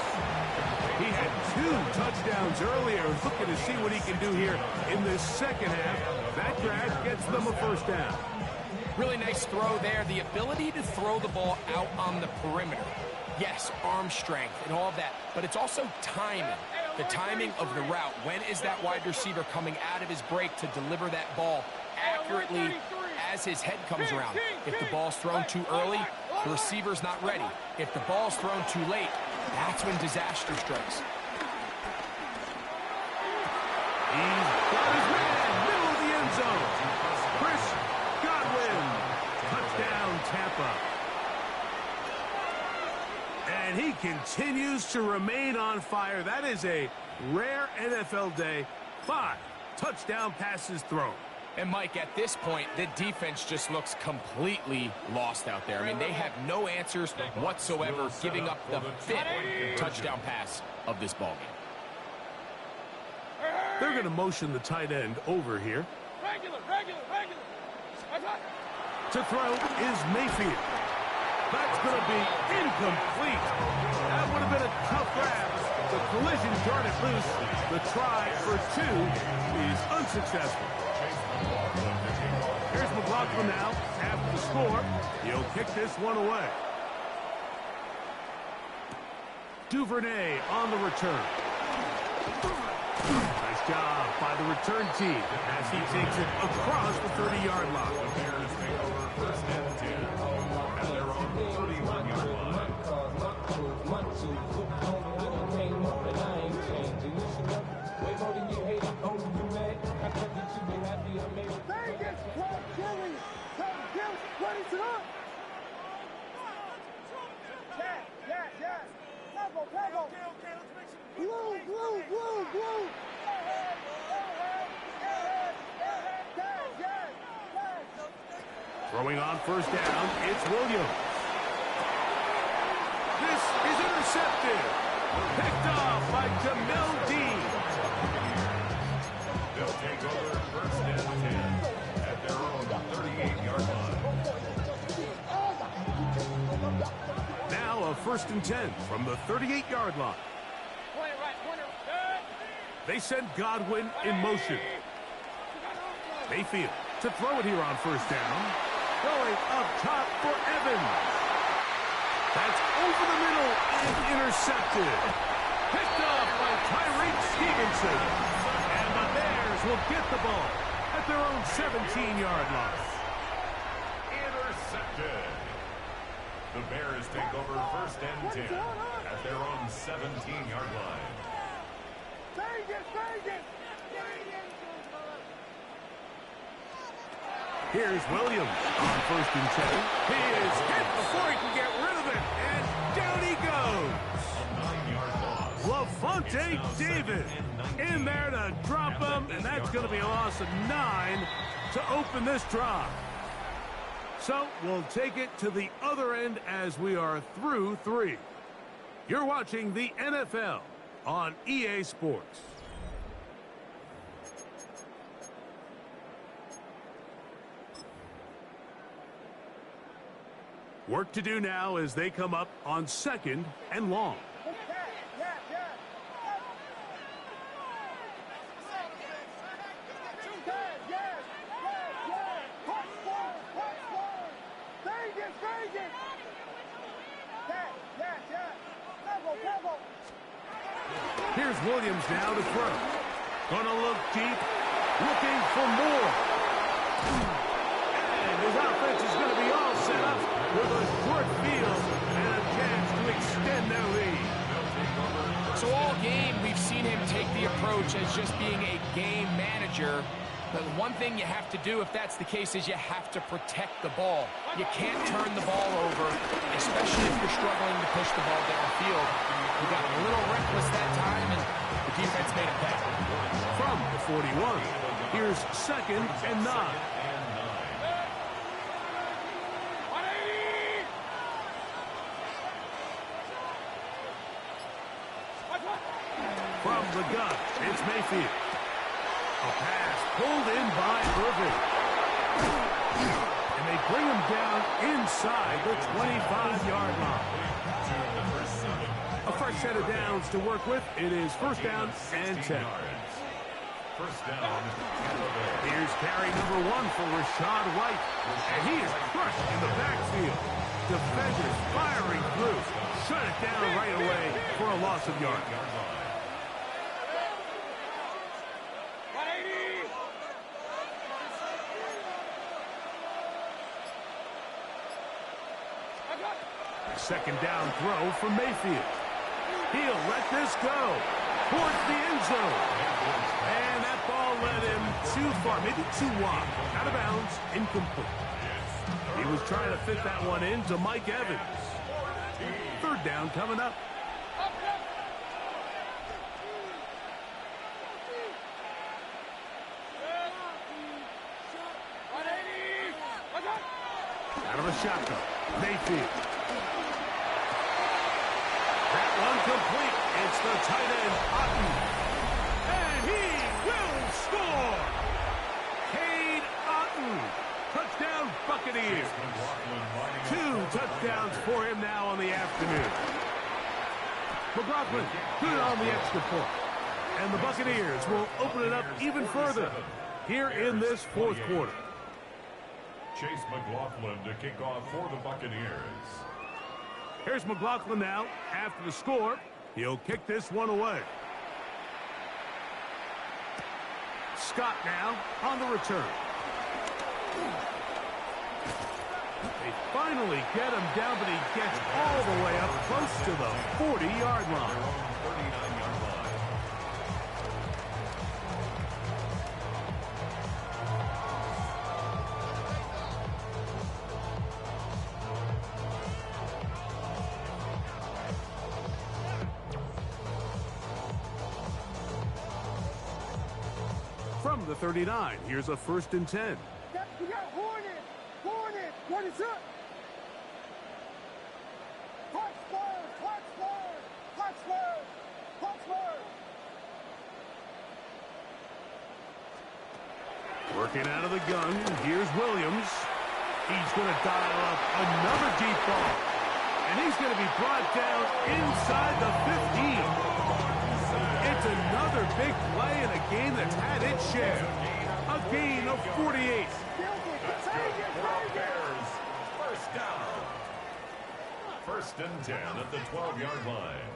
He had 2 touchdowns earlier. Looking to see what he can do here in this second half. That drag gets them a first down. Really nice throw there. The ability to throw the ball out on the perimeter. Yes, arm strength and all of that, but it's also timing. The timing of the route. When is that wide receiver coming out of his break to deliver that ball accurately as his head comes around? If the ball's thrown too early, the receiver's not ready. If the ball's thrown too late, that's when disaster strikes. He's got his man, middle of the end zone. Chris Godwin, touchdown Tampa. And he continues to remain on fire. That is a rare NFL day. 5 touchdown passes thrown. And Mike, at this point, the defense just looks completely lost out there. I mean, they have no answers whatsoever, giving up the 5th touchdown pass of this ballgame. They're going to motion the tight end over here. Regular. To throw is Mayfield. That's going to be incomplete. That would have been a tough grab. The collision darted loose. The try for 2 is unsuccessful. Here's McLaughlin now after the score. He'll kick this one away. Duvernay on the return. Nice job by the return team as he takes it across the 30-yard line. First and 10. And they're on the 31-yard line. Blue. Throwing on first down, it's Williams. This is intercepted. Picked off by Jamel Dean. They'll take over first and 10. at their own 38-yard line. Now a 1st and 10 from the 38-yard line. They send Godwin in motion. Mayfield to throw it here on 1st down. Going up top for Evans. That's over the middle and intercepted. Picked off by Tyreek Stevenson. And the Bears will get the ball at their own 17-yard line. Intercepted. The Bears take over 1st and 10 at their own 17-yard line. Here's Williams on 1st and 10. He is hit before he can get rid of it, and down he goes. Lafante David in there to drop him, and that's going to be a loss of 9 to open this drive. So we'll take it to the other end as we are through 3. You're watching the NFL on EA Sports. Work to do now as they come up on 2nd and long. Here's Williams now to throw. Gonna look deep, looking for more. And his offense is going to be all set up with a short field and a chance to extend their lead. So all game, we've seen him take the approach as just being a game manager. But one thing you have to do, if that's the case, is you have to protect the ball. You can't turn the ball over, especially if you're struggling to push the ball downfield. He got a little reckless that time, and the defense made him pay. From the 41, here's 2nd and 9. From the gun, it's Mayfield. A pass pulled in by Irving. And they bring him down inside the 25-yard line. A fresh set of downs to work with. It is 1st down and 10. 1st down. Here's carry number 1 for Rashad White. And he is crushed in the backfield. Defenders firing through. Shut it down right away for a loss of yards. Second down throw from Mayfield. He'll let this go towards the end zone. And that ball led him too far, maybe too wide. Out of bounds, incomplete. He was trying to fit that one into Mike Evans. 3rd down coming up. Out of a shotgun, Mayfield. That one complete. It's the tight end, Otten. And he will score. Cade Otten. Touchdown, Buccaneers. 2 touchdowns for him now on the afternoon. McLaughlin good on the extra point. And the Buccaneers will open it up even further here in this 4th quarter. Chase McLaughlin to kick off for the Buccaneers. Here's McLaughlin now. After the score, he'll kick this one away. Scott now on the return. They finally get him down, but he gets all the way up close to the 40-yard line. 39-yard line. From the 39, here's a 1st and 10. We got Hornet. What is up? Working out of the gun, here's Williams. He's going to dial up another deep ball. And he's going to be brought down inside the 15. It's another big play in a game that's had its share. A gain of 48. That's good for our Bears. First down. First and 10 at the 12-yard line.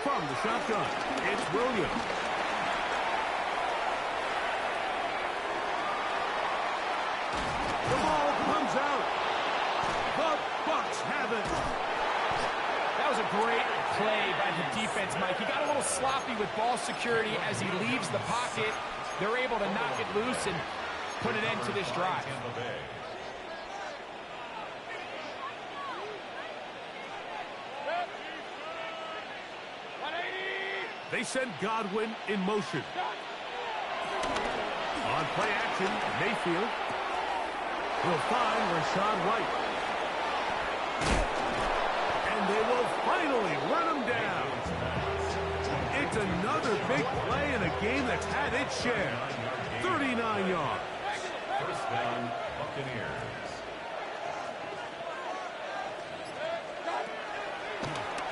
From the shotgun, it's Williams. The ball comes out. The Bucs have it. That was a great play by the defense, Mike. He got a little sloppy with ball security as he leaves the pocket. They're able to knock it loose and put an end to this drive. They send Godwin in motion. On play action, Mayfield will find Rashad White. And they will finally run him down. It's another big play in a game that's had its share. 39 yards. First down, Buccaneers.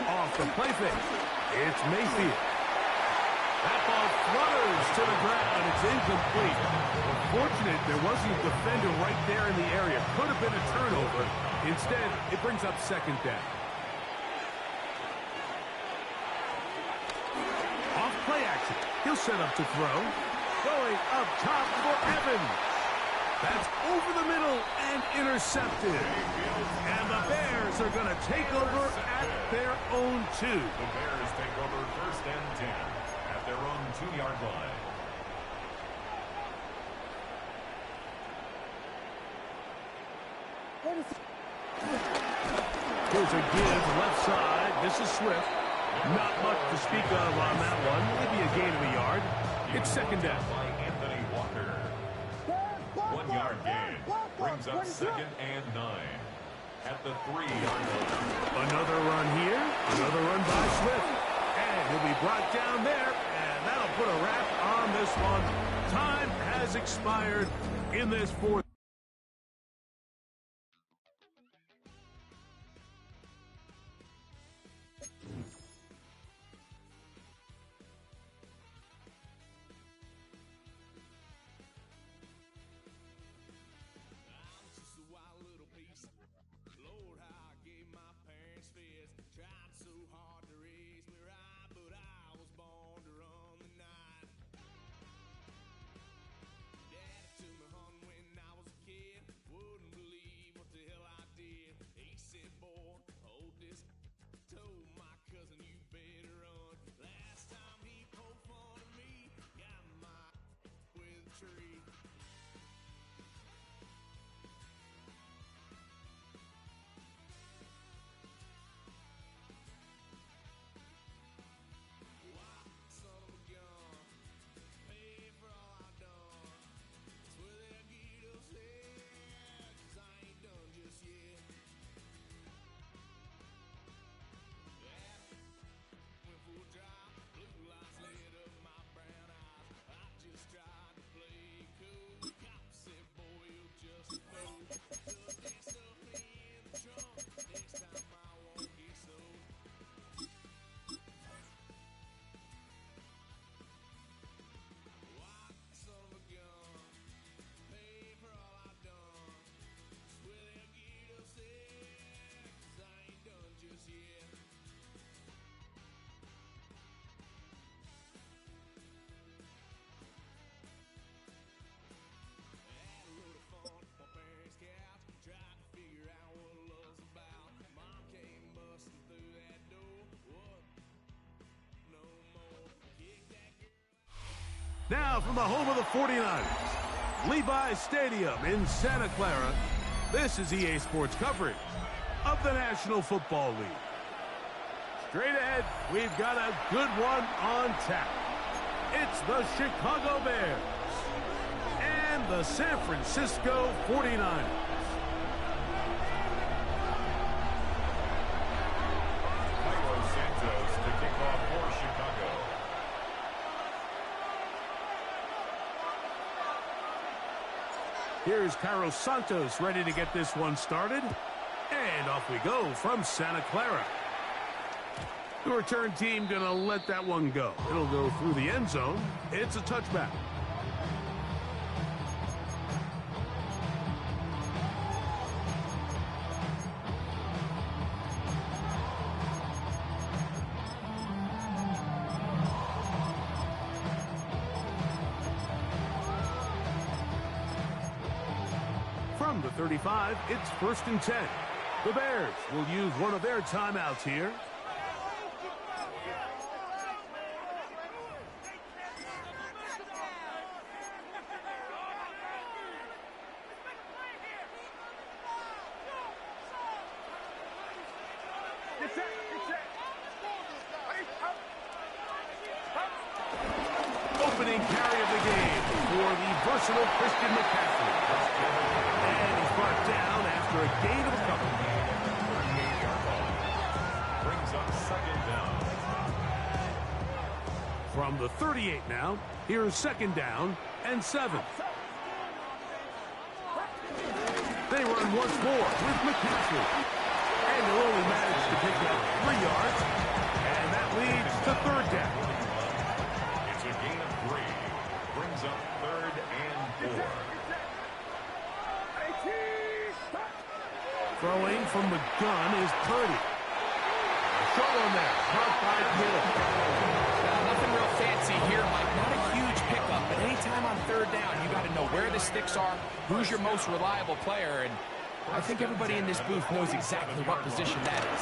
Off the play fake, it's Mayfield. That ball flutters to the ground. It's incomplete. Unfortunate there wasn't a defender right there in the area. Could have been a turnover. Instead, it brings up second down. Off play action. He'll set up to throw. Going up top for Evans. That's over the middle and intercepted. And the Bears are going to take over at their own 2. The Bears take over first and 10 at their own 2-yard line. Here's a give left side. This is Swift. Not much to speak of on that one. Maybe a gain of a yard. It's second down. By Anthony Walker. 1-yard gain. Brings up second and 9 at the 3-yard line. Another run here. Another run by Swift. And he'll be brought down there. And that'll put a wrap on this one. Time has expired in this fourth. Now from the home of the 49ers, Levi's Stadium in Santa Clara, this is EA Sports coverage of the National Football League. Straight ahead, we've got a good one on tap. It's the Chicago Bears and the San Francisco 49ers. Here's Carlos Santos ready to get this one started. And off we go from Santa Clara. The return team going to let that one go. It'll go through the end zone. It's a touchback. From the 35, it's 1st and 10. The Bears will use one of their timeouts here. Opening carry of the game for the versatile Christian McCaffrey. And he's brought down after a gain of a couple. Brings up 2nd down. From the 38 now, here's 2nd down and 7. They run once more with McCaffrey. And they'll only manage to pick up 3 yards. And that leads to 3rd down. It's a gain of 3. Brings up 3rd and 4. Throwing from the gun is Purdy. Short one there, not by Kittle. Nothing real fancy here, Mike. Not a huge pickup, but anytime on 3rd down, you got to know where the sticks are, who's your most reliable player, and I think everybody in this booth knows exactly what position that is.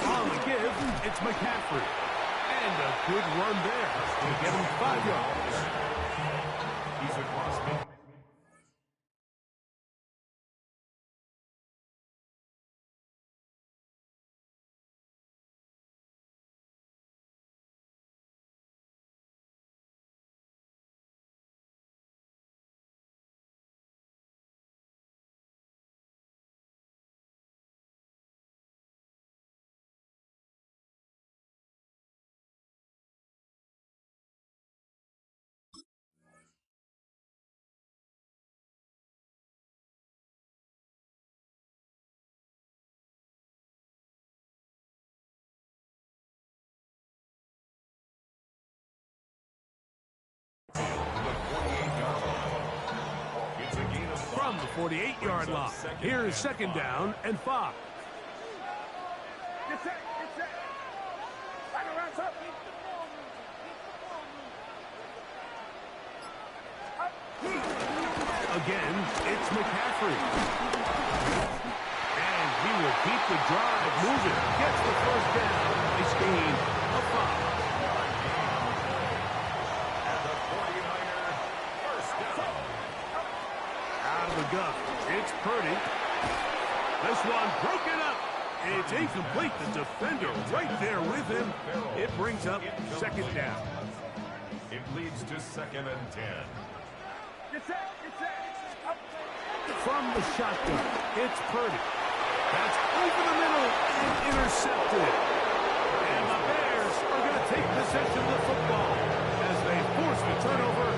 On the give, it's McCaffrey. And a good run there to get him 5 yards. He's across me. From the 48-yard line, here's 2nd down and 5. Again, it's McCaffrey. And he will keep the drive moving. Gets the 1st down. Nice gain of 5. And the 49er, 1st down. Out of the gun, it's Purdy. This one broken up. It's incomplete. The defender right there with him. It brings up 2nd down. It leads to 2nd and 10. From the shotgun, it's Purdy. That's over the middle and intercepted. And the Bears are going to take possession of the football as they force the turnover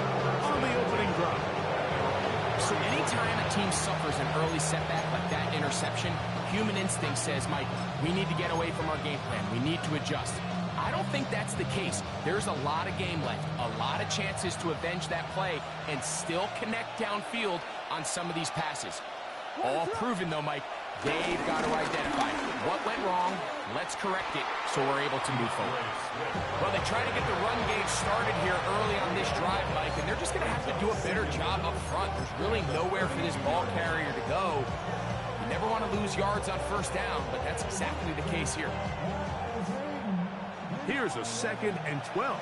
on the opening drive. So anytime a team suffers an early setback like that interception, human instinct says, Mike, we need to get away from our game plan. We need to adjust. I don't think that's the case. There's a lot of game left, a lot of chances to avenge that play and still connect downfield on some of these passes. All proven, though, Mike. They've got to identify what went wrong. Let's correct it so we're able to move forward. Well, they try to get the run game started here early on this drive, Mike, and they're just going to have to do a better job up front. There's really nowhere for this ball carrier to go. You never want to lose yards on 1st down, but that's exactly the case here. Here's a 2nd and 12.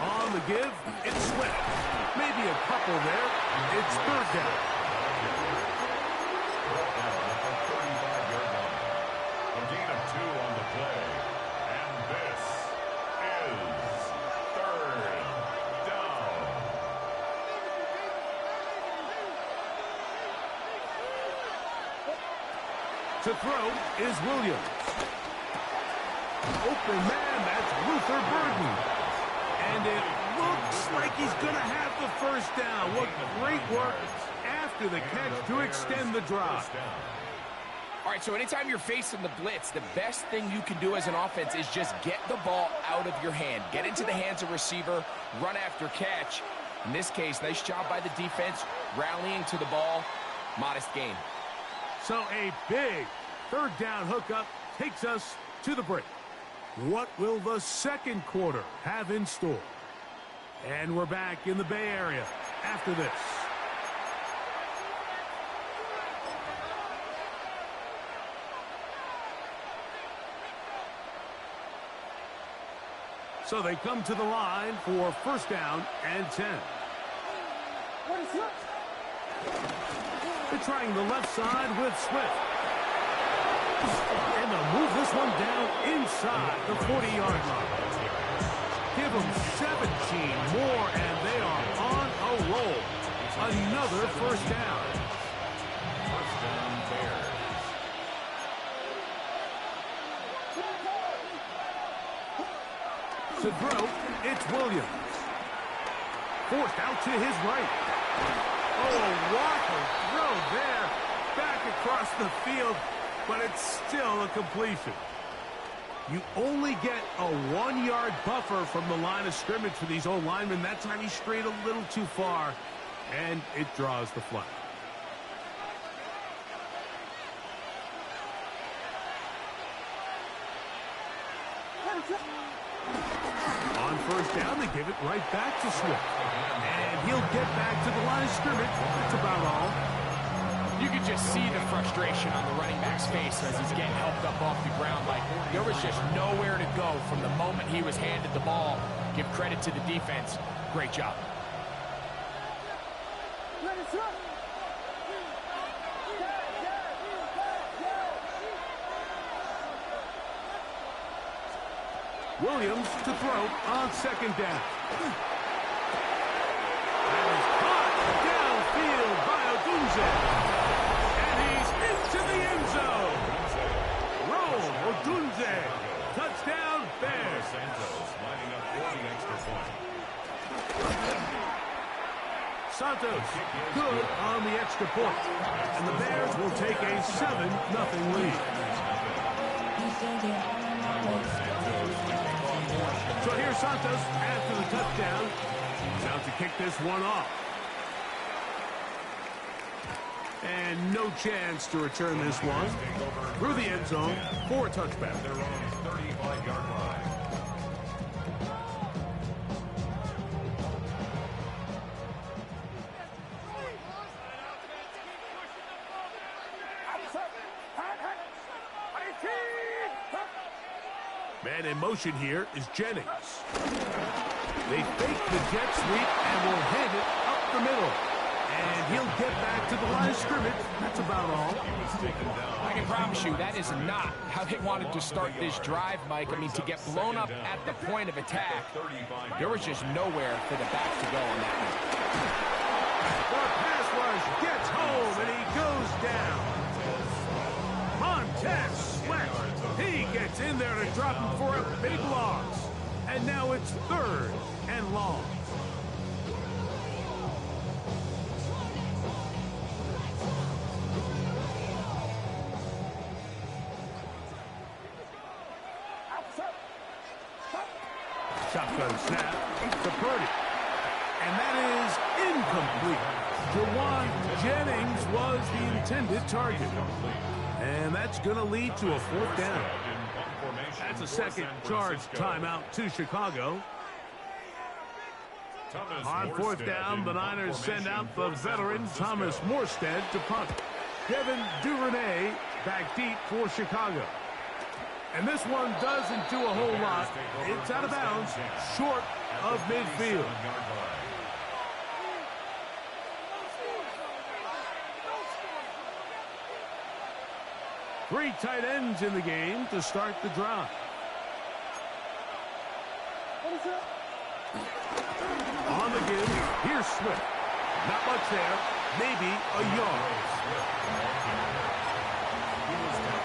On the give, it's Swift. Maybe a couple there. It's 3rd down. A gain of 2 on the play. And this is 3rd down. To throw is Williams. Open man, that's Luther Burden. And it looks like he's going to have the first down. What great work after the catch to extend the drive. All right, so anytime you're facing the blitz, the best thing you can do as an offense is just get the ball out of your hand. Get into the hands of receiver, run after catch. In this case, nice job by the defense, rallying to the ball. Modest gain. So a big third down hookup takes us to the break. What will the second quarter have in store? And we're back in the Bay Area after this. So they come to the line for first down and 10. They're trying the left side with Swift. And they'll move this one down inside the 40-yard line. Give them 17 more, and they are on a roll. Another first down. First down, Bears. To throw, it's Williams. Forced out to his right. Oh, Walker throw there. Back across the field, but it's still a completion. You only get a 1-yard buffer from the line of scrimmage for these old linemen. That time he strayed a little too far, and it draws the flag. On first down, they give it right back to Swift. And he'll get back to the line of scrimmage. That's about all. You can just see the frustration on the running back's face as he's getting helped up off the ground. Like, there was just nowhere to go from the moment he was handed the ball. Give credit to the defense. Great job. Williams to throw on second down. That is caught downfield by Odunze. And he's into the end zone. Roll Odunze. Touchdown, Bears. Santos lining up for the extra point. Santos good on the extra point. And the Bears will take a 7-0 lead. So here's Santos after the touchdown. He's out to kick this one off. And no chance to return this one through the end zone for a touchback. Their own 35-yard line. Man in motion here is Jennings. They fake the jet sweep and will hand it up the middle. And he'll get back to the line of scrimmage. That's about all. I can promise you that is not how they wanted to start this drive, Mike. I mean, to get blown up at the point of attack, there was just nowhere for the back to go on that one. The pass rush gets home and he goes down. Montez Sweat. He gets in there to drop him for a big loss. And now it's third and long. Shotgun snap to Purdy. And that is incomplete. Jawan Jennings was the intended target. And that's going to lead to a fourth down. That's a second charge timeout to Chicago. On fourth down, the Niners send out the veteran Thomas Morstead to punt. Devin Duvernay back deep for Chicago. And this one doesn't do a whole lot. It's out of bounds, short of midfield. Three tight ends in the game to start the drive. On the give, here's Swift. Not much there, maybe a yard. He was down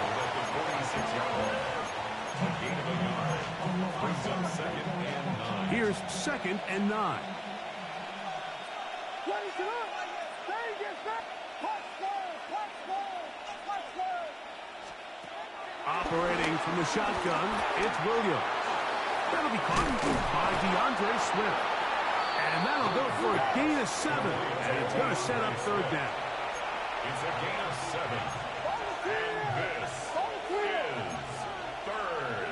Here's 2nd and 9. Operating from the shotgun, it's Williams. That'll be caught by DeAndre Swift. And that'll go for a gain of 7. And it's going to set up 3rd down. It's a gain of 7. And this is 3rd down.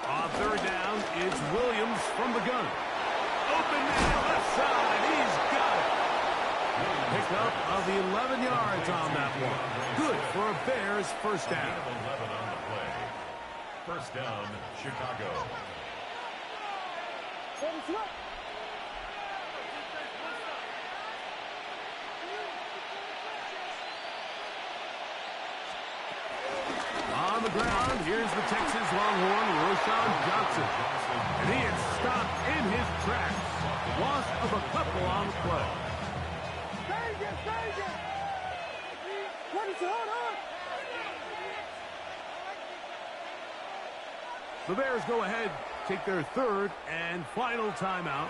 On 3rd down, it's Williams from the gun. Open man left side. He's got it. Pick up of the 11 yards on that one. Good for a Bears 1st down. 11 on the play. 1st down, Chicago. On the ground, here's the Texas Longhorn, Roshan Johnson. And he is stopped in his tracks. Loss of a couple on the play. The Bears go ahead, take their 3rd and final timeout.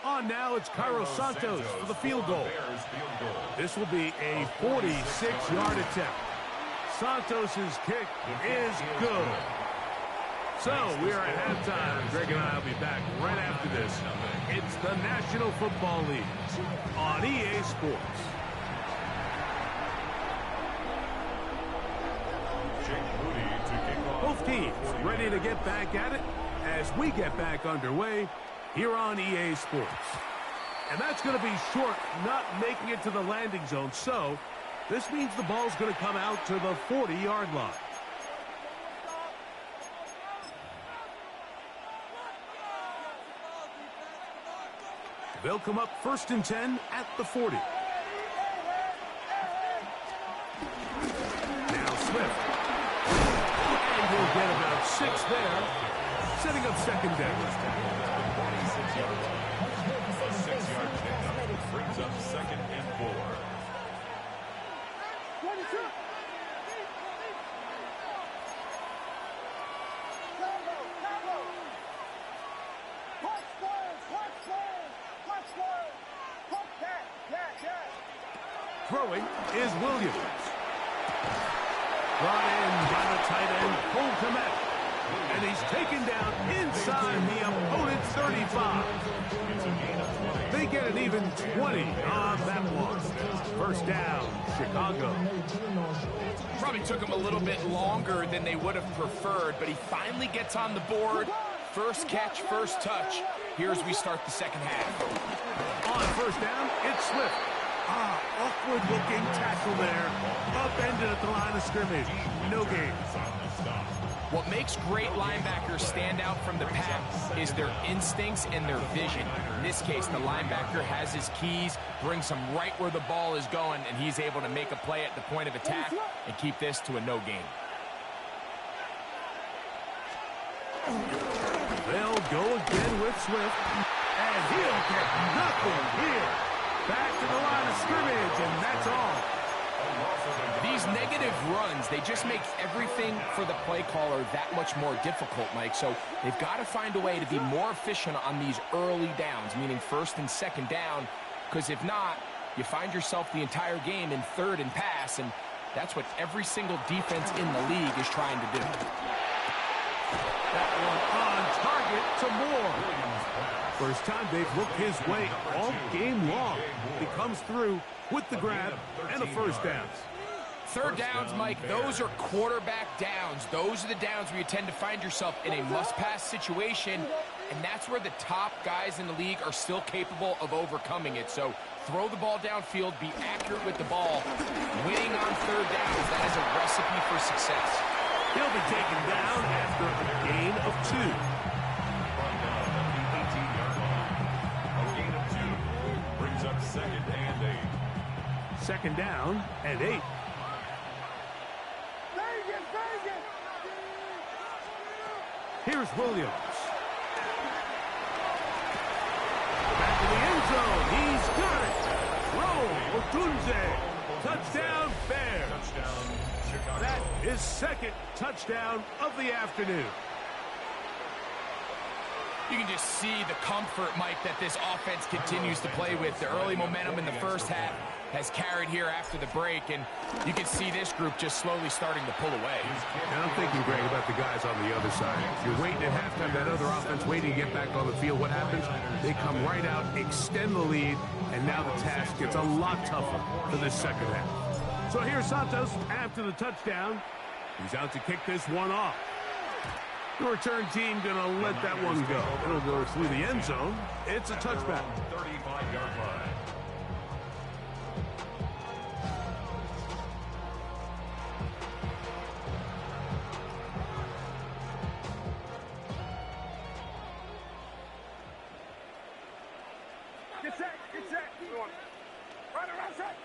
On now, it's Cairo Santos for the field goal. This will be a 46-yard attempt. Santos's kick is good. So we are at halftime. Greg and I will be back right after this. It's the National Football League on EA Sports. Both teams ready to get back at it as we get back underway here on EA Sports. And that's going to be short, not making it to the landing zone. So this means the ball's going to come out to the 40-yard line. They'll come up 1st and 10 at the 40. Now Swift. And he'll get about 6 there, setting up 2nd down. A 6-yard pickup brings up 2nd and 4. Throwing is Williams. Brought in by the tight end, Cole Kmet. And he's taken down inside the opponent's 35. They get an even 20 on that one. 1st down, Chicago. Probably took him a little bit longer than they would have preferred, but he finally gets on the board. First catch, first touch. Here as we start the 2nd half. On 1st down, it's Swift. Awkward-looking tackle there. Upended at the line of scrimmage. No gain. What makes great linebackers stand out from the pack is their instincts and their vision. In this case, the linebacker has his keys, brings him right where the ball is going, and he's able to make a play at the point of attack and keep this to a no gain. They'll go again with Swift, and he'll get nothing here. Back to the line of scrimmage, and that's all. These negative runs, they just make everything for the play caller that much more difficult, Mike. So they've got to find a way to be more efficient on these early downs, meaning 1st and 2nd down, because if not, you find yourself the entire game in 3rd and pass, and that's what every single defense in the league is trying to do. That one on target to Moore. First time they've looked his way all game long. He comes through with the grab and a 1st down. 3rd downs, Mike, those are quarterback downs. Those are the downs where you tend to find yourself in a must-pass situation, and that's where the top guys in the league are still capable of overcoming it. So throw the ball downfield, be accurate with the ball. Winning on 3rd downs, that is a recipe for success. He'll be taken down after a gain of 2. A gain of 2 brings up 2nd and 8. 2nd down and 8. Here's Williams. Back to the end zone. He's got it. Throw Otunze. Touchdown, Bears. Touchdown, Chicago. That is second touchdown of the afternoon. You can just see the comfort, Mike, that this offense continues to play with. The early momentum in the first half has carried here after the break, and you can see this group just slowly starting to pull away. And I'm thinking, Greg, about the guys on the other side. You're waiting at halftime, that other offense waiting to get back on the field. What happens? They come right out, extend the lead, and now the task gets a lot tougher for this second half. So here's Santos after the touchdown. He's out to kick this one off. The return team going to let that one go. It'll go through the end zone. It's a touchback. 35-yard line. Get set, get set. Run around set.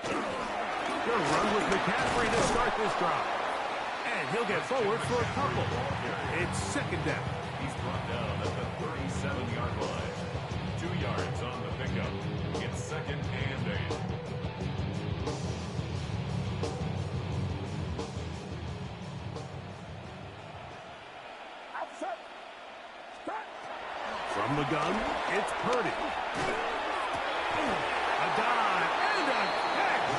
Good run with McCaffrey to start this drive. And he'll get forward for a couple. It's second down. He's brought down at the 37-yard line. 2 yards on the pickup. It's second and 8. From the gun, it's Purdy. A dive and a catch.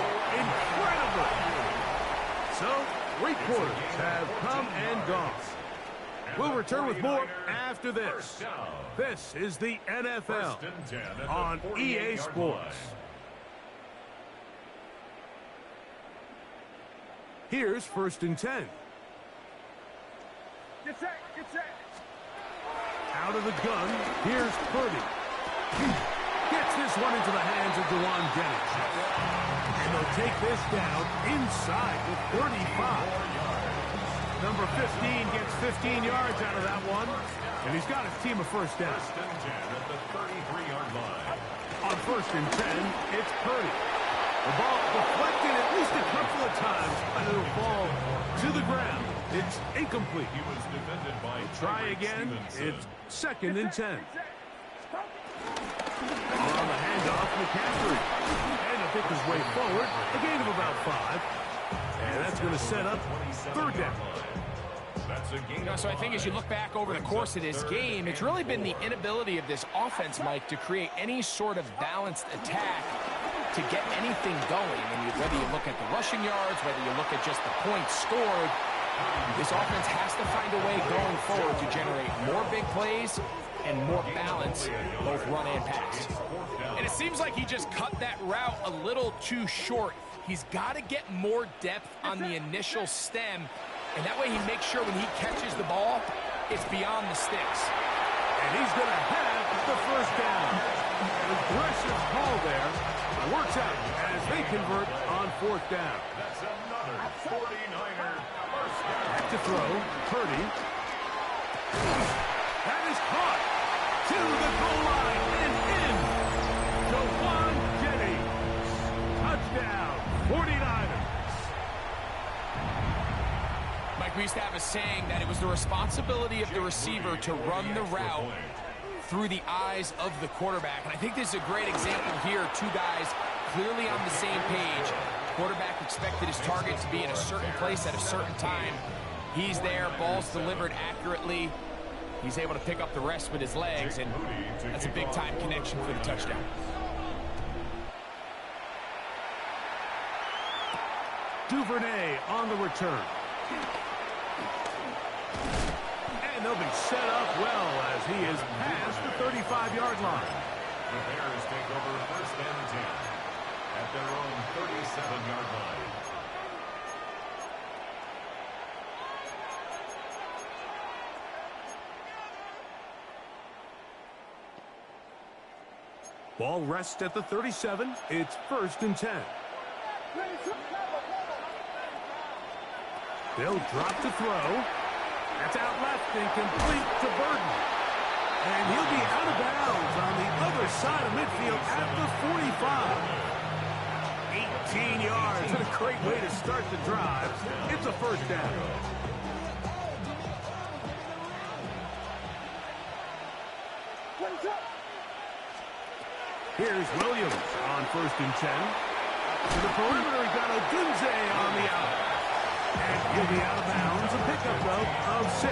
Incredible. So, 3 quarters have come and gone. We'll return with more after this. This is the NFL on EA Sports. Here's 1st and 10. Get set, get set. Out of the gun, here's Purdy. Gets this one into the hands of Jawan Jennings. And they'll take this down inside the 35. Number 15 gets 15 yards out of that one. And he's got his team a first down. 1st and 10 at the 33-yard line. On 1st and 10, it's Purdy. The ball deflected at least a couple of times, and it'll fall to the ground. It's incomplete. He was defended by Try again. It's 2nd and 10. On the handoff, McCaffrey. And he'll pick his way forward. A gain of about 5. And that's going to set up 3rd down. So I think as you look back over the course of this game, it's really been the inability of this offense, Mike, to create any sort of balanced attack to get anything going. And whether you look at the rushing yards, whether you look at just the points scored, this offense has to find a way going forward to generate more big plays and more balance, both run and pass. And it seems like he just cut that route a little too short. He's got to get more depth on the initial stem, and that way he makes sure when he catches the ball, it's beyond the sticks. And he's going to have the first down. An aggressive call there. Works out as they convert on 4th down. That's another 49er first down. Back to throw, Purdy. That is caught to the goal line and in. Jawan Jennings. Touchdown, 49ers. Mike, we used to have a saying that it was the responsibility of the receiver to run the route through the eyes of the quarterback. And I think this is a great example here. 2 guys clearly on the same page. Quarterback expected his target to be in a certain place at a certain time. He's there, ball's delivered accurately. He's able to pick up the rest with his legs, and that's a big-time connection for the touchdown. Duvernay on the return. And they'll be set up well as he is past the 35-yard line. The Bears take over 1st and 10 at their own 37-yard line. Ball rests at the 37. It's 1st and 10. They'll drop to throw. That's out left and complete to Burton. And he'll be out of bounds on the other side of midfield at the 45. 18 yards and a great way to start the drive. It's a first down. Here's Williams on 1st and 10. To the perimeter, he got Odunze on the out. And he'll be out of bounds. A pickup, though, of 6.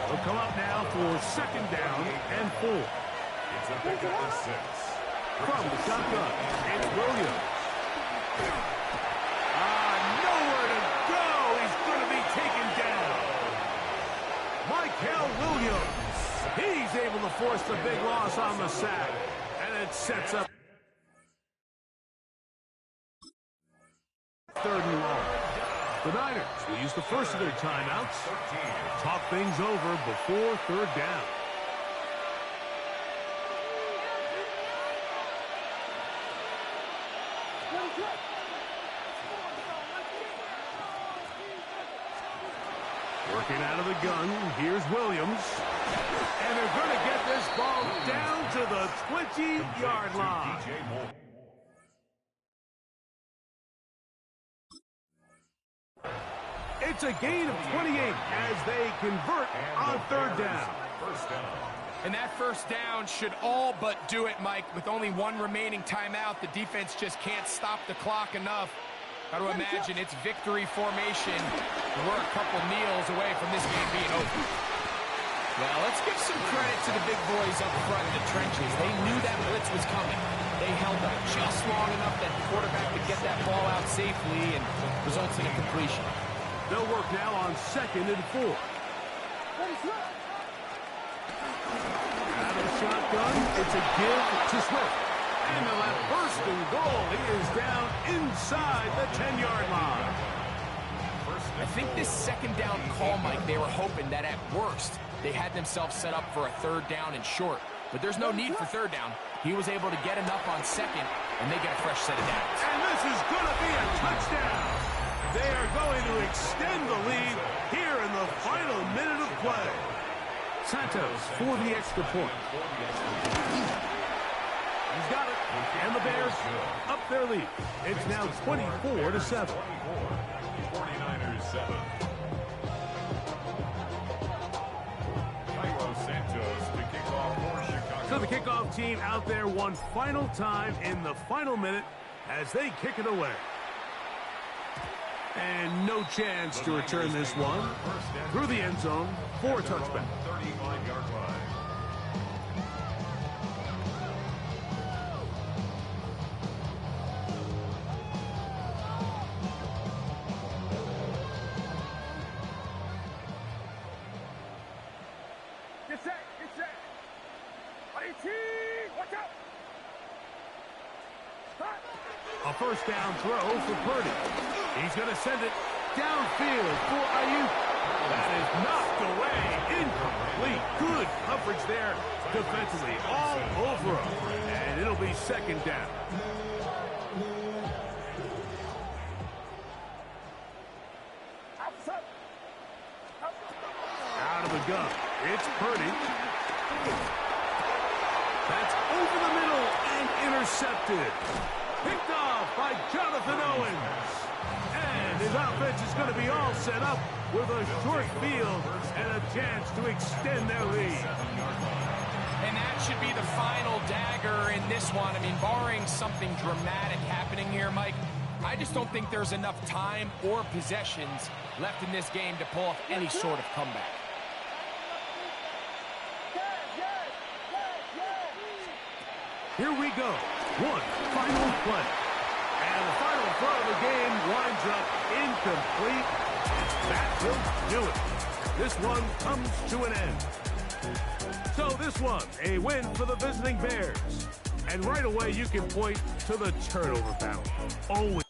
He'll come up now for 2nd down and 4. It's a pickup of 6. From the shotgun, it's Williams. Nowhere to go. He's going to be taken down. Michael Williams. He's able to force the big loss on the sack. And it sets up 3rd and long. The Niners will use the first of their timeouts. Talk things over before 3rd down. Working out of the gun, here's Williams. And they're going to get this ball down to the 20-yard line. It's a gain of 28 as they convert on 3rd down. And that 1st down should all but do it, Mike. With only 1 remaining timeout, the defense just can't stop the clock enough. Got to imagine it's victory formation. We're a couple kneels away from this game being over. Well, let's give some credit to the big boys up front in the trenches. They knew that blitz was coming. They held up just long enough that the quarterback could get that ball out safely and results in a completion. They'll work now on 2nd and 4. Out of the shotgun, it's a give to Swift. And they'll have 1st and goal. He is down inside the 10-yard line. I think this 2nd down call, Mike, they were hoping that at worst they had themselves set up for a 3rd down and short. But there's no need for 3rd down. He was able to get enough on 2nd, and they get a fresh set of downs. And this is going to be a touchdown. They are going to extend the lead here in the final minute of play. Santos for the extra point. He's got it. And the Bears up their lead. It's now 24-7. 49ers 7. Santos to kick off for Chicago. So the kickoff team out there one final time in the final minute as they kick it away. And no chance to return this one through the end zone for a touchback. 35-yard line. Get set, get set. Watch out. Stop. A 1st down throw for Purdy. He's going to send it downfield for Ayuk. That is knocked away. Incomplete. Good coverage there defensively. All over him. And it'll be 2nd down. Out of the gun. It's Purdy. That's over the middle and intercepted. Picked off by Jonathan Owens. And his offense is going to be all set up with a short field and a chance to extend their lead. And that should be the final dagger in this one. I mean, barring something dramatic happening here, Mike, I just don't think there's enough time or possessions left in this game to pull off any sort of comeback. Here we go. One final play. And the final throw of the game winds up incomplete. That will do it. This one comes to an end. So this one, a win for the visiting Bears. And right away you can point to the turnover battle. Always